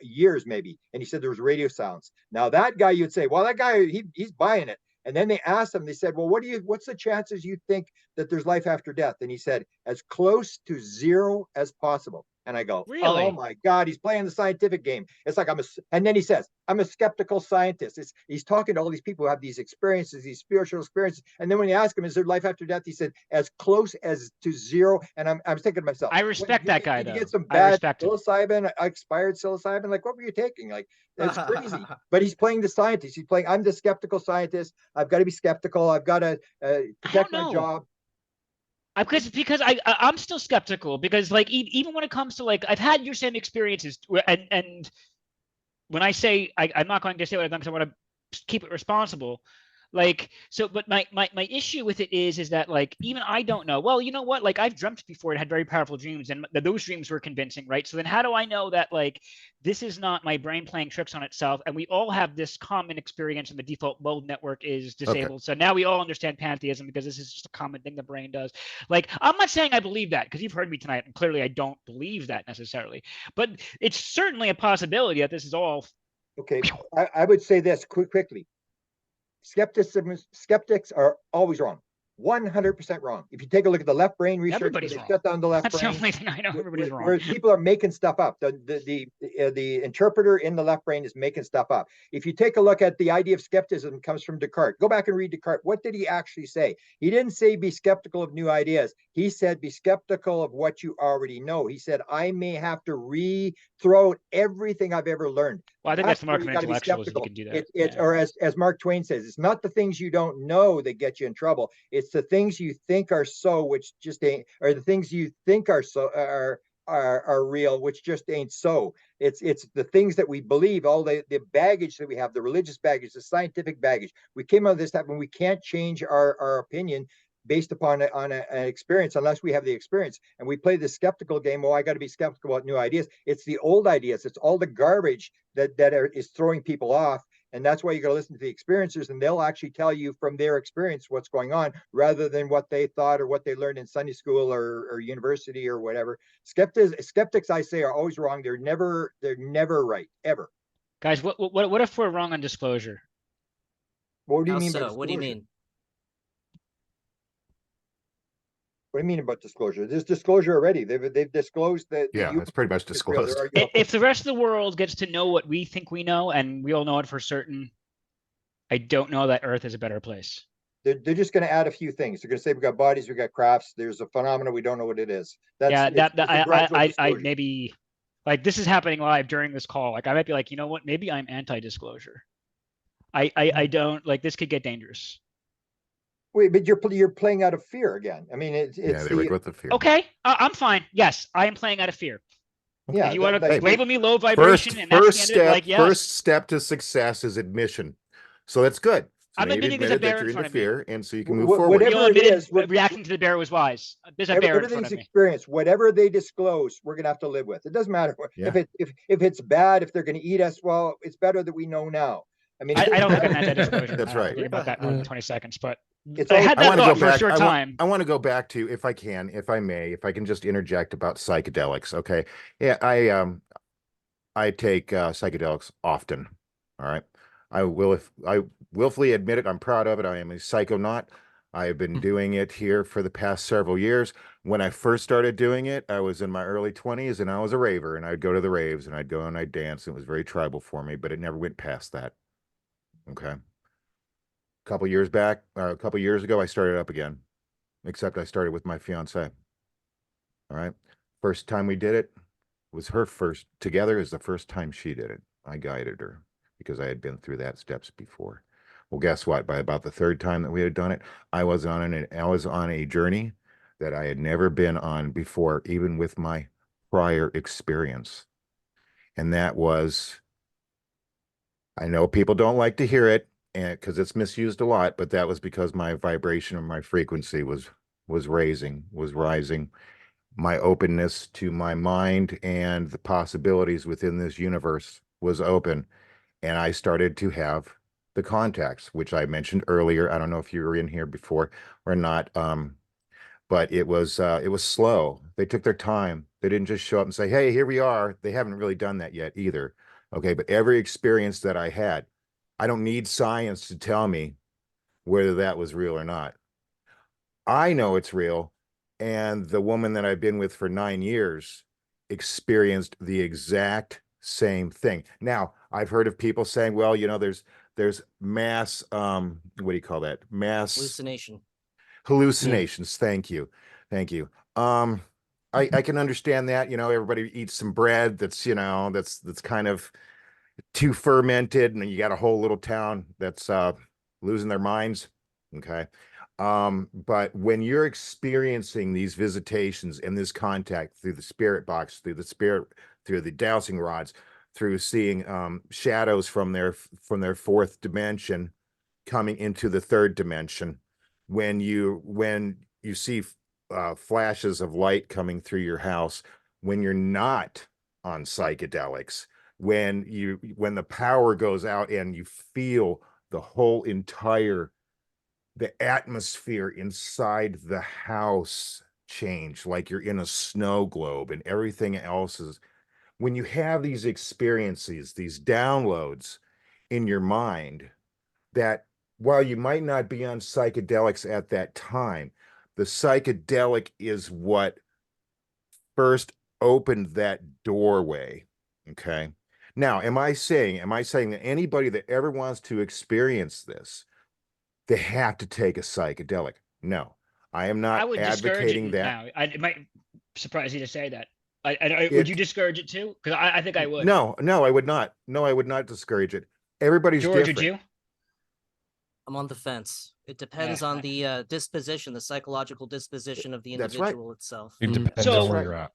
years, maybe." And he said there was radio silence. Now that guy, you'd say, "Well, that guy, he's buying it." And then they asked him, they said, "Well, what's the chances you think that there's life after death?" And he said, "As close to 0 as possible." And I go, Really? "Oh my God, he's playing the scientific game." It's like and then he says, "I'm a skeptical scientist." He's talking to all these people who have these experiences, these spiritual experiences. And then when you ask him, "Is there life after death?" He said, "As close as to 0. And I'm thinking to myself, I respect that guy, did you though. get some I bad respect him. psilocybin, expired psilocybin? Like, what were you taking? Like, that's crazy." But he's playing the scientist. He's playing, "I'm the skeptical scientist. I've got to be skeptical. I've got to protect my know. job." Because I'm still skeptical because like even when it comes to like I've had your same experiences and when I say I'm not going to say what I've done because I want to keep it responsible. Like, so, but my issue with it is that like, even I don't know, well, you know what, like I've dreamt before and had very powerful dreams and those dreams were convincing, right? So then how do I know that like, this is not my brain playing tricks on itself? And we all have this common experience and the default mode network is disabled. Okay. So now we all understand pantheism because this is just a common thing the brain does. Like, I'm not saying I believe that because you've heard me tonight and clearly I don't believe that necessarily, but it's certainly a possibility that this is all. Okay, I would say this quickly. Skeptics are always wrong. 100% wrong. If you take a look at the left brain research, everybody's wrong. Shut down the left That's brain. the only thing I know. Everybody's wrong. Where people are making stuff up. The interpreter in the left brain is making stuff up. If you take a look at the idea of skepticism, comes from Descartes. Go back and read Descartes. What did he actually say? He didn't say be skeptical of new ideas. He said be skeptical of what you already know. He said I may have to throw out everything I've ever learned. Well, I think that's the mark of intellectuals. You can do that. Or as Mark Twain says, it's not the things you don't know that get you in trouble. It's the things you think are so, which just ain't, or the things you think are so are real, which just ain't so. It's the things that we believe, all the baggage that we have, the religious baggage, the scientific baggage. We came out of this time and we can't change our opinion based upon an experience unless we have the experience. And we play the skeptical game. Oh, I got to be skeptical about new ideas. It's the old ideas. It's all the garbage that is throwing people off. And that's why you got to listen to the experiencers, and they'll actually tell you from their experience what's going on, rather than what they thought or what they learned in Sunday school or university or whatever. Skeptics, I say, are always wrong. They're never right, ever. Guys, what if we're wrong on disclosure? What do you How mean by so? disclosure? What do you mean? What do you mean about disclosure? There's disclosure already. They've disclosed that. Yeah, it's pretty much disclosed. If the rest of the world gets to know what we think we know, and we all know it for certain, I don't know that Earth is a better place. They're just going to add a few things. They're going to say we got bodies, we got crafts. There's a phenomena we don't know what it is. I maybe like this is happening live during this call. Like I might be like, you know what? Maybe I'm anti-disclosure. I don't like this could get dangerous. Wait, but you're playing out of fear again. I mean, it's there we go with the fear. Okay, I'm fine. Yes, I am playing out of fear. Yeah, if you want to label me low vibration, First step to success is admission. So that's good. So I'm admitting there's a bear in front of me. and so you can move forward. Whatever it is, reacting to the bear was wise. There's a bear in front of me. Experience, whatever they disclose, we're gonna have to live with. It doesn't matter if it's bad, if they're gonna eat us. Well, it's better that we know now. I mean, I don't think I'm anti-disclosure. That's right. Think about that in 20 seconds, but I had that thought for a short time. I want to go back to, if I can just interject about psychedelics. Okay. Yeah, I take psychedelics often. All right. I willfully admit it. I'm proud of it. I am a psychonaut. I have been doing it here for the past several years. When I first started doing it, I was in my early 20s and I was a raver, and I'd go to the raves and I'd go and I'd dance. It was very tribal for me, but it never went past that. Okay. A couple years ago, I started up again, except I started with my fiance. All right. First time we did it was her first together is the first time she did it. I guided her because I had been through that steps before. Well, guess what? By about the third time that we had done it, I was on a journey that I had never been on before, even with my prior experience. And that was, I know people don't like to hear it, and because it's misused a lot, but that was because my vibration or my frequency was rising. My openness to my mind and the possibilities within this universe was open, and I started to have the contacts, which I mentioned earlier. I don't know if you were in here before or not, but it was slow. They took their time. They didn't just show up and say, "Hey, here we are." They haven't really done that yet either. Okay, but every experience that I had, I don't need science to tell me whether that was real or not. I know it's real. And the woman that I've been with for 9 years experienced the exact same thing. Now, I've heard of people saying, well, there's mass, what do you call that? Mass hallucinations. Thank you. I can understand that, everybody eats some bread that's kind of too fermented, and you got a whole little town that's losing their minds. Okay. But when you're experiencing these visitations and this contact through the spirit box, through the dowsing rods, through seeing shadows from their fourth dimension coming into the third dimension, when you see flashes of light coming through your house, when you're not on psychedelics, when the power goes out and you feel the whole the atmosphere inside the house change, like you're in a snow globe, and everything else is, when you have these experiences, these downloads in your mind, that while you might not be on psychedelics at that time, the psychedelic is what first opened that doorway. Okay. Now, am I saying that anybody that ever wants to experience this, they have to take a psychedelic? No, I am not advocating that. Now. It might surprise you to say that. Would you discourage it too? Because I think I would. No, I would not. No, I would not discourage it. Everybody's George, different. Would you? I'm on the fence. It depends on the disposition, the psychological disposition of the That's individual itself. It depends on where you're at.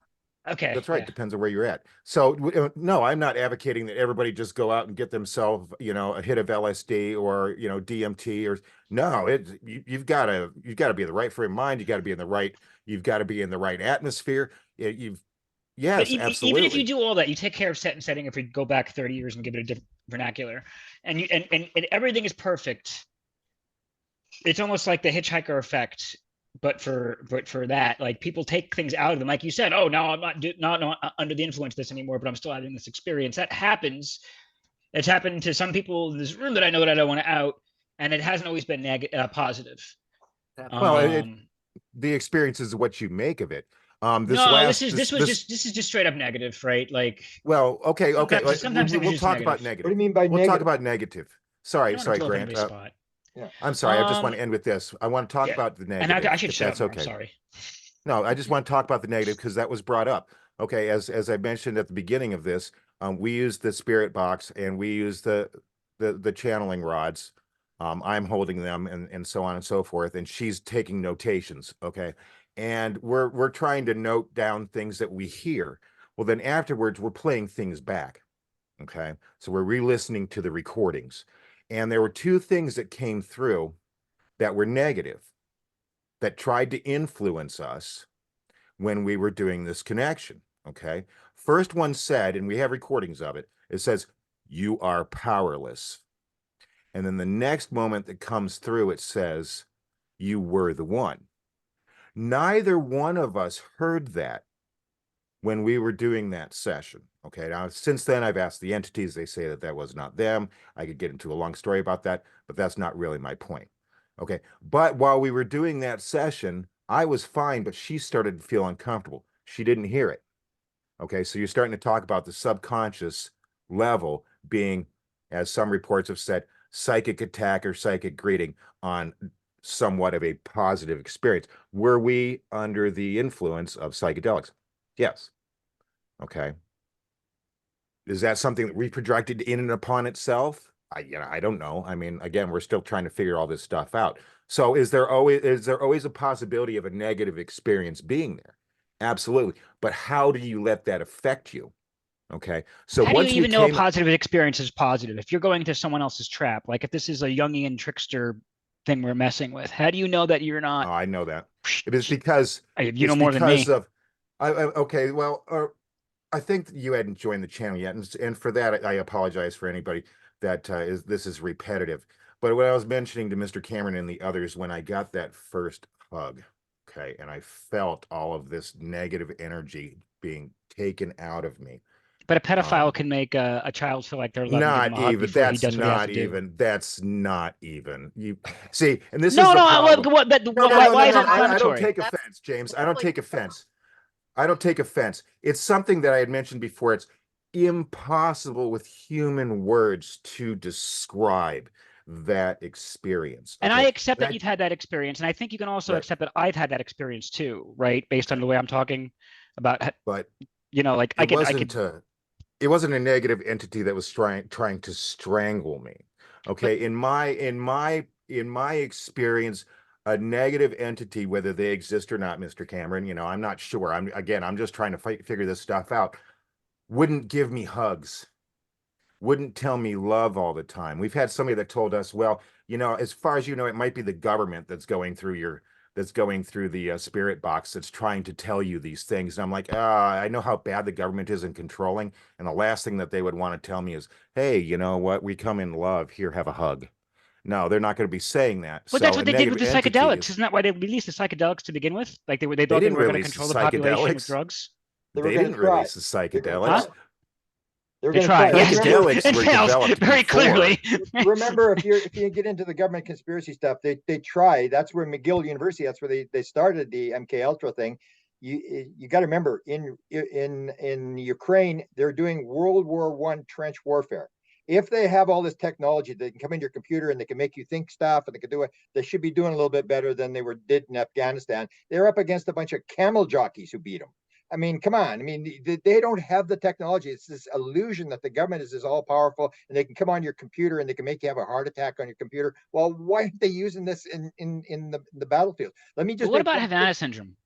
Okay. That's right. Yeah. Depends on where you're at. So no, I'm not advocating that everybody just go out and get themselves, a hit of LSD or, DMT or no, you've got to be in the right frame of mind. You've got to be in the right atmosphere. But Yes, even if you absolutely. do all that, you take care of set and setting. If we go back 30 years and give it a different vernacular, and and everything is perfect, it's almost like the hitchhiker effect, but for that, like people take things out of them, like you said. Oh, now I'm not under the influence of this anymore, but I'm still having this experience. That happens. It's happened to some people in this room that I know that I don't want to out, and it hasn't always been positive. Well, the experience is what you make of it. This is just straight up negative, right? Like, well, okay. sometimes things are We'll just talk about negative. negative. What do you mean by We'll talk negative? about negative. I Sorry, don't want to blow up Grant. anybody's spot. Yeah. I'm sorry. I just want to end with this. I want to talk Yeah. about the And negative. I should if shut that's up. okay. I'm sorry. No, I just want to talk about the negative because that was brought up. Okay, as I mentioned at the beginning of this, we use the spirit box and we use the channeling rods. I'm holding them and so on and so forth, and she's taking notations. Okay, and we're trying to note down things that we hear. Well, then afterwards we're playing things back. Okay, so we're re-listening to the recordings, and there were two things that came through that were negative that tried to influence us when we were doing this connection. Okay. First one said, and we have recordings of it, it says, "You are powerless." And then the next moment that comes through, it says, "You were the one." Neither one of us heard that when we were doing that session. Okay. Now, since then, I've asked the entities, they say that that was not them. I could get into a long story about that, but that's not really my point. Okay. But while we were doing that session, I was fine, but she started to feel uncomfortable. She didn't hear it. Okay. So you're starting to talk about the subconscious level being, as some reports have said, psychic attack or psychic greeting on somewhat of a positive experience. Were we under the influence of psychedelics? Yes. Okay. Is that something that we projected in and upon itself? I don't know. I mean, again, we're still trying to figure all this stuff out. So is there always a possibility of a negative experience being there? Absolutely. But how do you let that affect you? Okay. So How do you once we even know a came, positive experience is positive? If you're going to someone else's trap, like if this is a Jungian trickster thing we're messing with, how do you know that you're not? oh, I know that. It is because You know more than me. okay, well, I think you hadn't joined the channel yet, and for that, I apologize for anybody that this is repetitive. But what I was mentioning to Mr. Cameron and the others when I got that first hug, okay, and I felt all of this negative energy being taken out of me. But a pedophile can make a child feel like they're loved and give them Not a hug even. before he That's does what he has not to do. even. That's not even. You see, and this No, is the no. problem. Why is it I don't inflammatory? take That's offense, James. I don't totally take offense. I don't take offense. It's something that I had mentioned before. It's impossible with human words to describe that experience. And I Okay. accept that you've had that experience, and I think you can also Right. accept that I've had that experience too, right? Based on Okay. the way I'm talking about, But like I could. it wasn't a negative entity that was trying to strangle me. Okay. But In my experience, a negative entity, whether they exist or not, Mr. Cameron, I'm not sure. I'm just trying to figure this stuff out. Wouldn't give me hugs, wouldn't tell me love all the time. We've had somebody that told us, well, as far as you know, it might be the government that's going through the spirit box that's trying to tell you these things. And I'm like, I know how bad the government is in controlling. And the last thing that they would want to tell me is, hey, you know what? We come in love. Here, have a hug. No, they're not going to be saying that. But that's what they did with the psychedelics. Isn't that why they released the psychedelics to begin with? Like they thought they were going to control the population with drugs. They They didn't release the psychedelics. They're They going to tried. try. Yes, Psychedelics it were failed developed very before. clearly. Remember, if you get into the government conspiracy stuff, they try. That's where McGill University. That's where they started the MK Ultra thing. You got to remember, in Ukraine, they're doing World War I trench warfare. If they have all this technology, they can come into your computer and they can make you think stuff, and they can do it. They should be doing a little bit better than they did in Afghanistan. They're up against a bunch of camel jockeys who beat them. I mean, come on. I mean, they don't have the technology. It's this illusion that the government is all powerful and they can come on your computer and they can make you have a heart attack on your computer. Well, why aren't they using this in the battlefield? Let me just. But what about Havana syndrome?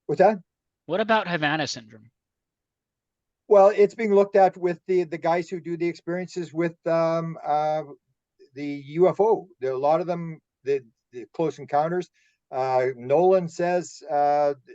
What's that? What about Havana syndrome? Well, it's being looked at with the guys who do the experiences with the UFO. There are a lot of them, the close encounters. Nolan says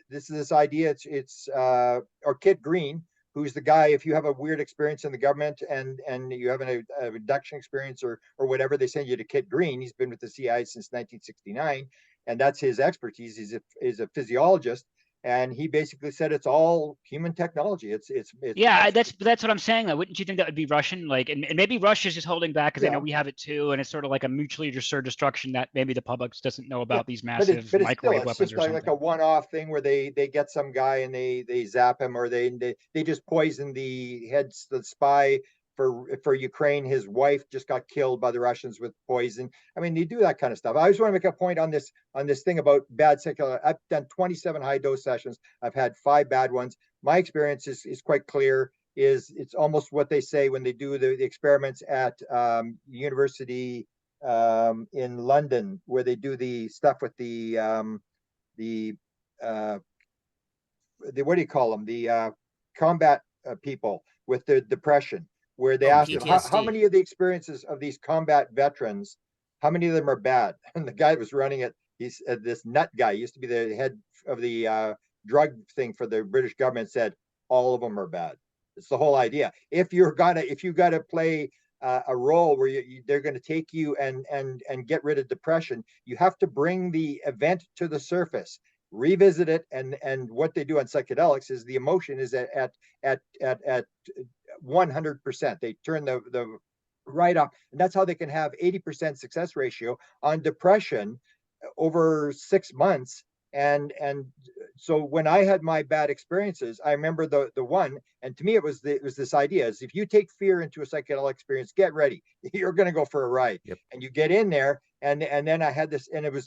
this idea. It's or Kit Green, who's the guy. If you have a weird experience in the government and you have a abduction experience or whatever, they send you to Kit Green. He's been with the CIA since 1969, and that's his expertise. He's a physiologist, and he basically said it's all human technology. It's Yeah, that's what I'm saying. Though, wouldn't you think that would be Russian? Like, and maybe Russia's just holding back because they know we have it too, and it's sort of like a mutually assured destruction that maybe the public doesn't know about these massive microwave weapons just or something. like a one-off thing where they get some guy and they zap him, or they just poison the spy for Ukraine. His wife just got killed by the Russians with poison. I mean, they do that kind of stuff. I just want to make a point on this thing about bad secular. I've done 27 high dose sessions. I've had 5 bad ones. My experience is quite clear. It's almost what they say when they do the experiments at university in London, where they do the stuff with the what do you call them? The combat people with the depression, where they asked them how many of the experiences of these combat veterans, how many of them are bad? And the guy was running it. He's this nut guy, used to be the head of the drug thing for the British government, said all of them are bad. It's the whole idea. If you gotta play a role where they're going to take you and get rid of depression, you have to bring the event to the surface, revisit it, and what they do on psychedelics is the emotion is at 100%. They turn the right up, and that's how they can have 80% success ratio on depression over 6 months. And so when I had my bad experiences, I remember the one, and to me it was this idea is if you take fear into a psychedelic experience, get ready, you're going to go for a ride. Yep. And you get in there, and then I had this, and I do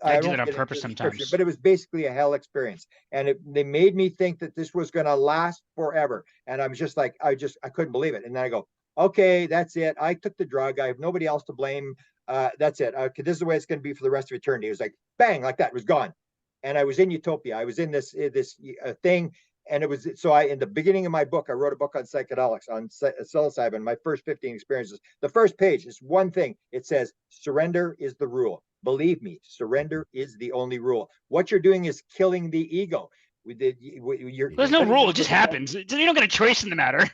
that on purpose sometimes, but it was basically a hell experience, and they made me think that this was going to last forever, and I was just like, I couldn't believe it. And then I go, okay, that's it. I took the drug. I have nobody else to blame. That's it. Okay, this is the way it's going to be for the rest of eternity. It was like bang, like that. It was gone. And I was in utopia. I was in this thing, and it was so. In the beginning of my book, I wrote a book on psychedelics, on psilocybin. My first 15 experiences. The first page is one thing. It says surrender is the rule. Believe me, surrender is the only rule. What you're doing is killing the ego. There's no rule; it just happens. You don't get a choice in the matter.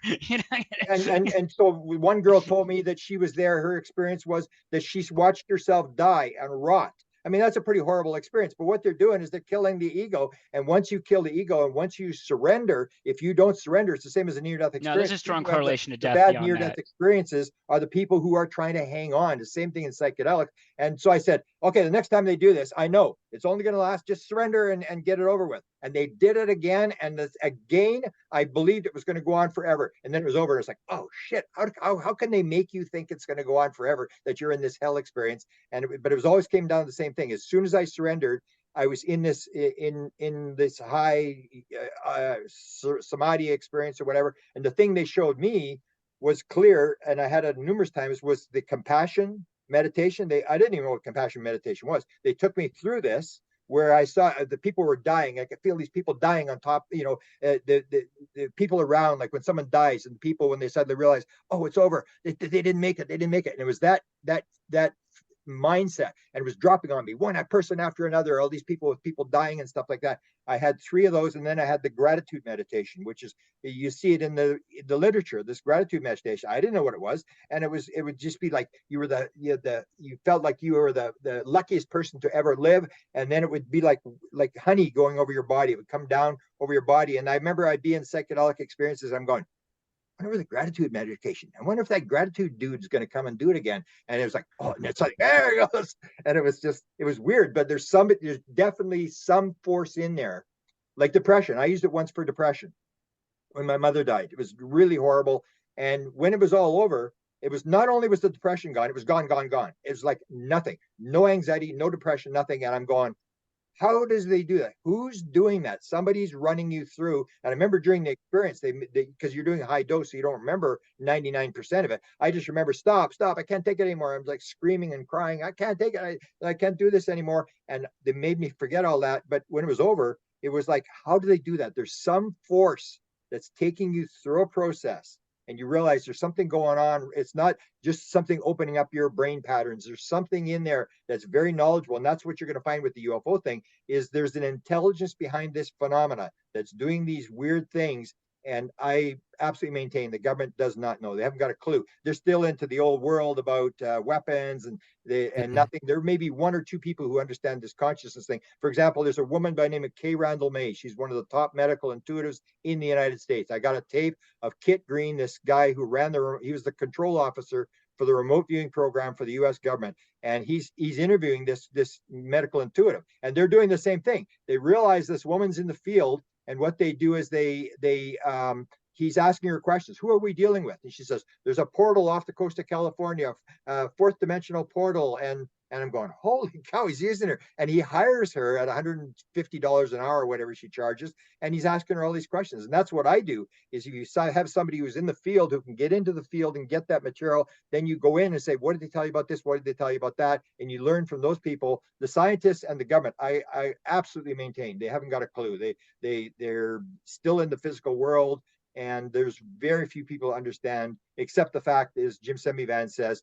and so one girl told me that she was there. Her experience was that she watched herself die and rot. I mean, that's a pretty horrible experience, but what they're doing is they're killing the ego. And once you kill the ego and once you surrender, if you don't surrender, it's the same as a near-death experience. No, there's a strong correlation to death. The bad near-death experiences are the people who are trying to hang on. The same thing in psychedelics. And so I said, okay, the next time they do this, I know it's only going to last, just surrender and get it over with. And they did it again. And again, I believed it was going to go on forever. And then it was over. It's like, oh shit, how can they make you think it's going to go on forever, that you're in this hell experience? But it was always came down to the same thing. As soon as I surrendered, I was in this high samadhi experience or whatever. And the thing they showed me was clear, and I had it numerous times, was the compassion meditation. I didn't even know what compassion meditation was. They took me through this, where I saw the people were dying. I could feel these people dying on top, the people around, like when someone dies, and people, when they suddenly realize, oh, it's over, they didn't make it. And it was that mindset, and it was dropping on me one person after another, all these people dying and stuff like that. I had 3 of those, and then I had the gratitude meditation, which is, you see it in the literature, this gratitude meditation. I didn't know what it was, and it would just be like you felt like you were the luckiest person to ever live, and then it would be like honey going over your body. It would come down over your body. And I remember I'd be in psychedelic experiences, I'm going, I wonder the gratitude meditation. I wonder if that gratitude dude is going to come and do it again. And it was like, oh, and it's like, there it goes. And it was weird, but there's definitely some force in there, like depression. I used it once for depression when my mother died. It was really horrible. And when it was all over, it was not only was the depression gone, it was gone. It was like nothing, no anxiety, no depression, nothing. And I'm going, how does they do that? Who's doing that? Somebody's running you through. And I remember during the experience, they because you're doing a high dose, so you don't remember 99% of it. I just remember, stop, I can't take it anymore. I'm like screaming and crying, I can't take it. I can't do this anymore. And they made me forget all that. But when it was over, it was like, how do they do that? There's some force that's taking you through a process, and you realize there's something going on. It's not just something opening up your brain patterns. There's something in there that's very knowledgeable. And that's what you're going to find with the UFO thing, is there's an intelligence behind this phenomena that's doing these weird things. And I absolutely maintain the government does not know. They haven't got a clue. They're still into the old world about weapons and nothing. There may be one or two people who understand this consciousness thing. For example, there's a woman by the name of Kay Randall May. She's one of the top medical intuitives in the United States. I got a tape of Kit Green, this guy who he was the control officer for the remote viewing program for the U.S. government, and he's interviewing this medical intuitive, and they're doing the same thing. They realize this woman's in the field, and what they do is he's asking her questions. Who are we dealing with? And she says, there's a portal off the coast of California, fourth dimensional portal. And I'm going, holy cow, he's using her. And he hires her at $150 an hour, or whatever she charges. And he's asking her all these questions. And that's what I do, is if you have somebody who's in the field who can get into the field and get that material, then you go in and say, what did they tell you about this? What did they tell you about that? And you learn from those people. The scientists and the government, I absolutely maintain they haven't got a clue. They're still in the physical world. And there's very few people who understand, except the fact is Jim Semivan says,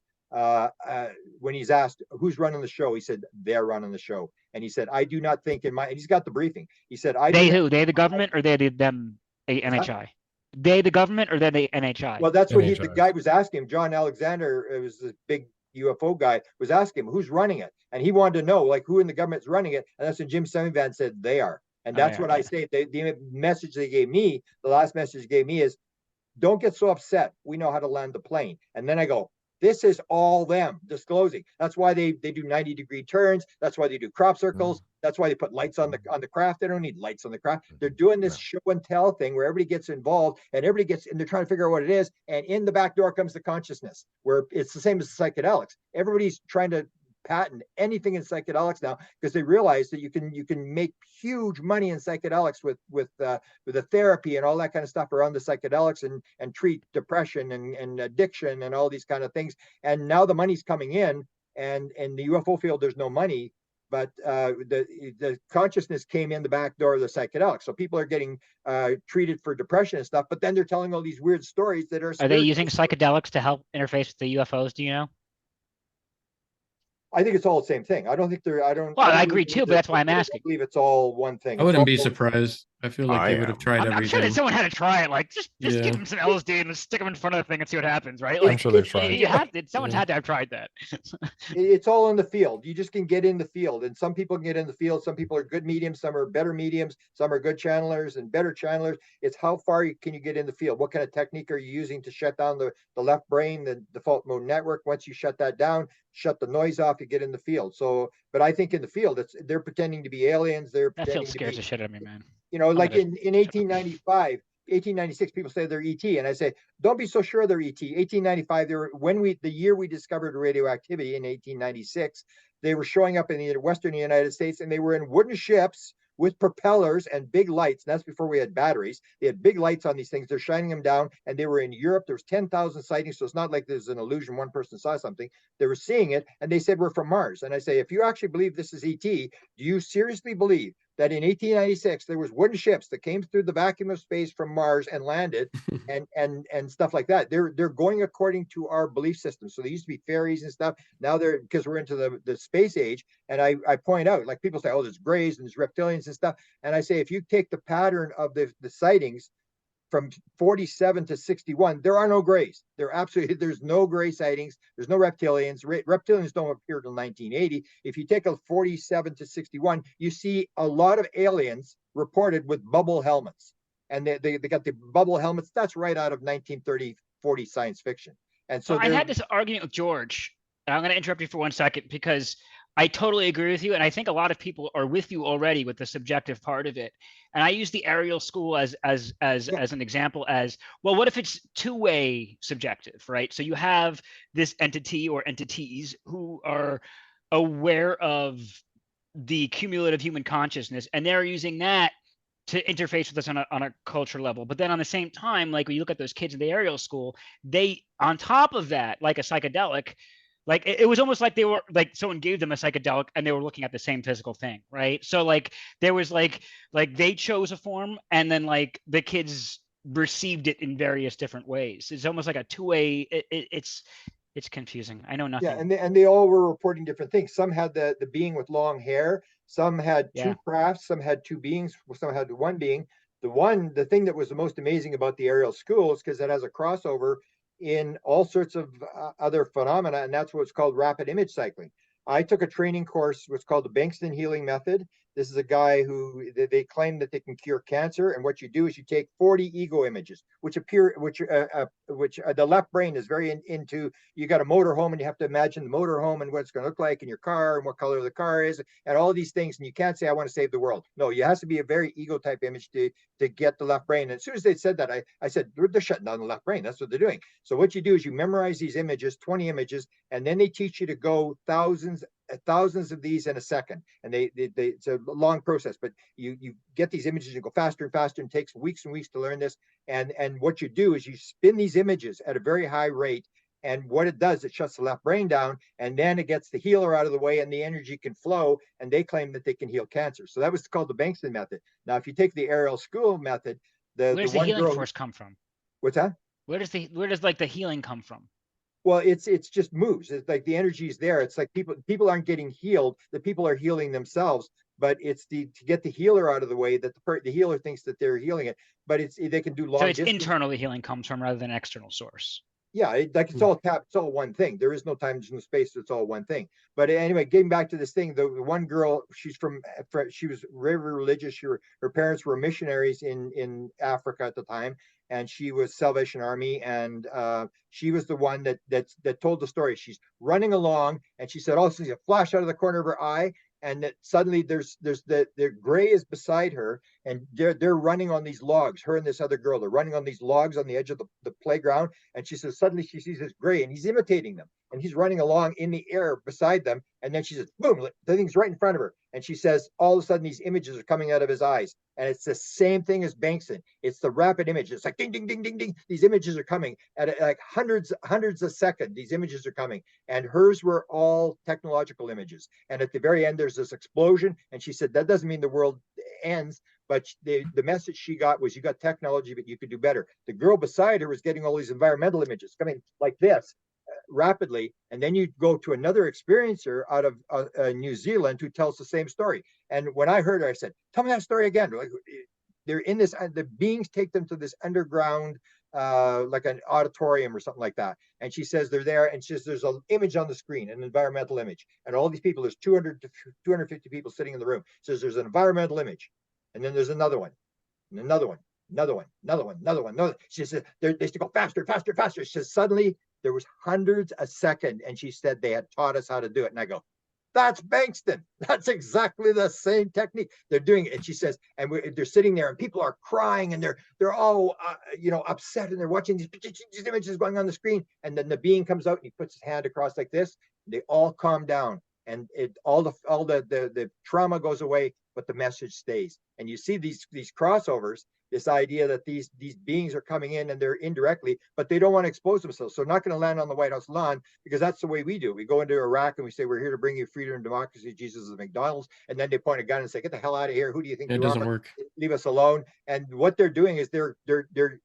when he's asked who's running the show, he said, they're running the show. And he said, I do not think and he's got the briefing. He said, They the government, or they them NHI? They the government, or they the NHI? Well, that's what the guy was asking him. John Alexander, it was this big UFO guy, was asking him who's running it. And he wanted to know, like, who in the government's running it. And that's when Jim Semivan said they are. And that's what I say. The message they gave me, the last message they gave me is, don't get so upset. We know how to land the plane. And then I go, this is all them disclosing. That's why they do 90-degree turns. That's why they do crop circles. That's why they put lights on the craft. They don't need lights on the craft. They're doing this show and tell thing where everybody gets involved and they're trying to figure out what it is. And in the back door comes the consciousness, where it's the same as the psychedelics. Everybody's trying to patent anything in psychedelics now, because they realize that you can make huge money in psychedelics with the therapy and all that kind of stuff around the psychedelics, and treat depression and addiction and all these kind of things. And now the money's coming in, and in the UFO field there's no money, but the consciousness came in the back door of the psychedelics. So people are getting treated for depression and stuff, but then they're telling all these weird stories that are they using psychedelics to help interface with the UFOs? Do you know? I think it's all the same thing. I don't think they're, I don't. Well, I agree too, but that's why I'm asking. I believe it's all one thing. I wouldn't be surprised. I feel like they would have tried I'm sure that everything. someone had to try it. Like, just give them some LSD and stick them in front of the thing and see what happens, right? I'm Like, sure they've tried. you have to, someone's had to have tried that. It's all in the field. You just can get in the field, and some people can get in the field. Some people are good mediums, some are better mediums, some are good channelers and better channelers. It's how far can you get in the field? What kind of technique are you using to shut down the left brain, the default mode network? Once you shut that down, shut the noise off, you get in the field. So, but I think in the field, they're pretending to be aliens. That field scares the shit out of me, man. You know, like in 1895, 1896, people say they're ET, and I say, don't be so sure they're ET. 1895, the year we discovered radioactivity in 1896, they were showing up in the Western United States, and they were in wooden ships with propellers and big lights. And that's before we had batteries. They had big lights on these things. They're shining them down, and they were in Europe. There was 10,000 sightings. So it's not like there's an illusion. One person saw something. They were seeing it, and they said, we're from Mars. And I say, if you actually believe this is ET, do you seriously believe that in 1896 there was wooden ships that came through the vacuum of space from Mars and landed, and stuff like that? They're going according to our belief system. So they used to be fairies and stuff. Now because we're into the space age. And I point out, like, people say, oh, there's grays and there's reptilians and stuff. And I say, if you take the pattern of the sightings from 47 to 61, there are no grays. There's no gray sightings. There's no reptilians. Reptilians don't appear till 1980. If you take a 47 to 61, you see a lot of aliens reported with bubble helmets. And they got the bubble helmets. That's right out of 1930, 40 science fiction. And so I had this argument with George. And I'm going to interrupt you for 1 second, because I totally agree with you. And I think a lot of people are with you already with the subjective part of it. And I use the aerial school as an example as, well, what if it's two-way subjective, right? So you have this entity or entities who are aware of the cumulative human consciousness, and they're using that to interface with us on a culture level. But then on the same time, like when you look at those kids in the aerial school, they, on top of that, like a psychedelic, like it was almost like they were like someone gave them a psychedelic and they were looking at the same physical thing, right? So like there was like they chose a form, and then like the kids received it in various different ways. It's almost like a two-way. It's confusing. I know nothing. Yeah, and they all were reporting different things. Some had the being with long hair, some had Yeah. two crafts, some had two beings, some had one being. The thing that was the most amazing about the aerial school is because it has a crossover in all sorts of other phenomena, and that's what's called rapid image cycling. I took a training course, what's called the Bankston healing method. This is a guy who they claim that they can cure cancer. And what you do is you take 40 ego images, which the left brain is very into. You got a motor home and you have to imagine the motor home and what it's going to look like in your car and what color the car is and all these things. And you can't say, I want to save the world. No, it has to be a very ego type image to get the left brain. And as soon as they said that, I said, they're shutting down the left brain. That's what they're doing. So what you do is you memorize these images, 20 images, and then they teach you to go thousands of these in a second. And it's a long process, but you get these images, you go faster and faster, and it takes weeks and weeks to learn this. And what you do is you spin these images at a very high rate. And what it does, it shuts the left brain down, and then it gets the healer out of the way, and the energy can flow. And they claim that they can heal cancer. So that was called the Bankston method. Now, if you take the aerial school method, where does the healing force come from? What's that? Where does like the healing come from? Well, it's just moves. It's like the energy is there. It's like people aren't getting healed. The people are healing themselves. But it's to get the healer out of the way that the healer thinks that they're healing it. But they can do long. So it's internal the healing comes from rather than external source. Yeah, it's all it's all one thing. There is no time, there's no space. It's all one thing. But anyway, getting back to this thing, the one girl, she was very religious. Her parents were missionaries in Africa at the time, and she was Salvation Army, and she was the one that told the story. She's running along, and she said, "Oh, so a flash out of the corner of her eye." And that suddenly there's the gray is beside her, and they're running on these logs. Her and this other girl, they're running on these logs on the edge of the playground. And she says suddenly she sees this gray, and he's imitating them, and he's running along in the air beside them. And then she says, boom, the thing's right in front of her. And she says, all of a sudden these images are coming out of his eyes. And it's the same thing as Bankston. It's the rapid image. It's like ding, ding, ding, ding, ding. These images are coming at like hundreds a second. These images are coming. And hers were all technological images. And at the very end, there's this explosion. And she said, that doesn't mean the world ends. But the message she got was, you got technology, but you could do better. The girl beside her was getting all these environmental images coming like this rapidly. And then you go to another experiencer out of New Zealand who tells the same story. And when I heard her, I said, tell me that story again. Like, they're in this, the beings take them to this underground, like an auditorium or something like that. And she says they're there, and she says there's an image on the screen, an environmental image. And all these people, there's 200 to 250 people sitting in the room. Says there's an environmental image. And then there's another one, and another one, another one, another one, another one. Another. She said they used to go faster, faster, faster. She says suddenly there was hundreds a second, and she said they had taught us how to do it. And I go, that's Bankston. That's exactly the same technique. They're doing it. And she says, and they're sitting there, and people are crying, and they're all upset, and they're watching these images going on the screen. And then the being comes out, and he puts his hand across like this. They all calm down, and all the trauma goes away, but the message stays. And you see these crossovers, this idea that these beings are coming in, and they're indirectly, but they don't want to expose themselves. So they're not going to land on the White House lawn, because that's the way we do. We go into Iraq and we say, we're here to bring you freedom and democracy, Jesus is McDonald's. And then they point a gun and say, get the hell out of here. Who do you think It you doesn't are? work. Leave us alone. And what they're doing is they're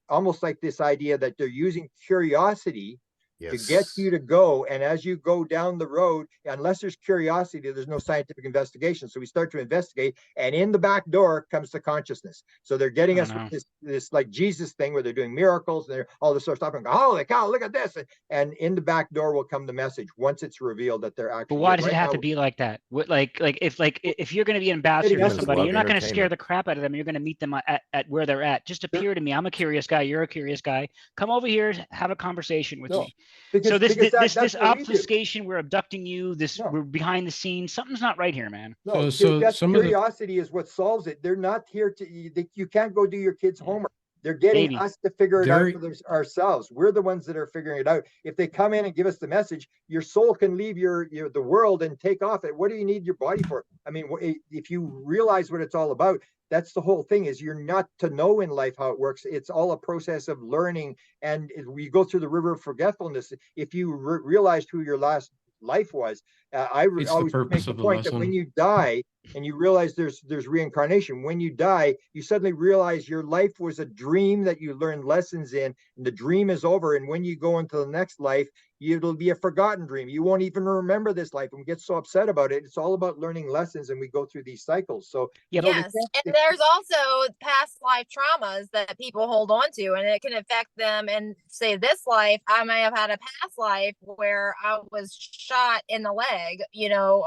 almost like this idea that they're using curiosity to get you to go. And as you go down the road, unless there's curiosity, there's no scientific investigation. So we start to investigate, and in the back door comes the consciousness. So they're getting us with this like Jesus thing where they're doing miracles and they're all this sort of stuff, and go, holy cow, look at this. And in the back door will come the message once it's revealed that they're actually. But why does it have to be like that? If you're going to be an ambassador to somebody, you're not going to scare the crap out of them. You're going to meet them at where they're at. Just appear to me. I'm a curious guy. You're a curious guy. Come over here, have a conversation with me. So this obfuscation, we're abducting you, we're behind the scenes, something's not right here, man. No, so curiosity is what solves it. They're not here you can't go do your kids' homework. They're getting us to figure it out for ourselves. We're the ones that are figuring it out. If they come in and give us the message, your soul can leave the world and take off. What do you need your body for? I mean, if you realize what it's all about, that's the whole thing, is you're not to know in life how it works. It's all a process of learning. And we go through the river of forgetfulness. If you realized who your last life was, It's the always make purpose the of the point that when lesson. you die and you realize there's reincarnation, when you die, you suddenly realize your life was a dream that you learned lessons in, and the dream is over. And when you go into the next life, it'll be a forgotten dream. You won't even remember this life, and we get so upset about it. It's all about learning lessons, and we go through these cycles. So Yep. no, they Yes, can't- and there's also past life traumas that people hold on to, and it can affect them. And say this life, I may have had a past life where I was shot in the leg,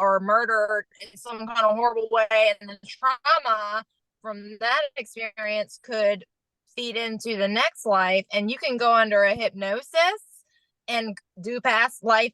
or murdered in some kind of horrible way, and the trauma from that experience could feed into the next life. And you can go under a hypnosis and do past life,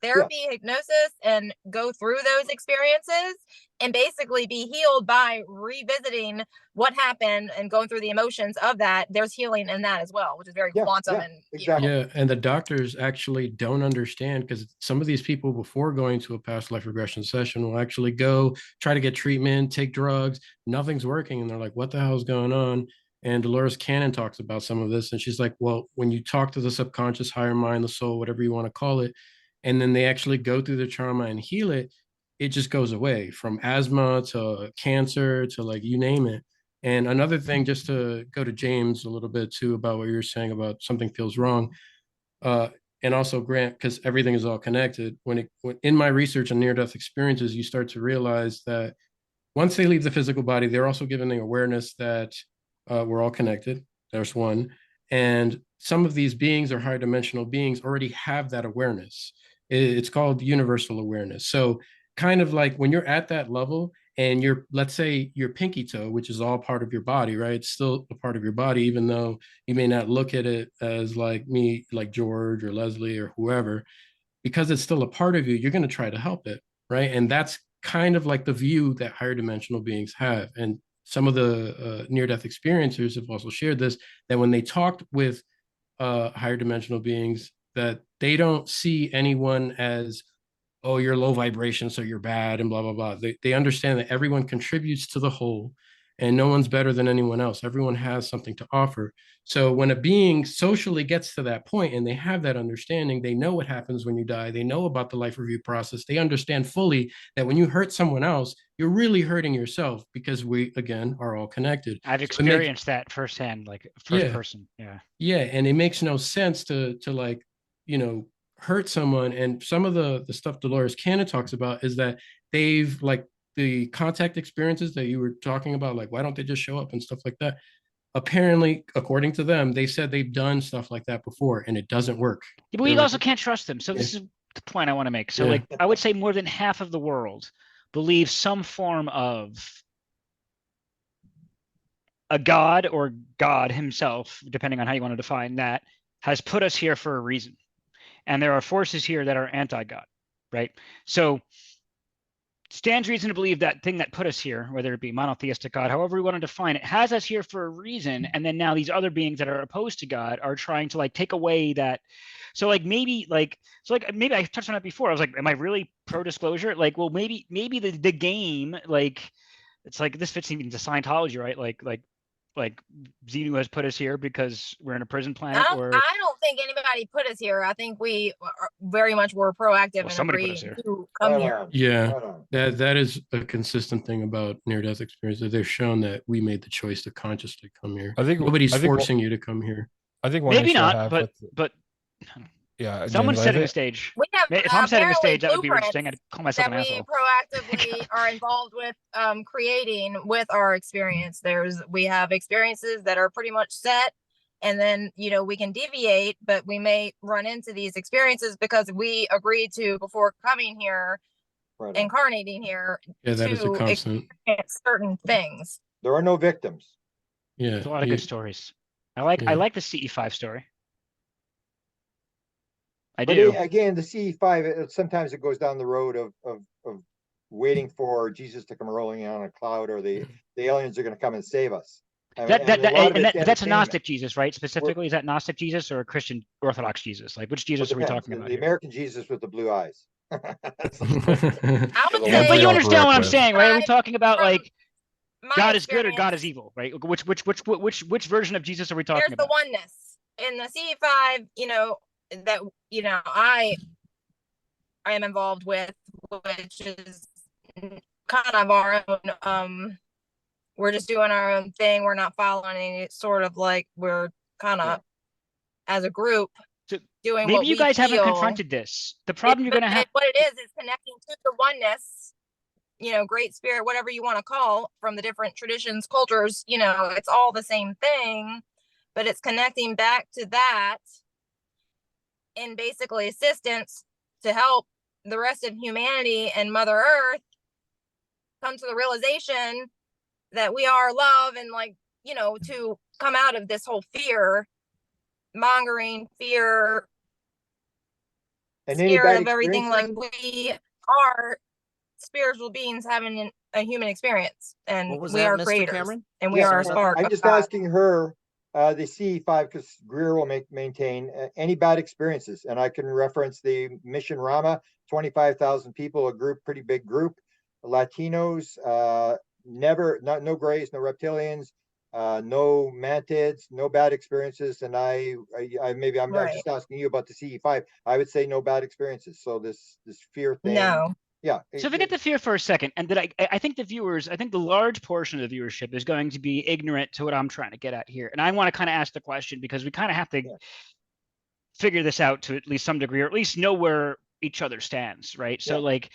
therapy, hypnosis, and go through those experiences and basically be healed by revisiting what happened and going through the emotions of that. There's healing in that as well, which is very quantum. And exactly. Yeah, and the doctors actually don't understand, because some of these people before going to a past life regression session will actually go try to get treatment, take drugs, nothing's working, and they're like, what the hell is going on? And Dolores Cannon talks about some of this, and she's like, well, when you talk to the subconscious, higher mind, the soul, whatever you want to call it, and then they actually go through the trauma and heal it, it just goes away, from asthma to cancer to like you name it. And another thing, just to go to James a little bit too, about what you're saying about something feels wrong, and also Grant, because everything is all connected. When in my research on near-death experiences, you start to realize that once they leave the physical body, they're also given the awareness that we're all connected. There's one. And some of these beings, or higher dimensional beings, already have that awareness. It's called universal awareness. So kind of like when you're at that level and let's say your pinky toe, which is all part of your body, right? It's still a part of your body, even though you may not look at it as like me, like George or Leslie or whoever, because it's still a part of you, you're going to try to help it, right? And that's kind of like the view that higher dimensional beings have. And some of the near-death experiencers have also shared this, that when they talked with higher dimensional beings, that they don't see anyone as, oh, you're low vibration, so you're bad, and blah, blah, blah. They understand that everyone contributes to the whole, and no one's better than anyone else. Everyone has something to offer. So when a being socially gets to that point and they have that understanding, they know what happens when you die. They know about the life review process. They understand fully that when you hurt someone else, you're really hurting yourself, because we, again, are all connected. I've So experienced that firsthand, like first person. Yeah. Yeah, and it makes no sense to like, hurt someone. And some of the stuff Dolores Cannon talks about is that they've, like, the contact experiences that you were talking about, like, why don't they just show up and stuff like that? Apparently, according to them, they said they've done stuff like that before and it doesn't work. Yeah, but we also can't trust them. So this Yeah. is the point I want to make. So Yeah. like I would say more than half of the world believes some form of a god, or God himself, depending on how you want to define that, has put us here for a reason. And there are forces here that are anti-God, right? So stands reason to believe that thing that put us here, whether it be monotheistic God, however we want to define it, has us here for a reason. And then now these other beings that are opposed to God are trying to like take away that. So like maybe I touched on it before. I was like, am I really pro disclosure? Like, well, maybe the game, like, it's like this fits even into Scientology, right? Like Xenu has put us here because we're in a prison planet. I don't think anybody put us here. I think we very much were proactive and somebody put agreed us here. to come here. Yeah, that is a consistent thing about near-death experience, that they've shown that we made the choice to consciously come here. I think Nobody's forcing you to come here. I think one maybe issue I not, have but with, but yeah, someone's James, setting the stage. We have If I'm setting the apparently stage, that would be blueprints interesting. I'd call myself that an we asshole. proactively are involved with creating with our experience. We have experiences that are pretty much set, and then we can deviate, but we may run into these experiences because we agreed to before coming here, incarnating here, Yeah, that is a to constant. experience certain things. There are no victims. Yeah, There's a lot of good stories. I like the CE5 story. I do. Again, the CE5, sometimes it goes down the road of waiting for Jesus to come rolling on a cloud, or the aliens are going to come and save us. That's a Gnostic Jesus, right? Specifically, is that Gnostic Jesus or a Christian Orthodox Jesus? Like, which Jesus are we talking about? The American Jesus with the blue eyes. I would say, but you understand what I'm saying, right? Are we talking about like God is good or God is experience, evil, right? Which version of Jesus are we talking there's about? the oneness in the CE5. That I I am involved with, which is kind of our own, we're just doing our own thing. We're not following any sort of like, we're kind of as a group So doing maybe what you we guys haven't feel. confronted this. The problem you're But going to have. what it is connecting to the oneness, you know, great spirit, whatever you want to call from the different traditions, cultures, you know, it's all the same thing, but it's connecting back to that and basically assistance to help the rest of humanity and Mother Earth come to the realization that we are love, and like, you know, to come out of this whole fear mongering, fear, And any scared bad of everything. Like, experiences? we are spiritual beings having a human experience, and What was we that, are Mr. creators, Cameron? and we Yeah, are a Sorry about spark I'm of just God. asking her, the CE5, because Greer will maintain any bad experiences. And I can reference the Mission Rama, 25,000 people, a group, pretty big group, Latinos, no grays, no reptilians, no mantids, no bad experiences. And maybe I'm Right. just asking you about the CE5. I would say no bad experiences. So this fear thing. No. Yeah. So forget the fear for a second, and that I think the viewers, I think the large portion of the viewership is going to be ignorant to what I'm trying to get at here. And I want to kind of ask the question because we kind of have to figure this out to at least some degree, or at least know where each other stands, right? So like,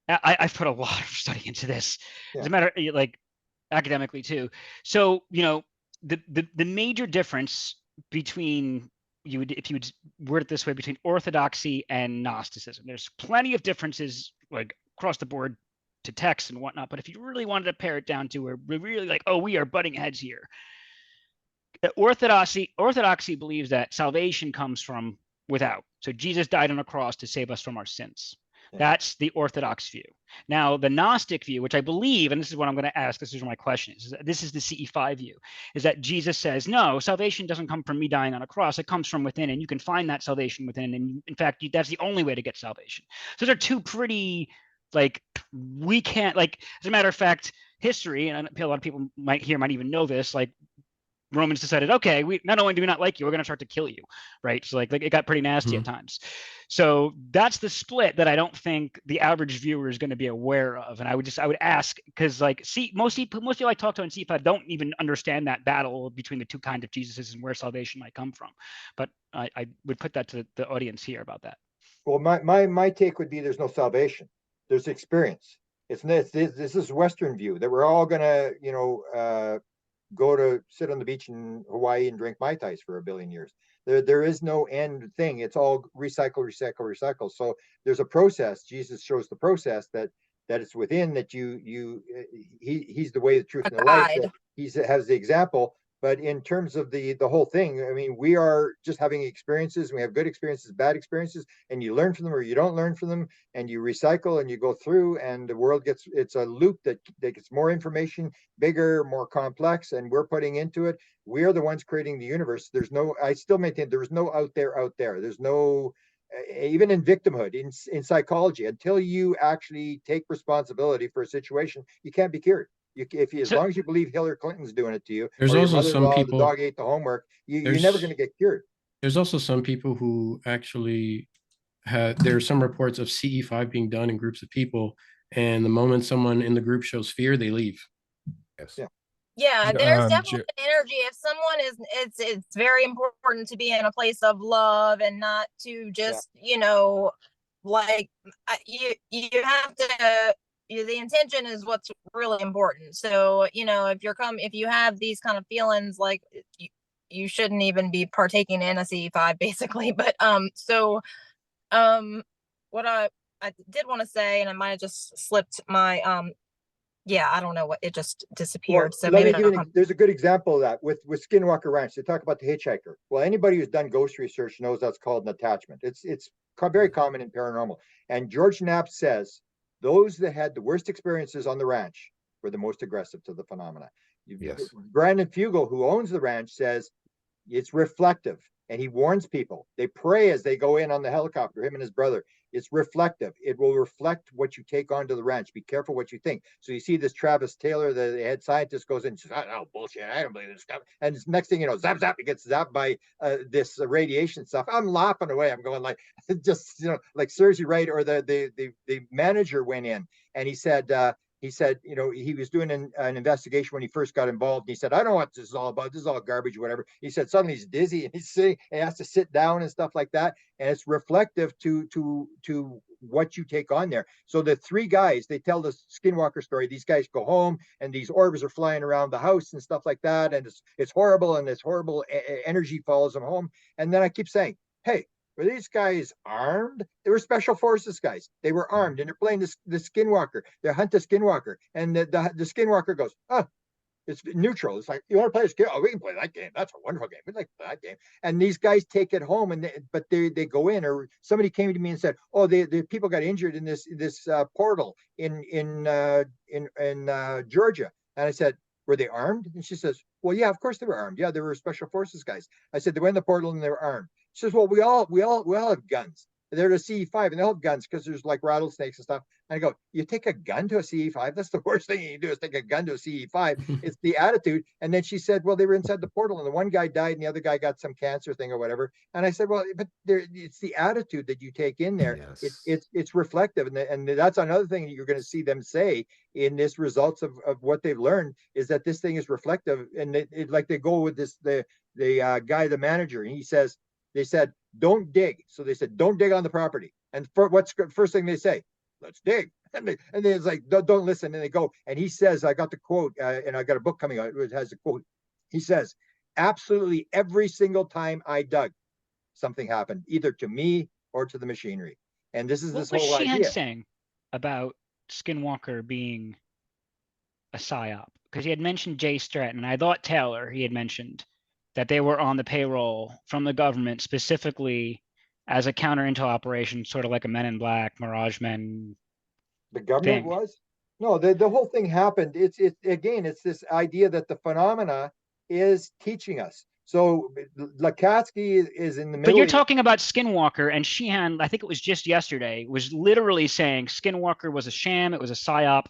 I've put a lot of study into this. As a matter, like academically too. So you know, the major difference between if you would word it this way, between orthodoxy and Gnosticism, there's plenty of differences like across the board to text and whatnot. But if you really wanted to pare it down to where we're really like, oh, we are butting heads here. Orthodoxy believes that salvation comes from without. So Jesus died on a cross to save us from our sins. That's the Orthodox view. Now, the Gnostic view, which I believe, and this is what I'm going to ask, this is my question, is this is the CE5 view, is that Jesus says, no, salvation doesn't come from me dying on a cross. It comes from within, and you can find that salvation within. And in fact, that's the only way to get salvation. So those are two pretty, like, we can't, like, as a matter of fact, history, and a lot of people might even know this, like, Romans decided, okay, we not only do we not like you, we're going to start to kill you, right? So like it got pretty nasty at times. So that's the split that I don't think the average viewer is going to be aware of. And I would ask, because like, most people I talk to on CFA don't even understand that battle between the two kinds of Jesuses and where salvation might come from. But I would put that to the audience here about that. Well, my take would be there's no salvation. There's experience. This is Western view that we're all gonna, go to sit on the beach in Hawaii and drink Mai Tais for a billion years. There is no end thing. It's all recycle. So there's a process. Jesus shows the process that it's within, that he's the way, the truth, and the life. That he has the example. But in terms of the whole thing, I mean, we are just having experiences. We have good experiences, bad experiences, and you learn from them or you don't learn from them, and you recycle and you go through, and the world it's a loop that gets more information, bigger, more complex, and we're putting into it. We are the ones creating the universe. I still maintain there is no out there. There's no, even in victimhood, in psychology, until you actually take responsibility for a situation, you can't be cured. As long as you believe Hillary Clinton's doing it to you, there's or your also some mother-in-law, people, the dog ate the homework, you're never going to get cured. There's also some people who actually there's some reports of CE5 being done in groups of people, and the moment someone in the group shows fear, they leave. Yes. Yeah, there's definitely energy. If someone it's very important to be in a place of love and not to just, like, you have to, the intention is what's really important. So, if you have these kind of feelings, like, you shouldn't even be partaking in a CE5 basically. But, what I did want to say, and I might have just slipped my, I don't know what, it just disappeared. Well, so maybe there's a good example of that with Skinwalker Ranch. They talk about the hitchhiker. Well, anybody who's done ghost research knows that's called an attachment. It's very common in paranormal. And George Knapp says those that had the worst experiences on the ranch were the most aggressive to the phenomena. Yes. Brandon Fugel, who owns the ranch, says It's reflective. And he warns people. They pray as they go in on the helicopter, him and his brother. It's reflective. It will reflect what you take onto the ranch. Be careful what you think. So you see this Travis Taylor, the head scientist, goes in and says, oh, bullshit, I don't believe this stuff. And next thing you know, zap, zap, he gets zapped by this radiation stuff. I'm laughing away. I'm going like, just, you know, like serves you right. Or the manager went in and he said, you know, he was doing an investigation when he first got involved. He said, I don't know what this is all about. This is all garbage, whatever. He said, suddenly he's dizzy and he's sitting and he has to sit down and stuff like that. And it's reflective to what you take on there. So the three guys, they tell the Skinwalker story. These guys go home and these orbs are flying around the house and stuff like that. And it's horrible. And this horrible energy follows them home. And then I keep saying, hey, were these guys armed? They were special forces guys. They were armed and they're playing the Skinwalker. They hunt the Skinwalker. And the Skinwalker goes, oh, it's neutral. It's like, you want to play this game? Oh, we can play that game. That's a wonderful game. We like that game. And these guys take it home, and they go in. Or somebody came to me and said, oh, the people got injured in this portal in Georgia. And I said, were they armed? And she says, well, yeah, of course they were armed. Yeah, they were special forces guys. I said, they went in the portal and they were armed. She says, well, we all have guns. They're the CE5 and they all have guns because there's like rattlesnakes and stuff. And I go, you take a gun to a CE5? That's the worst thing you can do is take a gun to a CE5. It's the attitude. And then she said, well, they were inside the portal and the one guy died and the other guy got some cancer thing or whatever. And I said, well, but it's the attitude that you take in there. Yes. It's reflective. And that's another thing that you're going to see them say in this results of what they've learned is that this thing is reflective. And like they go with this, the guy, the manager, and he says, they said, don't dig. So they said, don't dig on the property. And what's the first thing they say? Let's dig. And then it's like, don't listen. And they go. And he says, I got the quote, and I got a book coming out. It has a quote. He says, absolutely every single time I dug, something happened, either to me or to the machinery. And this is this whole idea. What was Sheehan saying about Skinwalker being a psyop? Because he had mentioned Jay Stratton, and I thought Taylor, he had mentioned that they were on the payroll from the government specifically as a counter-intel operation, sort of like a Men in Black, Mirage Men. The government was? No, the whole thing happened. It's this idea that the phenomena is teaching us. So Lakatsky is in the middle. But you're talking about Skinwalker, and Sheehan, I think it was just yesterday, was literally saying Skinwalker was a sham, it was a psyop,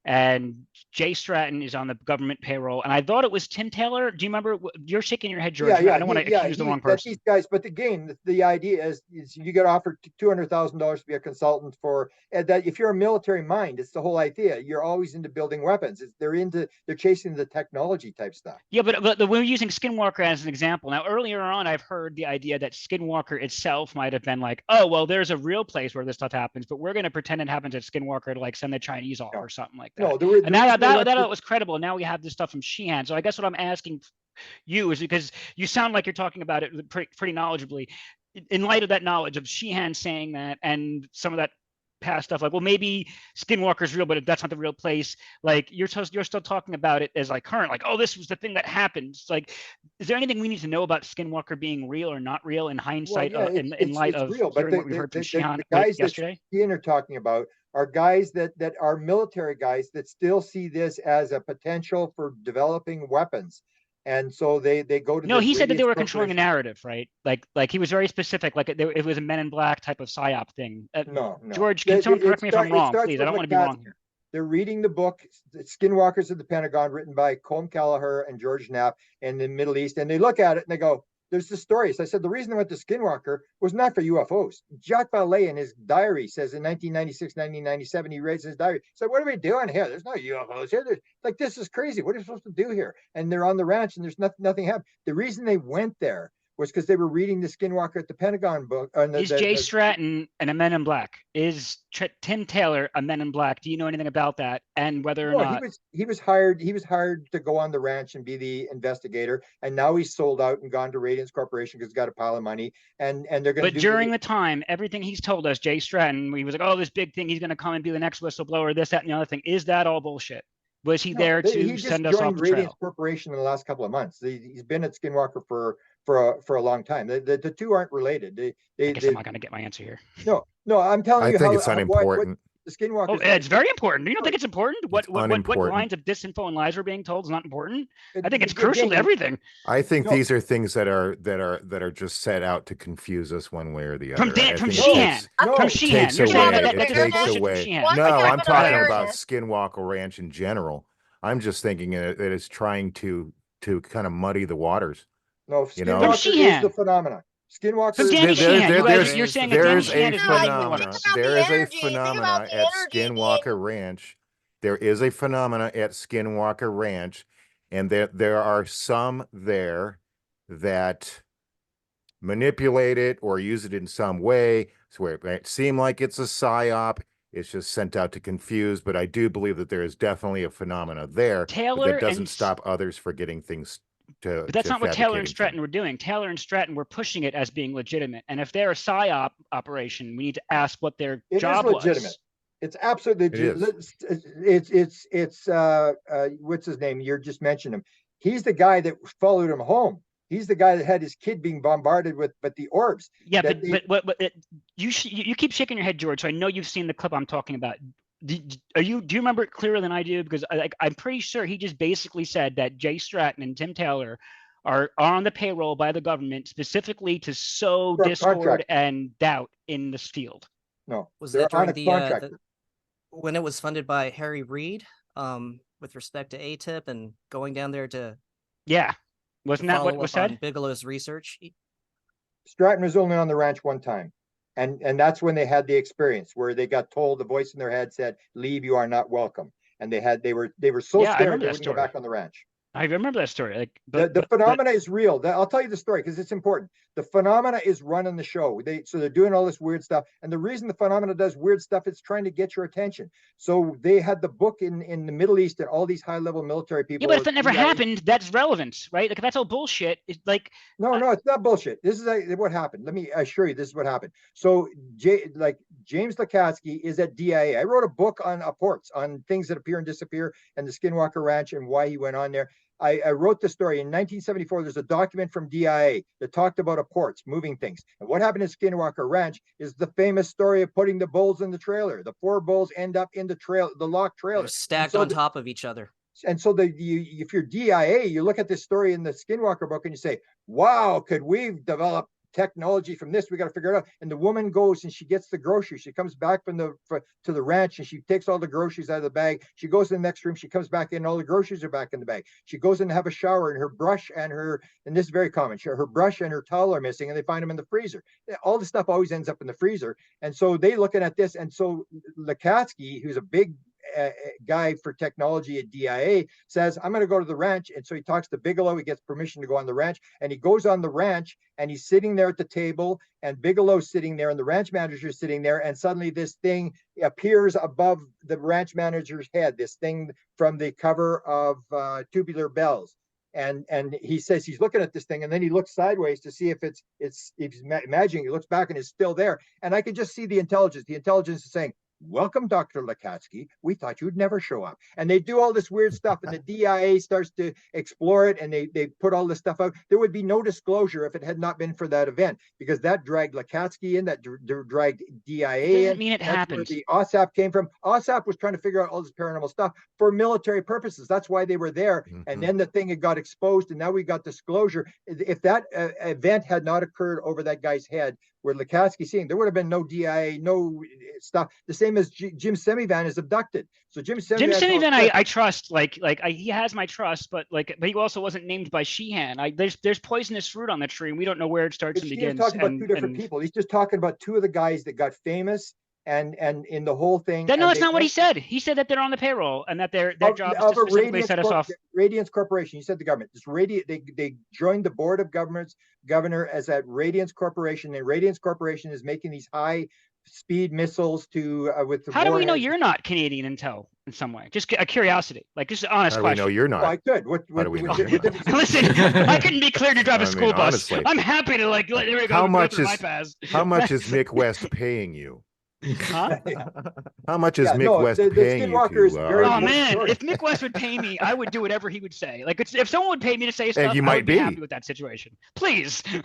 and Jay Stratton is on the government payroll. And I thought it was Tim Taylor. Do you remember? You're shaking your head, George. Yeah, I don't want to accuse the wrong person. These guys, but again, the idea is you get offered $200,000 to be a consultant for that. If you're a military mind, it's the whole idea. You're always into building weapons. They're chasing the technology type stuff. Yeah, but we're using Skinwalker as an example. Now, earlier on, I've heard the idea that Skinwalker itself might have been like, oh, well, there's a real place where this stuff happens, but we're going to pretend it happens at Skinwalker to like send the Chinese off or something like that. No, and that was credible. Now we have this stuff from Sheehan. So I guess what I'm asking you is, because you sound like you're talking about it pretty knowledgeably, in light of that knowledge of Sheehan saying that and some of that past stuff, like, well, maybe Skinwalker's real, but that's not the real place. Like you're still talking about it as like current, like, oh, this was the thing that happened. It's like, is there anything we need to know about Skinwalker being real or not real in hindsight, in light of real, but what we heard from Sheehan the guys yesterday? That Sheehan are talking about are guys that are military guys that still see this as a potential for developing weapons. And so they go to. No, he said that they were controlling a narrative, right? Like he was very specific. Like it was a Men in Black type of psyop thing. No. George, can someone correct me if I'm wrong, please? I don't want to be wrong here. They're reading the book Skinwalkers of the Pentagon, written by Colm Kelleher and George Knapp in the Middle East, and they look at it and they go, there's the story. So I said, the reason I went to Skinwalker was not for UFOs. Jacques Vallée in his diary says in 1996, 1997, he writes his diary. He said, what are we doing here? There's no UFOs here. There's like, this is crazy. What are you supposed to do here? And they're on the ranch and there's nothing happened. The reason they went there was because they were reading the Skinwalker at the Pentagon book. Is Jay Stratton a Men in Black? Is Tim Taylor a Men in Black? Do you know anything about that? And whether or not he was hired to go on the ranch and be the investigator, and now he's sold out and gone to Radiance Corporation because he's got a pile of money, and they're going to. But during the time, everything he's told us, Jay Stratton, he was like, oh, this big thing, he's going to come and be the next whistleblower, this, that, and the other thing. Is that all bullshit? Was he there to send us off the trail? Radiance Corporation in the last couple of months. He's been at Skinwalker for a long time. The two aren't related. I guess I'm not going to get my answer here. No, I'm telling you. I think it's unimportant. The Skinwalkers. Oh, it's very important. Do you not think it's important? What unimportant. lines of disinfo and lies are being told is not important? I think it's Again, crucial to everything. I think No. these are things that are just set out to confuse us one way or the From other. Dan- I from think Sheehan. it's- No, From it Sheehan. takes You're saying away. that It that's takes bullshit from away. Sheehan. One No, thing I'm I've talking learned about is- Skinwalker Ranch in general. I'm just thinking that it's trying to kind of muddy the waters. no, You know? Skinwalker is Sheehan. the phenomena. Skinwalker From is Danny Sheehan. You guys, there's- you're saying that Danny there's Sheehan a is No, I the think one. phenomena. about the There is a energy. Think about phenomena the at energy Skinwalker Ranch. There is a phenomena at Skinwalker Ranch, and there are some there that manipulate it or use it in some way, so it might seem like it's a psyop. It's just sent out to confuse, but I do believe that there is definitely a phenomena there, but Taylor that doesn't and stop others for getting things to. But that's to not what Taylor and fabricating Stratton things. were doing. Taylor and Stratton were pushing it as being legitimate. And if they're a psyop operation, we need to ask what their It is job legitimate. was. It's absolutely It is. it's what's his name? You just mentioned him. He's the guy that followed him home. He's the guy that had his kid being bombarded with, but the orbs. Yeah, that you keep shaking your head, George. So I know you've seen the clip I'm talking about. Do you remember it clearer than I do? Because I'm pretty sure he just basically said that Jay Stratton and Tim Taylor are on the payroll by the government specifically to sow For a discord contract. and doubt in this field. No, Was they're that on during a contract. when it was funded by Harry Reid, with respect to ATIP and going down there to Yeah, wasn't that what follow was up on said? Bigelow's research? Stratton was only on the ranch one time. And that's when they had the experience where they got told, the voice in their head said, "Leave, you are not welcome." And they were so Yeah, I scared remember they that wouldn't go story. back on the ranch. I remember that story. Like, The phenomena is real. I'll tell you the story because it's important. The phenomena is running the show. So they're doing all this weird stuff. And the reason the phenomena does weird stuff, it's trying to get your attention. So they had the book in the Middle East and all these high level military people. yeah, but if it never CIA. happened, that's relevant, right? Like if that's all bullshit, it's like No, it's not bullshit. This is what happened. Let me assure you, this is what happened. So, James Lakatsky is at DIA. I wrote a book on ports, on things that appear and disappear, and the Skinwalker Ranch and why he went on there. I wrote the story in 1974. There's a document from DIA that talked about ports moving things. And what happened at Skinwalker Ranch is the famous story of putting the bulls in the trailer. The 4 bulls end up in the locked trailer. They're stacked on top of each other. And so if you're DIA, you look at this story in the Skinwalker book and you say, "Wow, could we develop technology from this? We got to figure it out." And the woman goes and she gets the groceries. She comes back to the ranch and she takes all the groceries out of the bag. She goes to the next room. She comes back in. All the groceries are back in the bag. She goes in to have a shower and her brush and this is very common. Her brush and her towel are missing and they find them in the freezer. All the stuff always ends up in the freezer. And so they looking at this. And so Lakatsky, who's a big guy for technology at DIA, says, "I'm going to go to the ranch." And so he talks to Bigelow. He gets permission to go on the ranch and he goes on the ranch and he's sitting there at the table and Bigelow's sitting there and the ranch manager's sitting there. And suddenly this thing appears above the ranch manager's head, this thing from the cover of Tubular Bells. And he says he's looking at this thing and then he looks sideways to see if it's imagining. He looks back and it's still there. And I can just see the intelligence. The intelligence is saying, "Welcome, Dr. Lakatsky. We thought you'd never show up." And they do all this weird stuff and the DIA starts to explore it and they put all this stuff out. There would be no disclosure if it had not been for that event because that dragged Lakatsky in, that dragged DIA doesn't in. mean it That's where happened. the OSAP came from. OSAP was trying to figure out all this paranormal stuff for military purposes. That's why they were there. And then the thing had got exposed and now we got disclosure. If that event had not occurred over that guy's head, where Lakatsky seeing, there would have been no DIA, no stuff. The same as Jim Semivan is abducted. So Jim Semivan, I trust. He has my trust, but he also wasn't named by Sheehan. There's poisonous fruit on the tree, and we don't know where it starts and he's begins. talking about two different people. He's just talking about two of the guys that got famous and in the whole thing. No, that's not what he said. He said that they're on the payroll and that their job is to specifically set us off. Radiance Corporation. You said the government. They joined the board of governor as at Radiance Corporation, and Radiance Corporation is making these high speed missiles to with the How do we know warheads. you're not Canadian intel in some way? Just a curiosity, just an honest How do we question. know you're not? Well, I could. How do we know you're not? Listen, I couldn't be cleared to drive a school bus. honestly. I'm happy to there we go. How go much through is my paths. how much is Mick West paying you? Huh? How much is Yeah, Mick no, West the paying you Skinwalker is to very Oh argue this? man, story. if Mick West would pay me, I would do whatever he would say. Like if someone would pay me to say stuff, you I might would be happy be. with that situation. Please. Touche.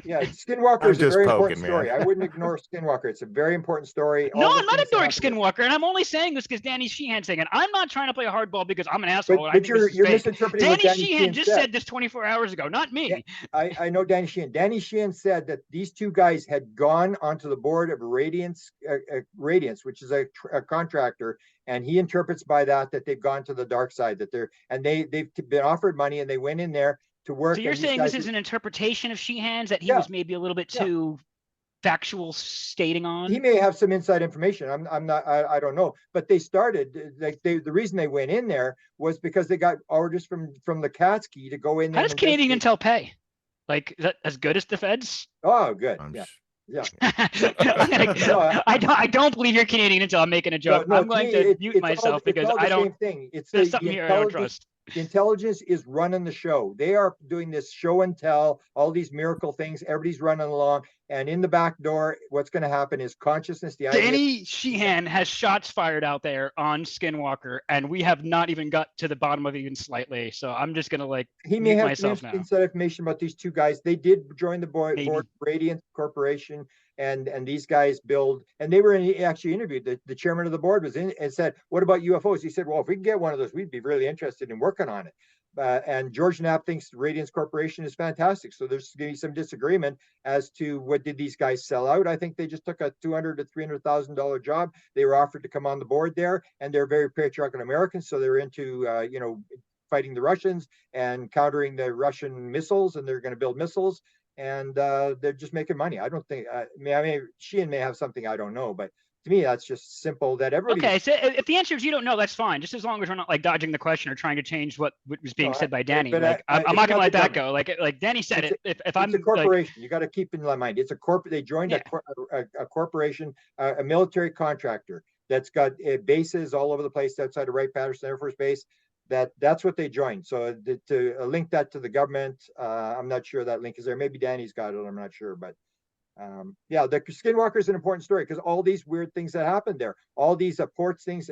Yeah, Skinwalker I'm is a just very poking, important man. story. I wouldn't ignore Skinwalker. It's a very important story. No, All the I'm not things that ignoring happened there. Skinwalker, and I'm only saying this because Danny Sheehan's saying it. I'm not trying to play a hardball because I'm an asshole. But, and I but think this is you're fake. misinterpreting what Danny Danny Sheehan Sheehan just said. said this 24 hours ago, not me. I know Danny Sheehan. Danny Sheehan said that these two guys had gone onto the board of Radiance, which is a contractor, and he interprets by that they've gone to the dark side. That they've been offered money and they went in there to work. So you're and these saying this guys is an interpretation of Sheehan's that he Yeah. was maybe a little bit Yeah. too factual stating on? He may have some inside information. I'm not. I don't know. But they started the reason they went in there was because they got orders from the Katski to go in there. How does Canadian Intel pay? Like, is that as good as the feds? Oh, good. I'm Yeah. sh- Yeah. I don't believe you're Canadian Intel. I'm making a joke. No, I'm to going me, to it's mute all- myself because it's all I the don't. same thing. It's There's the something here I don't intelligence. trust. The intelligence is running the show. They are doing this show and tell, all these miracle things. Everybody's running along, and in the back door, what's going to happen is consciousness. The idea. Danny Sheehan has shots fired out there on Skinwalker, and we have not even got to the bottom of it even slightly. So I'm just gonna He may mute have myself some now. inside information about these two guys. They did join the board Maybe. Radiant Corporation, and these guys build. And they were actually interviewed. The chairman of the board was in and said, "What about UFOs?" He said, "Well, if we can get one of those, we'd be really interested in working on it." And George Knapp thinks Radiance Corporation is fantastic. So there's going to be some disagreement as to what did these guys sell out. I think they just took a $200,000 to $300,000 job. They were offered to come on the board there, and they're very patriotic Americans, so they're into fighting the Russians and countering the Russian missiles, and they're going to build missiles, and they're just making money. I don't think. I mean, Sheehan may have something I don't know, but to me, that's just simple. That everybody. Okay, so if the answer is you don't know, that's fine. Just as long as we're not like dodging the question or trying to change what was being said by Danny. but I'm not gonna let that go. Like Danny said, if I'm it's a corporation, you got to keep in mind it's a corporate. They joined a corporation, a military contractor that's got bases all over the place outside of Wright-Patterson Air Force Base. That's what they joined. So to link that to the government, I'm not sure that link is there. Maybe Danny's got it. I'm not sure, but. The Skinwalker is an important story because all these weird things that happened there, all these ports, things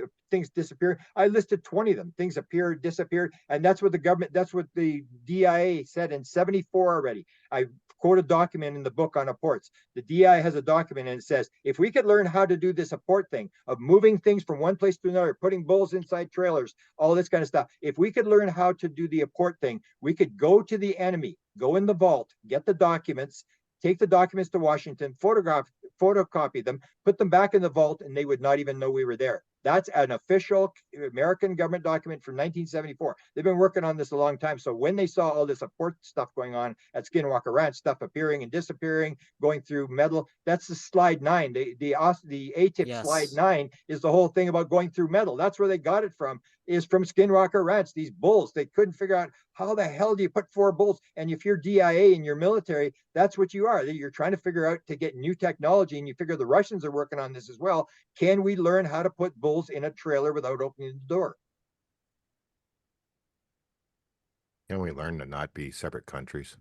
disappear. I listed 20 of them. Things appeared, disappeared, and that's what the DIA said in 74 already. I quote a document in the book on ports. The DIA has a document and it says, if we could learn how to do this port thing of moving things from one place to another, putting bulls inside trailers, all this kind of stuff. If we could learn how to do the port thing, we could go to the enemy, go in the vault, get the documents, take the documents to Washington, photocopy them, put them back in the vault, and they would not even know we were there. That's an official American government document from 1974. They've been working on this a long time. So when they saw all this port stuff going on at Skinwalker Ranch, stuff appearing and disappearing, going through metal, that's the slide 9. The ATIP slide 9 is the whole thing about going through metal. That's where they got it from, is from Skinwalker Ranch. These bulls, they couldn't figure out how the hell do you put 4 bulls? And if you're DIA and you're military, that's what you are. You're trying to figure out to get new technology, and you figure the Russians are working on this as well. Can we learn how to put bulls in a trailer without opening the door? Can we learn to not be separate countries?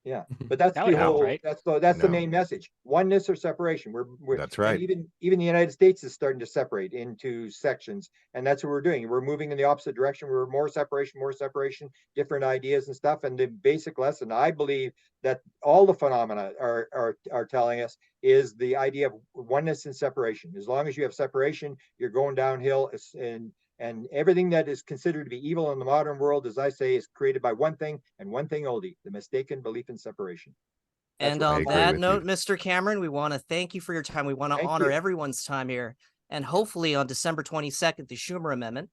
Yeah, but that's That the would help, whole. right? That's the No. main message: oneness or separation. We're That's right. Even the United States is starting to separate into sections, and that's what we're doing. We're moving in the opposite direction. We're more separation, different ideas and stuff. And the basic lesson, I believe, that all the phenomena are telling us is the idea of oneness and separation. As long as you have separation, you're going downhill, and everything that is considered to be evil in the modern world, as I say, is created by one thing and one thing only: the mistaken belief in separation. And on that note, Mr. Cameron, we want to thank you for your time. We want to honor everyone's time here. And hopefully on December 22nd, the Schumer Amendment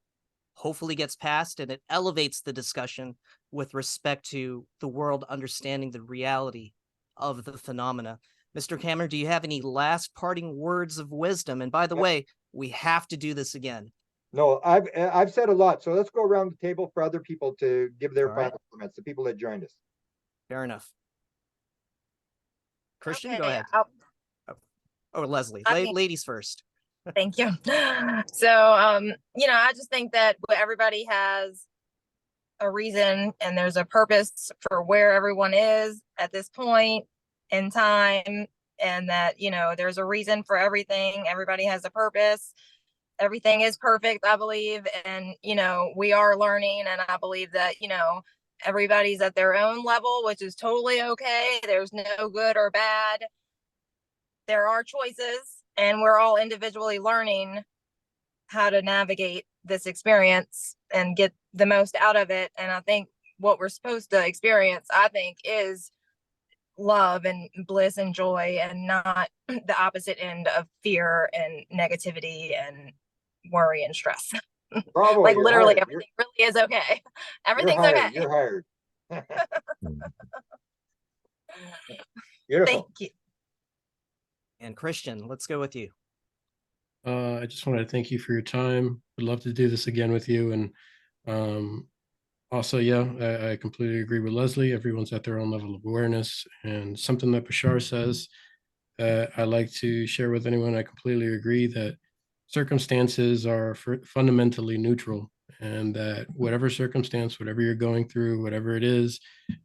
hopefully gets passed and it elevates the discussion with respect to the world understanding the reality of the phenomena. Mr. Cameron, do you have any last parting words of wisdom? And by the way, we have to do this again. No, I've said a lot. So let's go around the table for other people to give their final comments, the people that joined us. Fair enough. Christian, Okay, go ahead. Or Leslie, ladies first. Thank you. So, I just think that everybody has a reason and there's a purpose for where everyone is at this point in time. and that, you know, there's a reason for everything. Everybody has a purpose. Everything is perfect, I believe. And, you know, we are learning. And I believe that, you know, everybody's at their own level, which is totally okay. There's no good or bad. There are choices, and we're all individually learning how to navigate this experience and get the most out of it. And I think what we're supposed to experience, I think, is love and bliss and joy, and not the opposite end of fear and negativity and worry and stress. Bravo, Like you're literally hired. everything really is okay. You're Everything's hired. okay. You're hired. Beautiful. Thank you. And Christian, let's go with you. I just wanted to thank you for your time. Would love to do this again with you. And also, yeah, I completely agree with Leslie. Everyone's at their own level of awareness. And something that Bashar says I like to share with anyone, I completely agree that circumstances are fundamentally neutral, and that whatever circumstance, whatever you're going through, whatever it is,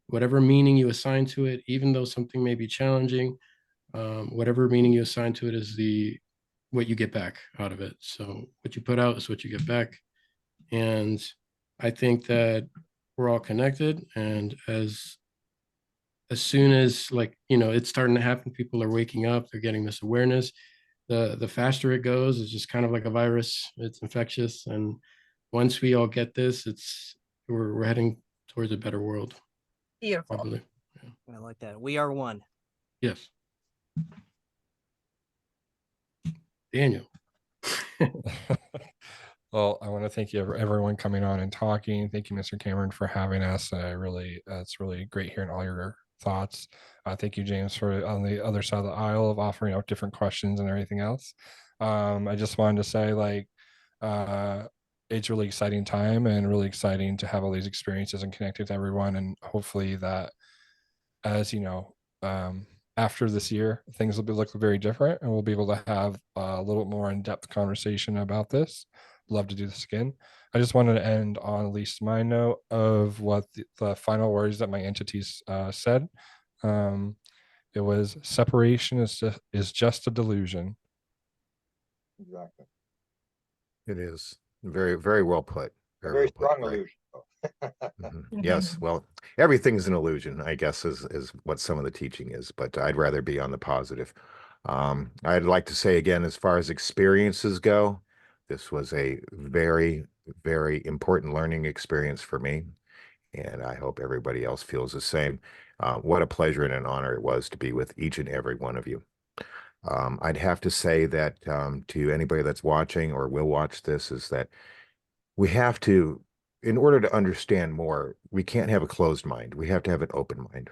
whatever meaning you assign to it, even though something may be challenging, whatever meaning you assign to it is what you get back out of it. So what you put out is what you get back. And I think that we're all connected. And as soon as, like, you know, it's starting to happen, people are waking up, they're getting this awareness. The faster it goes, it's just kind of like a virus. It's infectious. And once we all get this, we're heading towards a better world, I Beautiful. believe. I like that. We are one. Yes. Daniel. Well, I want to thank you everyone coming on and talking. Thank you, Mr. Cameron, for having us. It's really great hearing all your thoughts. Thank you, James, for on the other side of the aisle of offering out different questions and everything else. I just wanted to say, like, it's really exciting time and really exciting to have all these experiences and connect with everyone. And hopefully that, as you know, after this year, things will look very different, and we'll be able to have a little bit more in-depth conversation about this. Love to do this again. I just wanted to end on at least my note of what the final words that my entities said. It was, separation is just a delusion. Exactly. It is very, very well put. Very well put, strong right. illusion. Yes, well, everything's an illusion, I guess, is what some of the teaching is, but I'd rather be on the positive. I'd like to say again, as far as experiences go, this was a very, very important learning experience for me, and I hope everybody else feels the same. What a pleasure and an honor it was to be with each and every one of you. I'd have to say that to anybody that's watching or will watch this, is that we have to, in order to understand more, we can't have a closed mind. We have to have an open mind.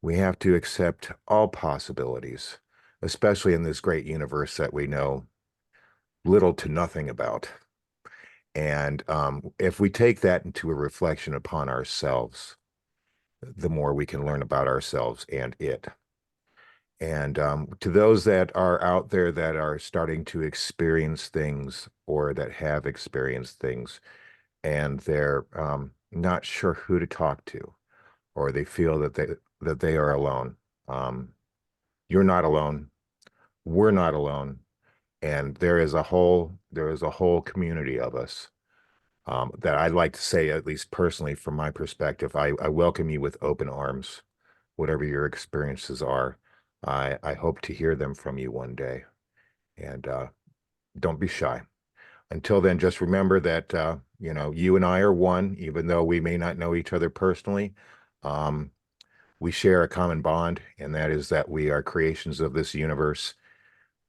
We have to accept all possibilities, especially in this great universe that we know little to nothing about. And if we take that into a reflection upon ourselves, the more we can learn about ourselves and it. And to those that are out there that are starting to experience things, or that have experienced things, and they're not sure who to talk to, or they feel that they are alone, you're not alone. We're not alone, and there is a whole community of us that I'd like to say, at least personally from my perspective, I welcome you with open arms. Whatever your experiences are, I hope to hear them from you one day, and don't be shy. Until then, just remember that, you know, you and I are one, even though we may not know each other personally. We share a common bond, and that is that we are creations of this universe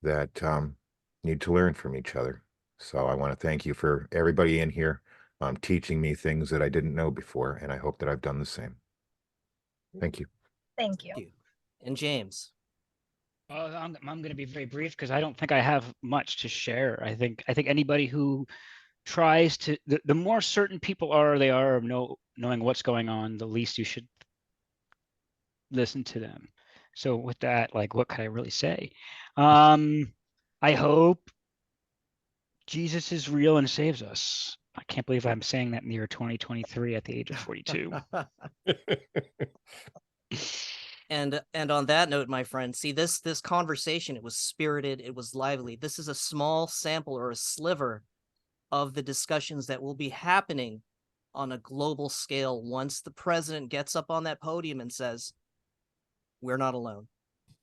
that need to learn from each other. So I want to thank you for everybody in here teaching me things that I didn't know before, and I hope that I've done the same. Thank you. Thank you. Thank you. And James. I'm going to be very brief because I don't think I have much to share. I think anybody who tries to, the more certain people they are of knowing what's going on, the least you should listen to them. So with that, like, what can I really say? I hope Jesus is real and saves us. I can't believe I'm saying that in the year 2023 at the age of 42. And on that note, my friend, see this conversation, it was spirited, it was lively. This is a small sample or a sliver of the discussions that will be happening on a global scale once the president gets up on that podium and says, we're not alone.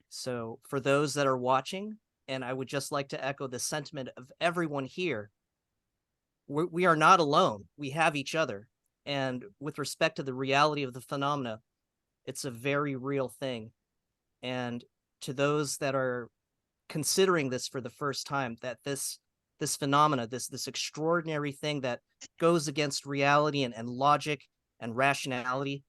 So for those that are watching, and I would just like to echo the sentiment of everyone here, we are not alone. We have each other. And with respect to the reality of the phenomena, it's a very real thing. And to those that are considering this for the first time, that this phenomena, this extraordinary thing that goes against reality and logic and rationality,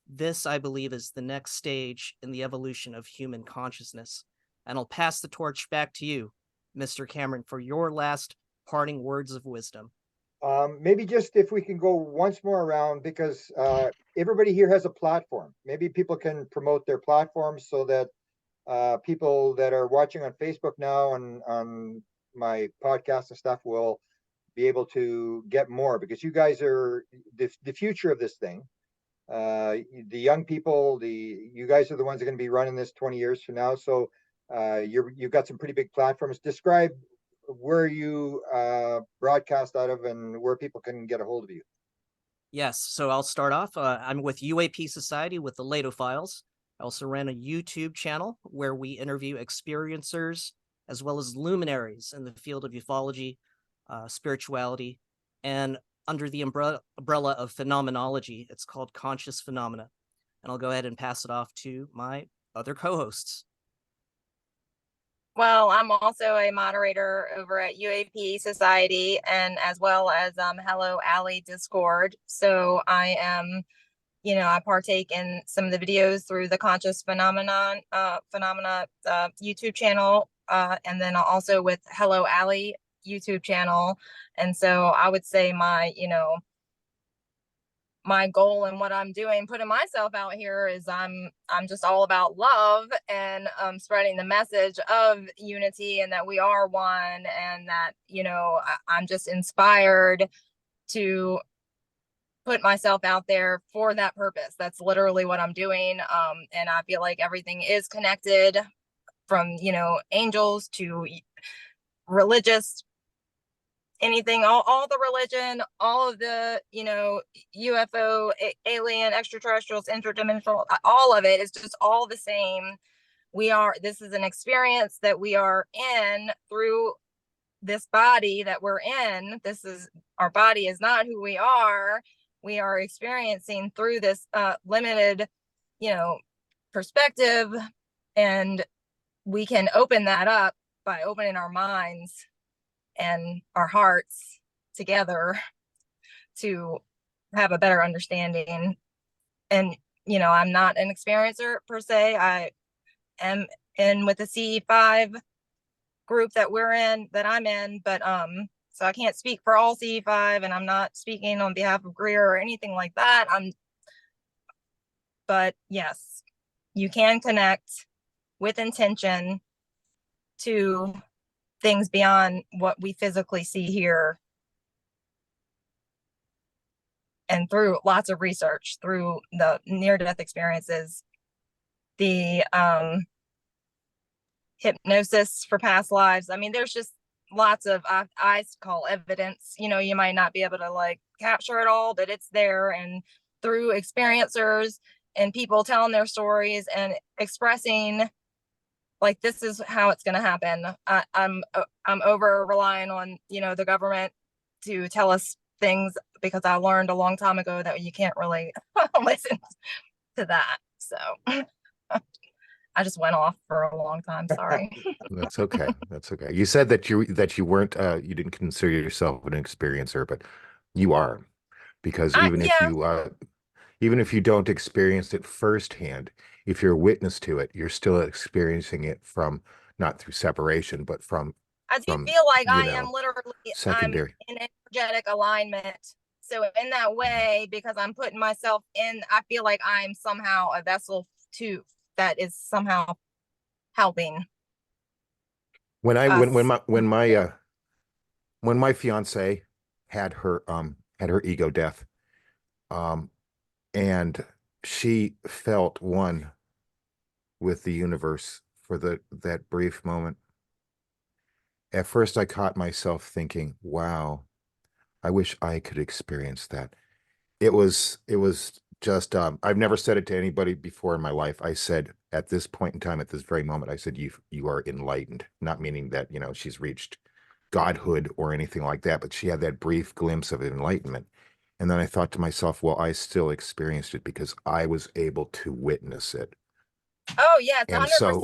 this, I believe, is the next stage in the evolution of human consciousness. And I'll pass the torch back to you, Mr. Cameron, for your last parting words of wisdom. Maybe just if we can go once more around, because everybody here has a platform. Maybe people can promote their platforms so that people that are watching on Facebook now and on my podcast and stuff will be able to get more, because you guys are the future of this thing. The young people, you guys are the ones that are going to be running this 20 years from now. So you've got some pretty big platforms. Describe where you broadcast out of and where people can get a hold of you. Yes, so I'll start off. I'm with UAP Society with the Lato Files. I also ran a YouTube channel where we interview experiencers as well as luminaries in the field of ufology, spirituality, and under the umbrella of phenomenology, it's called Conscious Phenomena. And I'll go ahead and pass it off to my other co-hosts. Well, I'm also a moderator over at UAP Society and as well as Hello Alley Discord. So I am, I partake in some of the videos through the Conscious Phenomena YouTube channel, and then also with Hello Alley YouTube channel. And so I would say my goal and what I'm doing, putting myself out here, is I'm just all about love and spreading the message of unity and that we are one, and that, I'm just inspired to put myself out there for that purpose. That's literally what I'm doing. And I feel like everything is connected, from, angels to religious, anything, all the religion, all of the, UFO, alien, extraterrestrials, interdimensional, all of it is just all the same. This is an experience that we are in through this body that we're in. Our body is not who we are. We are experiencing through this limited, perspective, and we can open that up by opening our minds and our hearts together to have a better understanding. And, I'm not an experiencer per se. I am in with the CE5 group that I'm in, but so I can't speak for all CE5, and I'm not speaking on behalf of Greer or anything like that. But yes, you can connect with intention to things beyond what we physically see here. And through lots of research, through the near-death experiences, the hypnosis for past lives. I mean, there's just lots of, I call evidence. You might not be able to capture it all, but it's there. And through experiencers and people telling their stories and expressing, this is how it's going to happen. I'm over relying on, the government to tell us things, because I learned a long time ago that you can't really listen to that. So I just went off for a long time. Sorry. That's okay. That's okay. You said that you weren't you didn't consider yourself an experiencer, but you are, because even if you don't experience it firsthand, if you're a witness to it, you're still experiencing it from, not through separation, but from I do feel like I am literally secondary. I'm in energetic alignment. So in that way, because I'm putting myself in, I feel like I'm somehow a vessel too that is somehow helping. When my fiance had her ego death, and she felt with the universe for that brief moment. At first, I caught myself thinking, wow, I wish I could experience that. It was just, I've never said it to anybody before in my life. I said, at this point in time, at this very moment, I said, you are enlightened, not meaning that, she's reached godhood or anything like that, but she had that brief glimpse of enlightenment. And then I thought to myself, well, I still experienced it because I was able to witness it. Oh yes, And 100%. so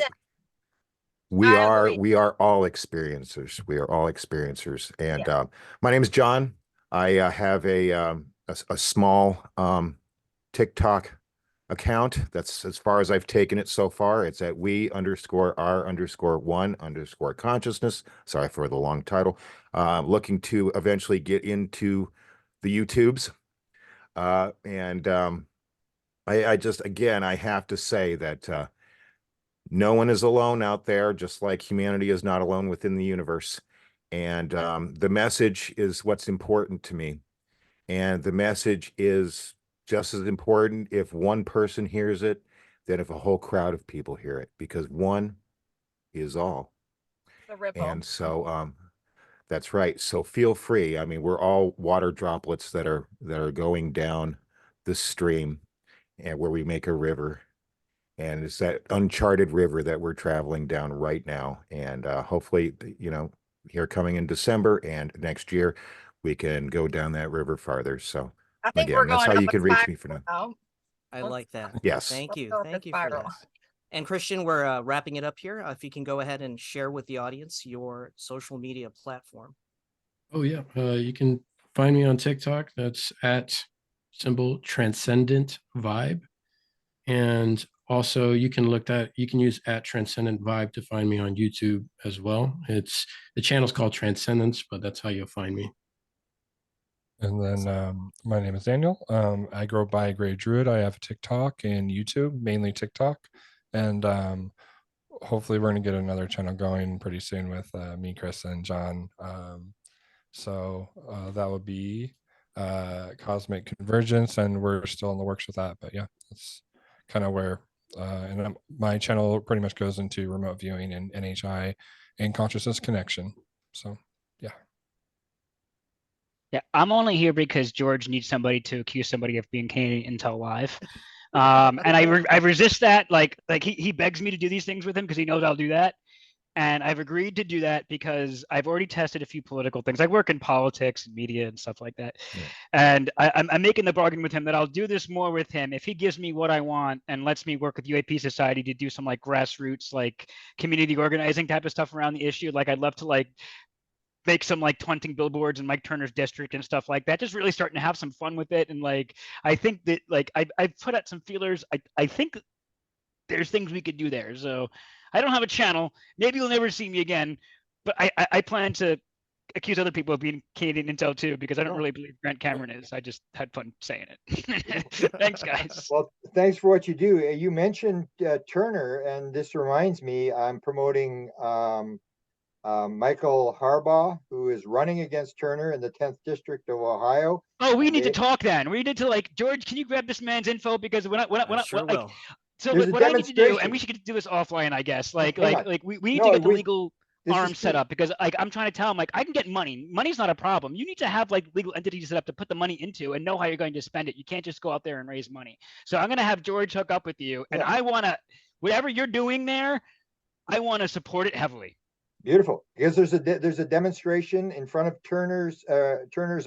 I agree. we are all experiencers. We are all experiencers. And Yeah. my name is John. I have a small TikTok account. That's as far as I've taken it so far. It's at we_r_1_consciousness. Sorry for the long title. Looking to eventually get into the YouTubes. I just, again, I have to say that no one is alone out there, just like humanity is not alone within the universe. And the message is what's important to me. And the message is just as important if one person hears it than if a whole crowd of people hear it, because one is all. The ripple. And so that's right. So feel free. I mean, we're all water droplets that are going down the stream, and where we make a river. And it's that uncharted river that we're traveling down right now. And hopefully, here coming in December and next year, we can go down that river farther. So I think again, we're that's going how up you a can reach spiral me for now. now. I like that. Yes. Thank Let's you. go up Thank the you for spiral. this. And Christian, we're wrapping it up here. If you can go ahead and share with the audience your social media platform. Oh yeah, you can find me on TikTok. That's at symbol transcendent vibe, and also you can use at transcendent vibe to find me on YouTube as well. The channel's called Transcendence, but that's how you'll find me. And then my name is Daniel. I go by Gray Druid. I have TikTok and YouTube, mainly TikTok. And hopefully we're going to get another channel going pretty soon with me, Chris, and John. So that would be Cosmic Convergence, and we're still in the works with that. But yeah, that's kind of where, my channel pretty much goes into remote viewing and NHI and consciousness connection. So yeah. Yeah, I'm only here because George needs somebody to accuse somebody of being Canadian Intel Live. And I resist that. Like he begs me to do these things with him because he knows I'll do that. And I've agreed to do that because I've already tested a few political things. I work in politics and media and stuff like that. Yeah. And I'm making the bargain with him that I'll do this more with him if he gives me what I want and lets me work with UAP Society to do some like grassroots, like community organizing type of stuff around the issue. Like I'd love to like make some like taunting billboards in Mike Turner's district and stuff like that. Just really starting to have some fun with it. And like, I think that like I've put out some feelers. I think there's things we could do there. So I don't have a channel. Maybe you'll never see me again, but I plan to accuse other people of being Canadian Intel too, because I don't really believe Grant Cameron is. I just had fun saying it. Thanks, guys. Well, thanks for what you do. You mentioned Turner, and this reminds me, I'm promoting Michael Harbaugh, who is running against Turner in the 10th District of Ohio. Oh, we need to talk then. We need to like, George, can you grab this man's info? Because when I sure will. So what I need to do, and we should do this offline, I guess. Like we need to get the legal arm set up, because like I'm trying to tell him, like, I can get money. Money's not a problem. You need to have like legal entities set up to put the money into and know how you're going to spend it. You can't just go out there and raise money. So I'm gonna have George hook up with you, and I wanna, whatever you're doing there, I want to support it heavily. Beautiful, because there's a demonstration in front of Turner's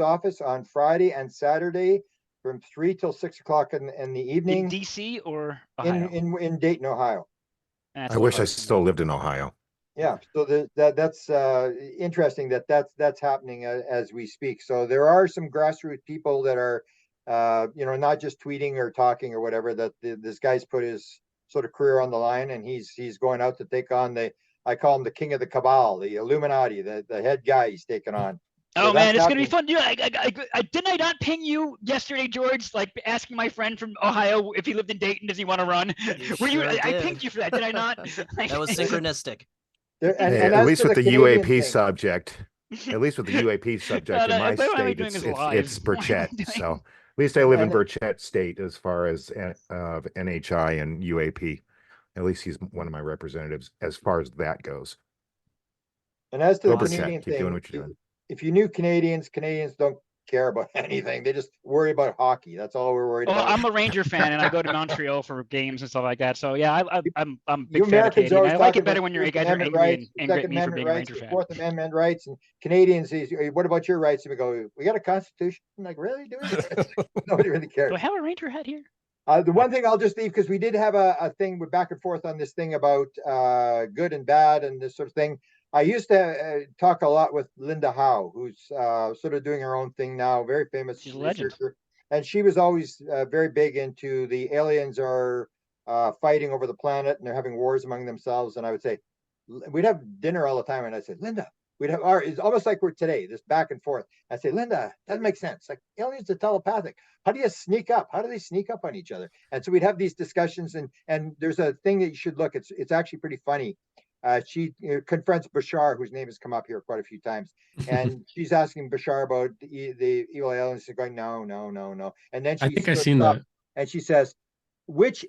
office on Friday and Saturday from 3 till 6 o'clock in the evening. In DC or Ohio? In Dayton, Ohio. I wish I still lived in Ohio. Yeah, so that's interesting that's happening as we speak. So there are some grassroots people that are, not just tweeting or talking or whatever. That this guy's put his sort of career on the line, and he's going out to take on I call him the king of the cabal, the Illuminati, the head guy he's taking on. Oh man, it's gonna be fun, dude. Didn't I not ping you yesterday, George? Like asking my friend from Ohio if he lived in Dayton, does he want to run? I pinged you for that, did I not? That was synchronistic. At least with the UAP subject. At least with the UAP subject in my state, it's Burchett. So at least I live in Burchett State as far as NHI and UAP. At least he's one of my representatives as far as that goes. And as to the Go Burkett, Canadian keep doing thing, what you're doing. if you knew Canadians don't care about anything. They just worry about hockey. That's all we're worried Well, about. I'm a Ranger fan, and I go to Montreal for games and stuff like that. So yeah, I'm a You big fan of Americans Canadian. always I like talk it better about when you First guys are Amendment angry rights, and angry at Second me for Amendment being a rights, Ranger fan. Fourth Amendment rights, and Canadians, what about your rights? And we go, we got a constitution. I'm like, really? Do we? Nobody really cares. Do I have a Ranger hat here? The one thing I'll just leave, because we did have a thing with back and forth on this thing about good and bad and this sort of thing. I used to talk a lot with Linda Howe, who's sort of doing her own thing now, very famous She's a legend. researcher. And she was always very big into the aliens are fighting over the planet and they're having wars among themselves. And I would say, we'd have dinner all the time. And I'd say, Linda, it's almost like we're today, this back and forth. I'd say, Linda, doesn't make sense. Like aliens are telepathic. How do you sneak up? How do they sneak up on each other? And so we'd have these discussions, and there's a thing that you should look. It's actually pretty funny. She confronts Bashar, whose name has come up here quite a few times, and she's asking Bashar about the evil aliens. She's going, no, no, no, no. And then I she think I've slips seen up that. and she says, which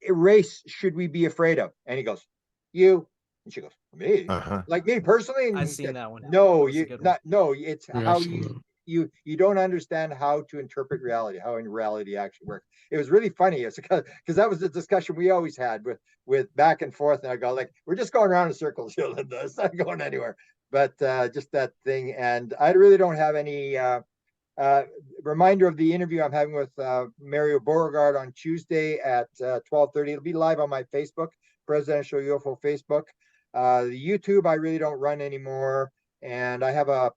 race should we be afraid of? And he goes, you. And she goes, me? Uh-huh. Like me personally? And I've he seen said, that one. no, That was a you good one. not no, it's Yeah, how I've seen that. you don't understand how to interpret reality, how in reality actually works. It was really funny. It's because that was the discussion we always had with back and forth. And I go, like, we're just going around in circles, Linda. It's not going anywhere. But just that thing. And I really don't have any reminder of the interview I'm having with Mario Beauregard on Tuesday at 12:30. It'll be live on my Facebook, Presidential UFO Facebook. The YouTube I really don't run anymore, and I have a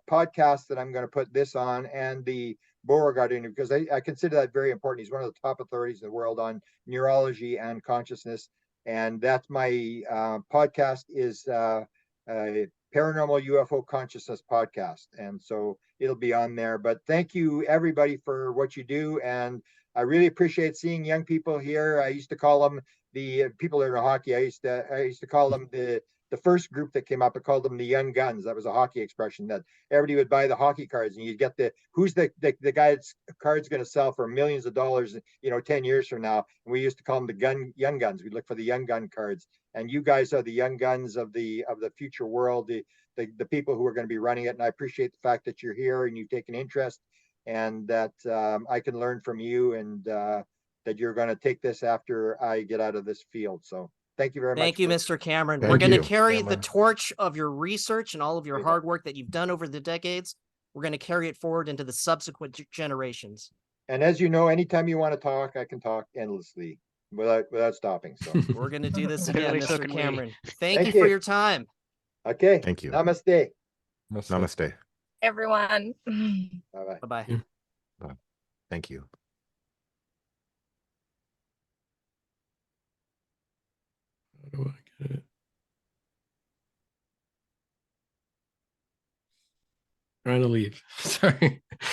podcast that I'm going to put this on, and the Beauregard interview, because I consider that very important. He's one of the top authorities in the world on neurology and consciousness, and that's my podcast is Paranormal UFO Consciousness Podcast, and so it'll be on there. But thank you everybody for what you do, and I really appreciate seeing young people here. I used to call them the people that are in hockey. I used to call them the first group that came up. I called them the young guns. That was a hockey expression that everybody would buy the hockey cards, and you'd get who's the guy's card's going to sell for millions of dollars, 10 years from now. And we used to call them the young guns. We'd look for the young gun cards, and you guys are the young guns of the future world, the people who are going to be running it. And I appreciate the fact that you're here and you've taken interest, and that I can learn from you, and that you're going to take this after I get out of this field. So thank you very much. Thank you, Mr. Cameron. Thank We're going to you, carry the Cameron. torch of your research and all of your Yeah. hard work that you've done over the decades. We're going to carry it forward into the subsequent generations. And as you know, anytime you want to talk, I can talk endlessly without stopping. So We're going to do this again, Clearly, so Mr. can we. Cameron. Thank Thank you for you. your time. okay, Thank you. Namaste. Namaste. Everyone. Bye bye. Bye-bye. Thank you. How do I get it? Trying to leave. Sorry.